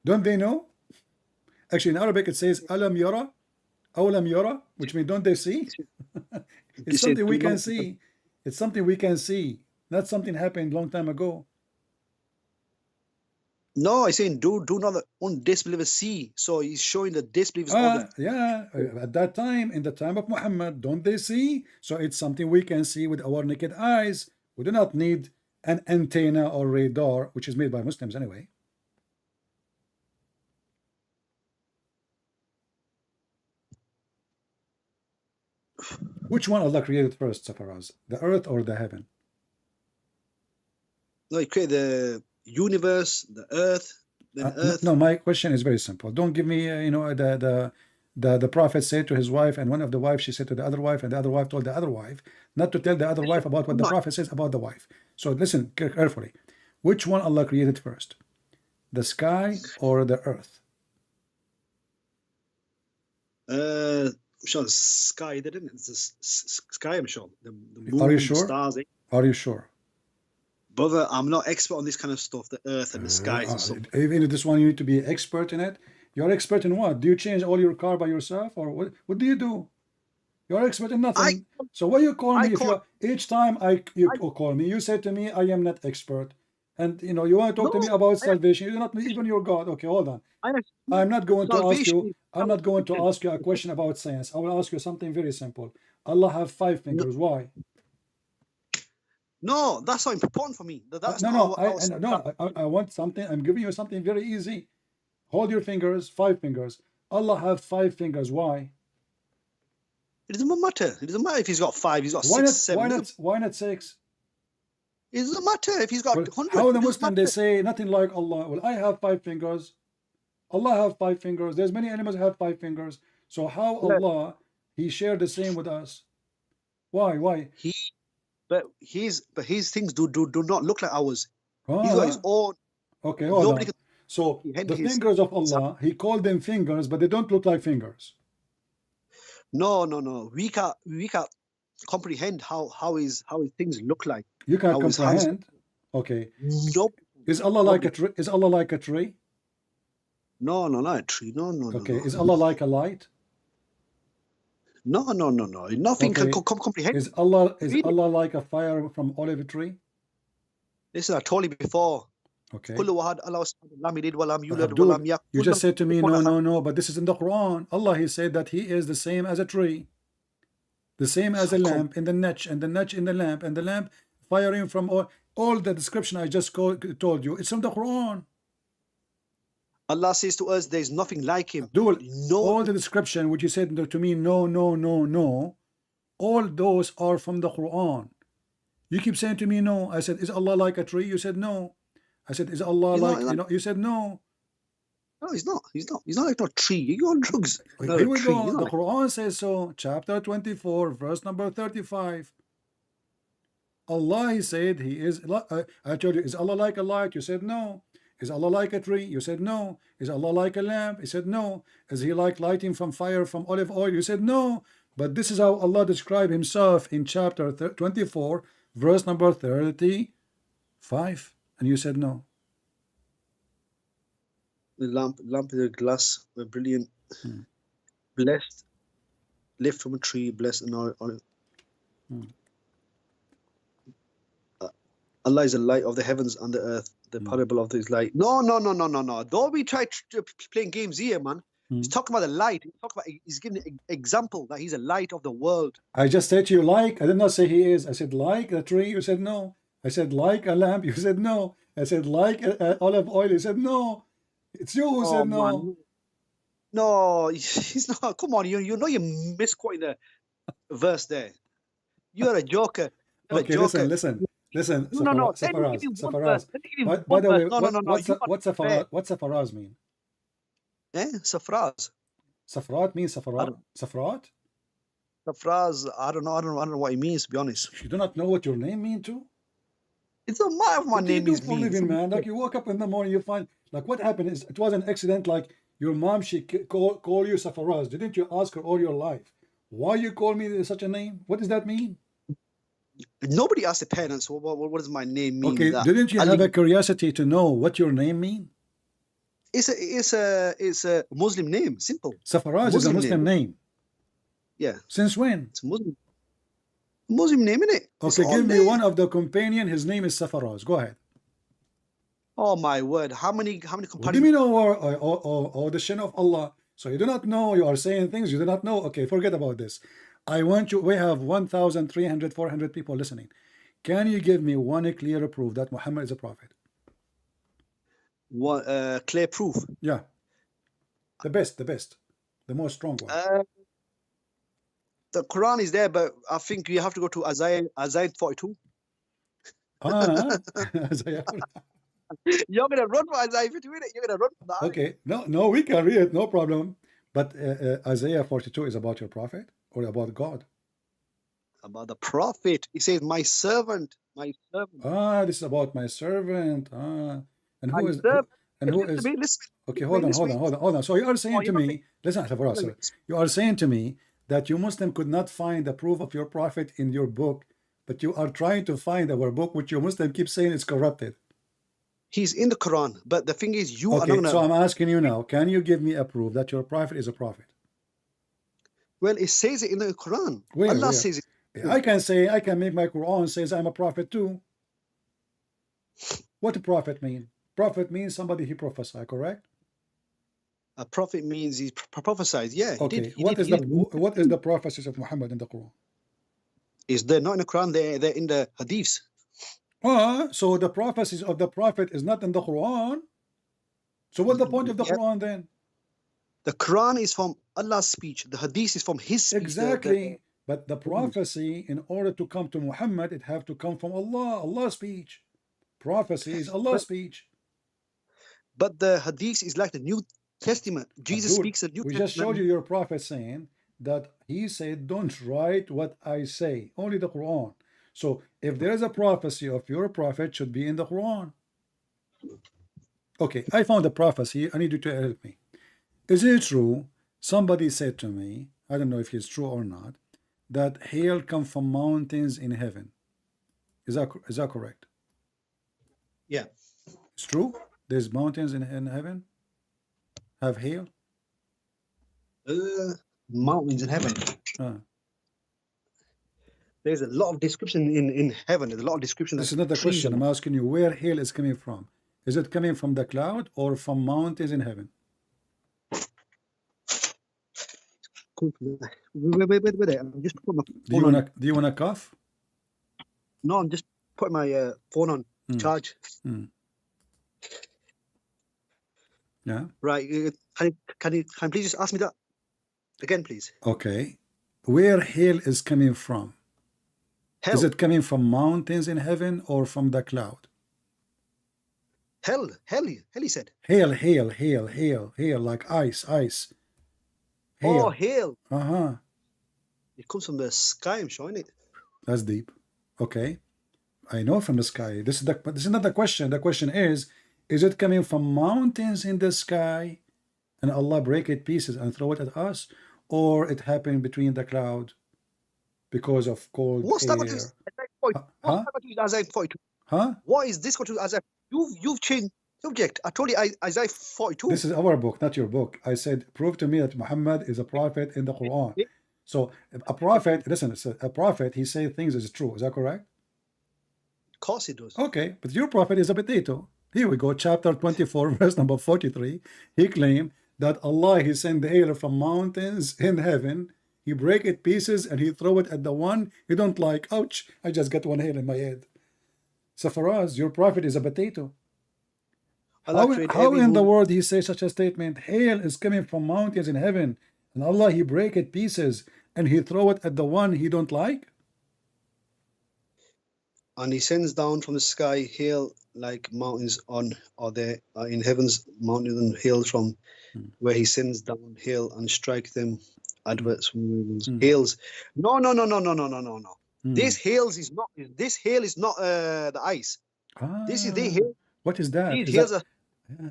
Don't they know? Actually, in Arabic it says alam yara, awlam yara, which means don't they see? It's something we can see. It's something we can see. Not something happened a long time ago. No, I'm saying do not the disbelievers see. So he's showing the disbelievers. Yeah, at that time, in the time of Muhammad, don't they see? So it's something we can see with our naked eyes. We do not need an antenna or radar, which is made by Muslims anyway. Which one Allah created first, Safras? The earth or the heaven? No, he created the universe, the earth, then earth. No, my question is very simple. Don't give me, the prophet said to his wife, and one of the wives, she said to the other wife, and the other wife told the other wife, not to tell the other wife about what the prophet says about the wife. So listen carefully. Which one Allah created first? The sky or the earth? I'm sure the sky, they didn't. It's the sky, I'm sure. The moon, Are you the sure? stars. Are you sure? Brother, I'm not expert on this kind of stuff, the earth and the skies and stuff. Even if this one you need to be expert in it. You're expert in what? Do you change all your car by yourself, or what do you do? You're expert in nothing. So why you call me? Each time you call me, you say to me, I am not expert. And you know, you want to talk to me about salvation. You're not even your God. Okay, hold on. I'm not going to ask you. I'm not going to ask you a question about science. I will ask you something very simple. Allah have 5 fingers. Why? No, that's not important for me. That's I want something. I'm giving you something very easy. Hold your fingers. 5 fingers. Allah have 5 fingers. Why? It doesn't matter. It doesn't matter if he's got 5. He's got 6, 7. Why not 6? It doesn't matter if he's got 100. How the Muslim they say nothing like Allah. Well, I have 5 fingers. Allah have 5 fingers. There's many animals have 5 fingers. So how Allah He shared the same with us? Why? But his things do not look like ours. Ah, He's got his own. Okay, hold on. So the fingers of Allah, He called them fingers, but they don't look like fingers. No. We can't comprehend how his things look like. You can't comprehend. Okay. Nope. Is Allah like a tree? Is Allah like a tree? No, not a tree. No. Okay. Is Allah like a light? No. Nothing can comprehend. Is Allah like a fire from olive tree? Listen, I told you before. Okay. Abdul, you just said to me, no, but this is in the Quran. Allah, He said that He is the same as a tree, the same as a lamp in the niche, and the niche in the lamp, and the lamp firing from all the description I just told you. It's from the Quran. Allah says to us, there is nothing like Him. Abdul, all the description which you said to me, no, all those are from the Quran. You keep saying to me, no. I said, is Allah like a tree? You said no. I said, is Allah you said no. No, He's not. He's not like no tree. You're on drugs. Here we go. The Quran says so. Chapter 24, verse number 35. Allah, He said, He is. I told you, is Allah like a light? You said no. Is Allah like a tree? You said no. Is Allah like a lamp? You said no. Is He like lighting from fire from olive oil? You said no. But this is how Allah described Himself in chapter 24, verse number 35. And you said no. The lamp is a glass, a brilliant, blessed, lift from a tree, blessed and all. Allah is the light of the heavens and the earth, the parable of His light. No. Don't be trying to playing games here, man. He's talking about the light. He's giving an example that He's a light of the world. I just said to you, like. I did not say He is. I said like a tree. You said no. I said like a lamp. You said no. I said like olive oil. You said no. It's you who said no. Man. No, he's not. Come on, you know you're misquoting the verse there. You're a joker. Okay, listen. No. Safras. By the way, what's Safras mean? Safras. Safrat means Safrat? Safras, I don't know what it means, to be honest. You do not know what your name means too? It doesn't matter what my name is. Living, man. Like you woke up in the morning, you find like what happened is it was an accident. Like your mom, she call you Safras. Didn't you ask her all your life? Why you call me such a name? What does that mean? Nobody asked the parents. What does my name mean? Okay, didn't you have a curiosity to know what your name means? It's a Muslim name. Simple. Safras is a Muslim name. Yeah. Since when? It's a Muslim name, isn't it? Okay, give me one of the companion. His name is Safras. Go ahead. Oh my word! How many companions? What do you mean or the shin of Allah? So you do not know. You are saying things you do not know. Okay, forget about this. I want you. We have 1,300, 400 people listening. Can you give me one clear proof that Muhammad is a prophet? One clear proof. Yeah. The best, the most strong one. The Quran is there, but I think you have to go to Azhar 42. Isaiah. You're gonna run for Azhar 42. You're gonna run for that. Okay, no, we can read it, no problem. But Isaiah 42 is about your prophet or about God? About the prophet. He says, my servant My servant. Ah, this is about my servant. Ah, and who My is servant. and who Listen is to me, listen. okay? Hold on, hold on, hold on, hold on. So you are saying Oh, to you're not me, listen, Safras, wait, sorry. You are saying to me that you Muslim could not find the proof of your prophet in your book, but you are trying to find our book, which you Muslim keep saying is corrupted. He's in the Quran, but the thing is, you are Okay, not so gonna. I'm asking you now, can you give me a proof that your prophet is a prophet? Well, it says it in the Quran. Where, Allah where? says it. I can say, I can make my Quran says I'm a prophet too. What do prophet mean? Prophet means somebody he prophesy, correct? A prophet means he prophesied. Yeah, he Okay, did. He what did. what is the prophecies of Muhammad in the Quran? Is they're not in the Quran? They're in the Hadiths. So the prophecies of the prophet is not in the Quran. So what's the point of the Yeah. Quran then? The Quran is from Allah's speech. The Hadith is from His speech. Exactly. But the prophecy, in order to come to Muhammad, it have to come from Allah, Allah's speech. Prophecy is Allah's speech. But the Hadith is like the New Testament. Jesus Abdul, speaks the New we Testament. just showed you your prophet saying that he said, don't write what I say, only the Quran. So if there is a prophecy of your prophet, should be in the Quran. Okay, I found a prophecy. I need you to help me. Is it true? Somebody said to me, I don't know if it's true or not, that hail come from mountains in heaven. Is that correct? Yeah. It's true? There's mountains in heaven? Have hail? Mountains in heaven. There's a lot of description in heaven. There's a lot of description. This is not the question. I'm asking you where hail is coming from. Is it coming from the cloud or from mountains in heaven? Wait. I'm just putting my Do you wanna cough? No, I'm just putting my phone on charge. Yeah. Right. Can you please just ask me that again, please? Okay. Where hail is coming from? Hell. Is it coming from mountains in heaven or from the cloud? Hell, he said. Hail, like ice. Hail. Oh, hail. Uh-huh. It comes from the sky, I'm showing it. That's deep. Okay. I know from the sky. This is not the question. The question is it coming from mountains in the sky and Allah break it pieces and throw it at us? Or it happened between the cloud because of cold What's air? that got to do with Isaiah 42? Huh? What is this got to do with Isaiah? You've changed subject. I told you Isaiah 42. This is our book, not your book. I said, prove to me that Muhammad is a prophet in the Quran. So a prophet, listen, a prophet, he says things is true. Is that correct? Of course he does. Okay, but your prophet is a potato. Here we go, chapter 24, verse number 43. He claimed that Allah, he sent the hail from mountains in heaven. He break it pieces and he throw it at the one he don't like. Ouch, I just got one hail in my head. Safras, your prophet is a potato. How in the world he say such a statement? Hail is coming from mountains in heaven, and Allah he break it pieces and he throw it at the one he don't like. And he sends down from the sky hail like mountains in heaven's mountains and hills from where he sends down hail and strike them adverts from hails. No. This hail is not the ice. This is the hail. What is that?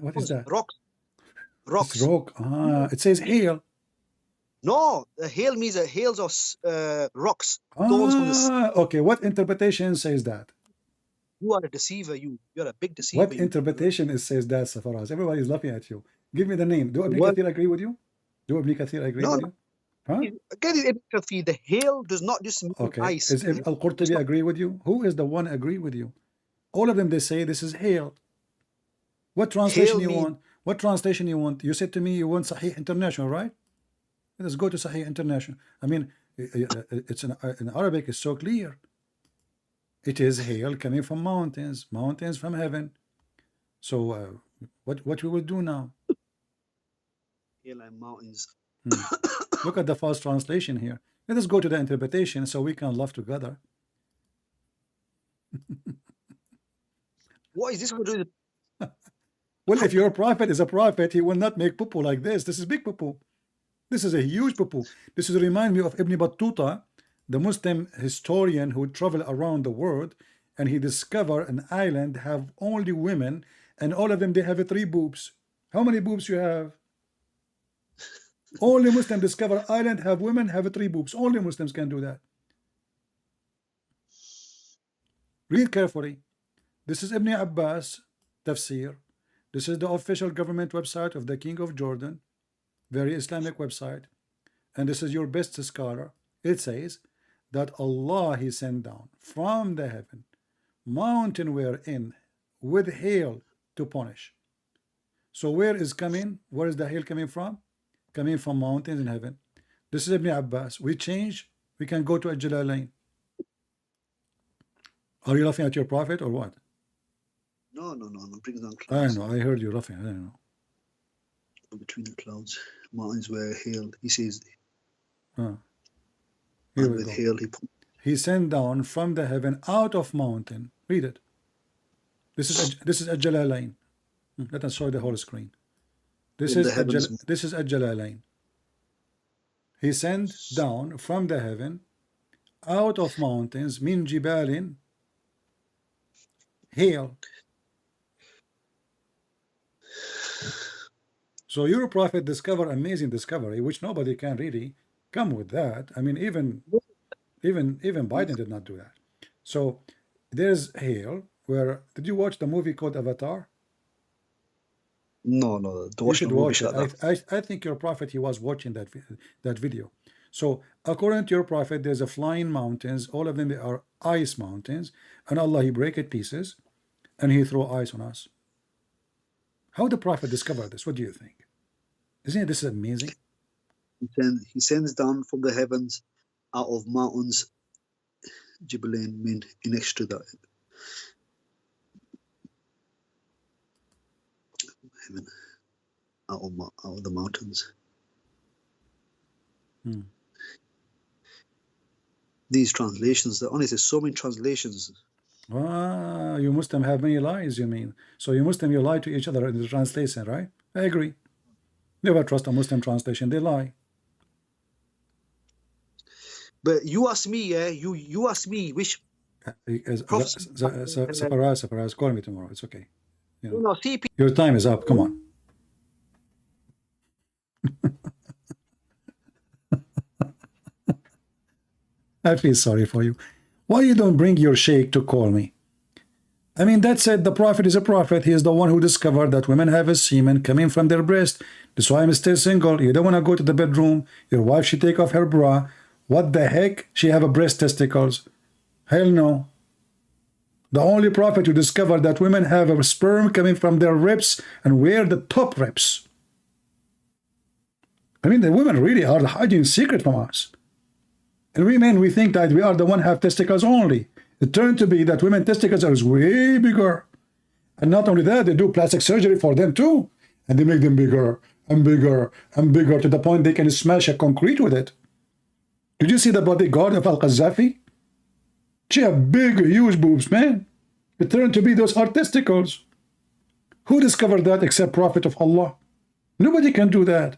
What is that? Rocks. It's rock. It says hail. No, the hail means hails of rocks. Stones from the okay, what interpretation says that? You are a deceiver. You're a big deceiver. What interpretation says that, Safras? Everybody is laughing at you. Give me the name. Do Ibn Kathir agree with you? Do Ibn Kathir agree with you? Huh? Again, Ibn Kathir, the hail does not just mean ice. Is Al-Qurtubi agree with you? Who is the one agree with you? All of them, they say this is hail. What translation you want? What translation you want? You said to me you want Sahih International, right? Let's go to Sahih International. I mean, it's in Arabic, it's so clear. It is hail coming from mountains from heaven. So what we will do now? Hail and mountains. Look at the false translation here. Let us go to the interpretation so we can laugh together. What is this going to do with Well, if your prophet is a prophet, he will not make poo-poo like this. This is big poo-poo. This is a huge poo-poo. This is remind me of Ibn Battuta, the Muslim historian who traveled around the world, and he discovered an island have only women, and all of them they have 3 boobs. How many boobs you have? Only Muslim discover island have women have 3 boobs. Only Muslims can do that. Read carefully. This is Ibn Abbas tafsir. This is the official government website of the King of Jordan, very Islamic website, and this is your best scholar. It says that Allah he sent down from the heaven mountain wherein with hail to punish. So where is the hail coming from? Coming from mountains in heaven. This is Ibn Abbas. We change, we can go to Al-Jalalain. Are you laughing at your prophet or what? No, bring down I clouds. know, I heard you laughing. I don't know. Between the clouds, mountains were hail. He says, Here and we with go. hail He sent down from the heaven out of mountain. Read it. This is Al-Jalalain. Let us show the whole screen. This In is the heavens. this is Al-Jalalain. He sent down from the heaven out of mountains min jibalin hail. So your prophet discovered amazing discovery, which nobody can really come with that. I mean, even Biden did not do that. So there's hail. Where did you watch the movie called Avatar? No, You should watch it. I think your prophet he was watching that video. So according to your prophet, there's a flying mountains. All of them they are ice mountains, and Allah he break it pieces, and he throw ice on us. How the prophet discovered this? What do you think? Isn't this amazing? He sends down from the heavens out of mountains, Jibalin mean next to that. Heaven, out of the mountains. These translations, honestly, there's so many translations. Ah, you Muslim have many lies, you mean? So you Muslim, you lie to each other in the translation, right? I agree. Never trust a Muslim translation, they lie. But you ask me, yeah, you ask me which Safras, call me tomorrow. It's okay. You know, no, see, your time is up. Come on. I feel sorry for you. Why you don't bring your sheikh to call me? I mean, that said, the prophet is a prophet. He is the one who discovered that women have a semen coming from their breast. That's why I'm still single. You don't want to go to the bedroom. Your wife should take off her bra. What the heck? She have a breast testicles. Hell no. The only prophet who discovered that women have a sperm coming from their ribs and where the top ribs. I mean, the women really are hiding secret from us. And we men, we think that we are the one who have testicles only. It turned to be that women testicles are way bigger. And not only that, they do plastic surgery for them too. And they make them bigger and bigger and bigger to the point they can smash a concrete with it. Did you see the bodyguard of Al-Qaddafi? She had big, huge boobs, man. It turned to be those are testicles. Who discovered that except Prophet of Allah? Nobody can do that.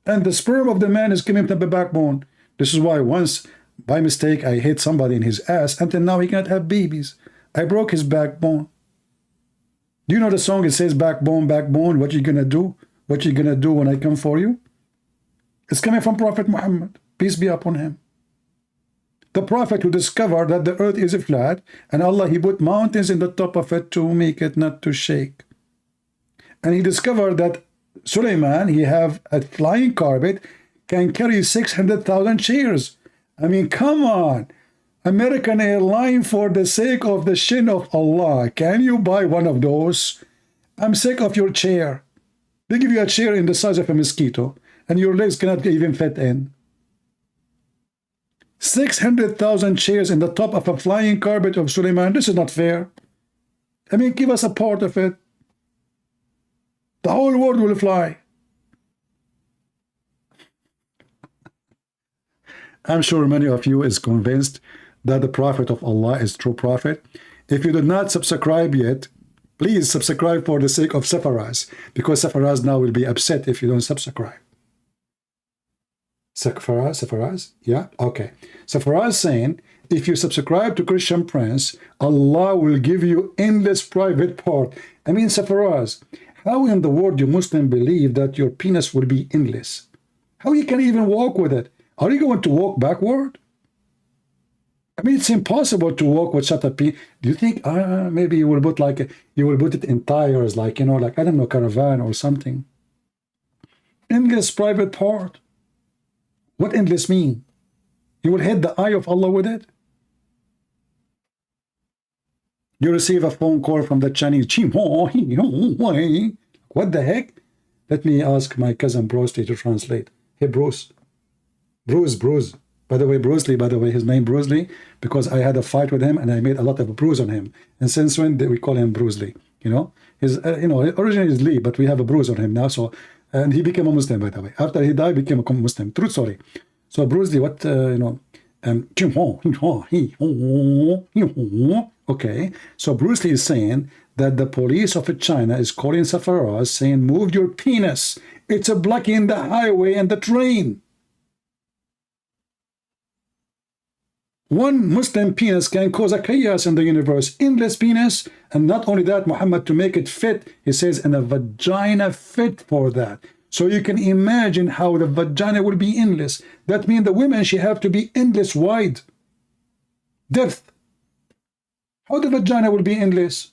And the sperm of the man is coming from the backbone. This is why once, by mistake, I hit somebody in his ass. Until now, he cannot have babies. I broke his backbone. Do you know the song? It says, backbone, backbone. What you gonna do? What you gonna do when I come for you? It's coming from Prophet Muhammad. Peace be upon him. The prophet who discovered that the earth is flat, and Allah, he put mountains in the top of it to make it not to shake. And he discovered that Suleiman, he have a flying carpet, can carry 600,000 chairs. I mean, come on. American airline, for the sake of the shin of Allah, can you buy one of those? I'm sick of your chair. They give you a chair in the size of a mosquito, and your legs cannot even fit in. 600,000 chairs in the top of a flying carpet of Suleiman. This is not fair. I mean, give us a part of it. The whole world will fly. I'm sure many of you is convinced that the Prophet of Allah is true prophet. If you did not subscribe yet, please subscribe for the sake of Safras, because Safras now will be upset if you don't subscribe. Safras, yeah, okay. Safras saying, if you subscribe to Christian Prince, Allah will give you endless private part. I mean, Safras, how in the world do Muslim believe that your penis will be endless? How you can even walk with it? Are you going to walk backward? I mean, it's impossible to walk with such a penis. Do you think maybe you will put it in tires, like, you know, like, I don't know, caravan or something? Endless private part. What endless mean? You will hit the eye of Allah with it? You receive a phone call from the Chinese. What the heck? Let me ask my cousin Bruce to translate. Hey, Bruce. Bruce. By the way, Bruce Lee, his name Bruce Lee, because I had a fight with him and I made a lot of bruise on him. And since when did we call him Bruce Lee? You know, his originally is Lee, but we have a bruise on him now. So, and he became a Muslim, by the way. After he died, became a Muslim. True story. So Bruce Lee, what okay. So Bruce Lee is saying that the police of China is calling Safras, saying, move your penis. It's a blocking the highway and the train. One Muslim penis can cause a chaos in the universe. Endless penis. And not only that, Muhammad, to make it fit, he says, and a vagina fit for that. So you can imagine how the vagina will be endless. That means the women, she have to be endless wide. Depth. How the vagina will be endless?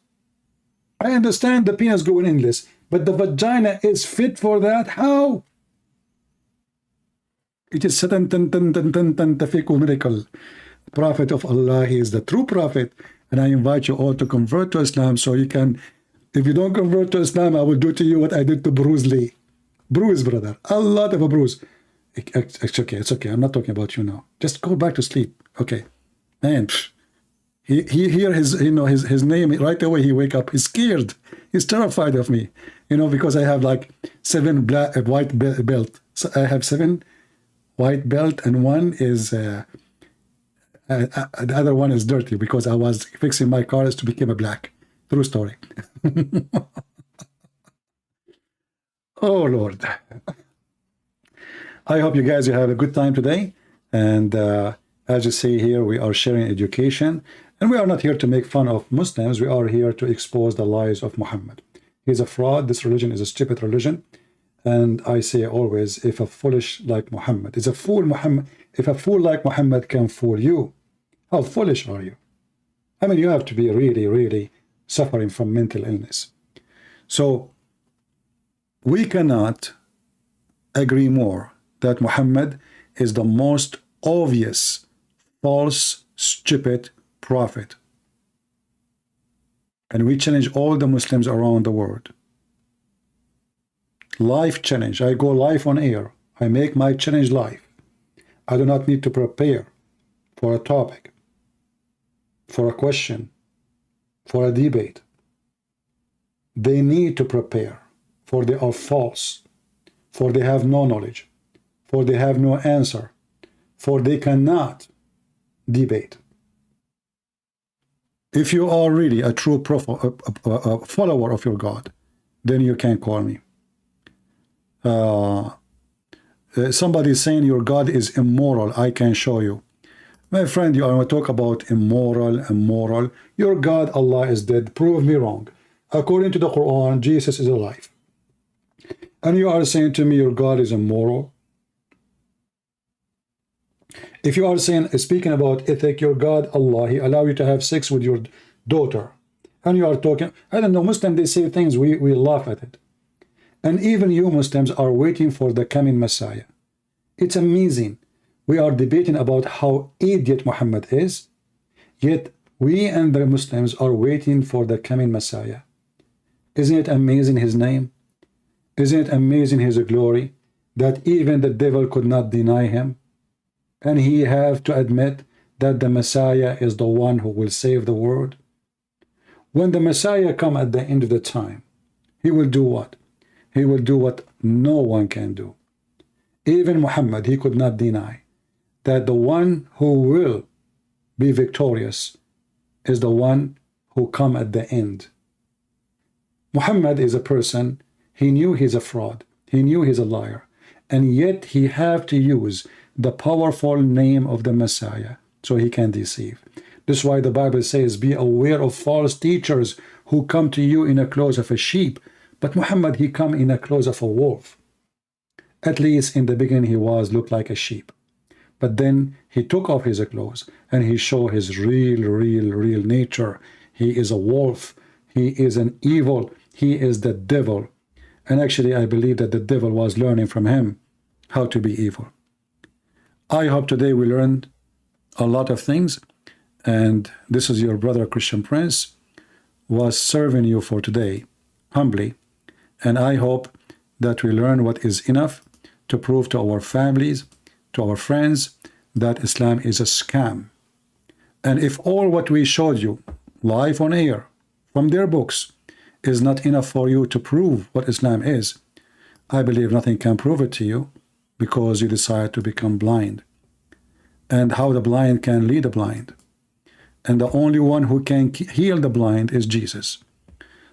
I understand the penis going endless, but the vagina is fit for that? How? It is miracle. Prophet of Allah, he is the true prophet, and I invite you all to convert to Islam so you can, if you don't convert to Islam, I will do to you what I did to Bruce Lee. Bruise, brother, a lot of a bruise. It's okay, I'm not talking about you now. Just go back to sleep. Okay, man, he hear his name right away, he wake up, he's scared, he's terrified of me, because I have like 7 white belt. So I have 7 white belt, and one is the other one is dirty because I was fixing my cars to become a black. True story. Oh Lord. I hope you guys have a good time today, and as you see here, we are sharing education, and we are not here to make fun of Muslims. We are here to expose the lies of Muhammad. He's a fraud. This religion is a stupid religion. And I say always, if a foolish like Muhammad is a fool, if a fool like Muhammad can fool you, how foolish are you? I mean, you have to be really, really suffering from mental illness. So we cannot agree more that Muhammad is the most obvious, false, stupid prophet. And we challenge all the Muslims around the world. Live challenge. I go live on air. I make my challenge live. I do not need to prepare for a topic, for a question, for a debate. They need to prepare, for they are false, for they have no knowledge, for they have no answer, for they cannot debate. If you are really a true follower of your God, then you can call me. Somebody is saying your God is immoral. I can show you. My friend, you are going to talk about immoral. Your God, Allah, is dead. Prove me wrong. According to the Quran, Jesus is alive. And you are saying to me your God is immoral. If you are speaking about ethic, your God, Allah, He allow you to have sex with your daughter. And you are talking, I don't know, Muslims, they say things, we laugh at it. And even you Muslims are waiting for the coming Messiah. It's amazing. We are debating about how idiot Muhammad is, yet we and the Muslims are waiting for the coming Messiah. Isn't it amazing his name? Isn't it amazing his glory, that even the devil could not deny him? And he have to admit that the Messiah is the one who will save the world. When the Messiah come at the end of the time, he will do what? He will do what no one can do. Even Muhammad, he could not deny that the one who will be victorious is the one who come at the end. Muhammad is a person, he knew he's a fraud. He knew he's a liar. and yet he have to use the powerful name of the Messiah so he can deceive. This is why the Bible says, be aware of false teachers who come to you in a clothes of a sheep. But Muhammad, he come in a clothes of a wolf. At least in the beginning he looked like a sheep. But then he took off his clothes and he showed his real nature. He is a wolf. He is an evil. He is the devil. And actually I believe that the devil was learning from him how to be evil. I hope today we learned a lot of things. And this is your brother Christian Prince was serving you for today humbly. And I hope that we learn what is enough to prove to our families, to our friends, that Islam is a scam. And if all what we showed you live on air from their books is not enough for you to prove what Islam is, I believe nothing can prove it to you, because you decide to become blind. And how the blind can lead the blind. And the only one who can heal the blind is Jesus.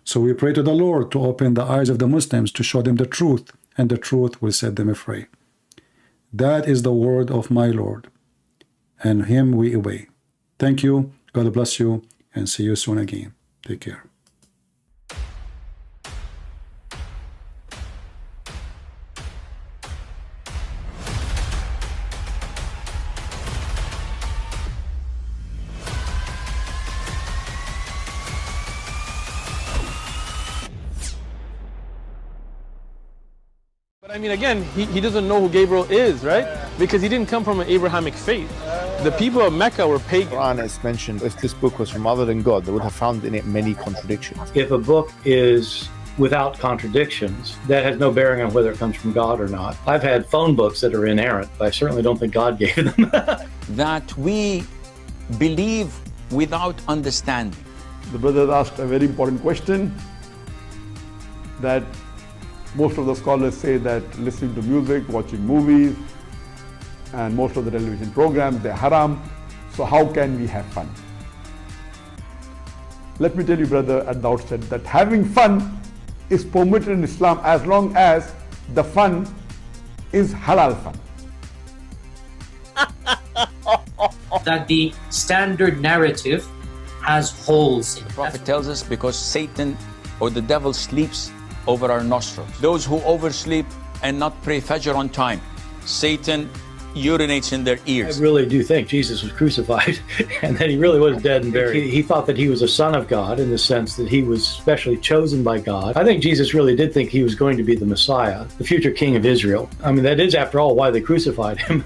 So we pray to the Lord to open the eyes of the Muslims, to show them the truth, and the truth will set them free. That is the word of my Lord, and him we obey. Thank you, God bless you, and see you soon again. Take care. I mean, again, he doesn't know who Gabriel is, right? Because he didn't come from an Abrahamic faith. The people of Mecca were pagan. Quran is mentioned, if this book was from other than God, they would have found in it many contradictions. If a book is without contradictions, that has no bearing on whether it comes from God or not. I've had phone books that are inerrant, but I certainly don't think God gave them. That we believe without understanding. The brother asked a very important question, that most of the scholars say that listening to music, watching movies, and most of the television programs, they're haram. So how can we have fun? Let me tell you, brother, at the outset, that having fun is permitted in Islam as long as the fun is halal fun. That the standard narrative has holes in it. The Prophet tells us because Satan or the devil sleeps over our nostrils. Those who oversleep and not pray Fajr on time, Satan urinates in their ears. I really do think Jesus was crucified and that he really was dead and buried. He thought that he was a son of God in the sense that he was specially chosen by God. I think Jesus really did think he was going to be the Messiah, the future king of Israel. I mean, that is, after all, why they crucified him.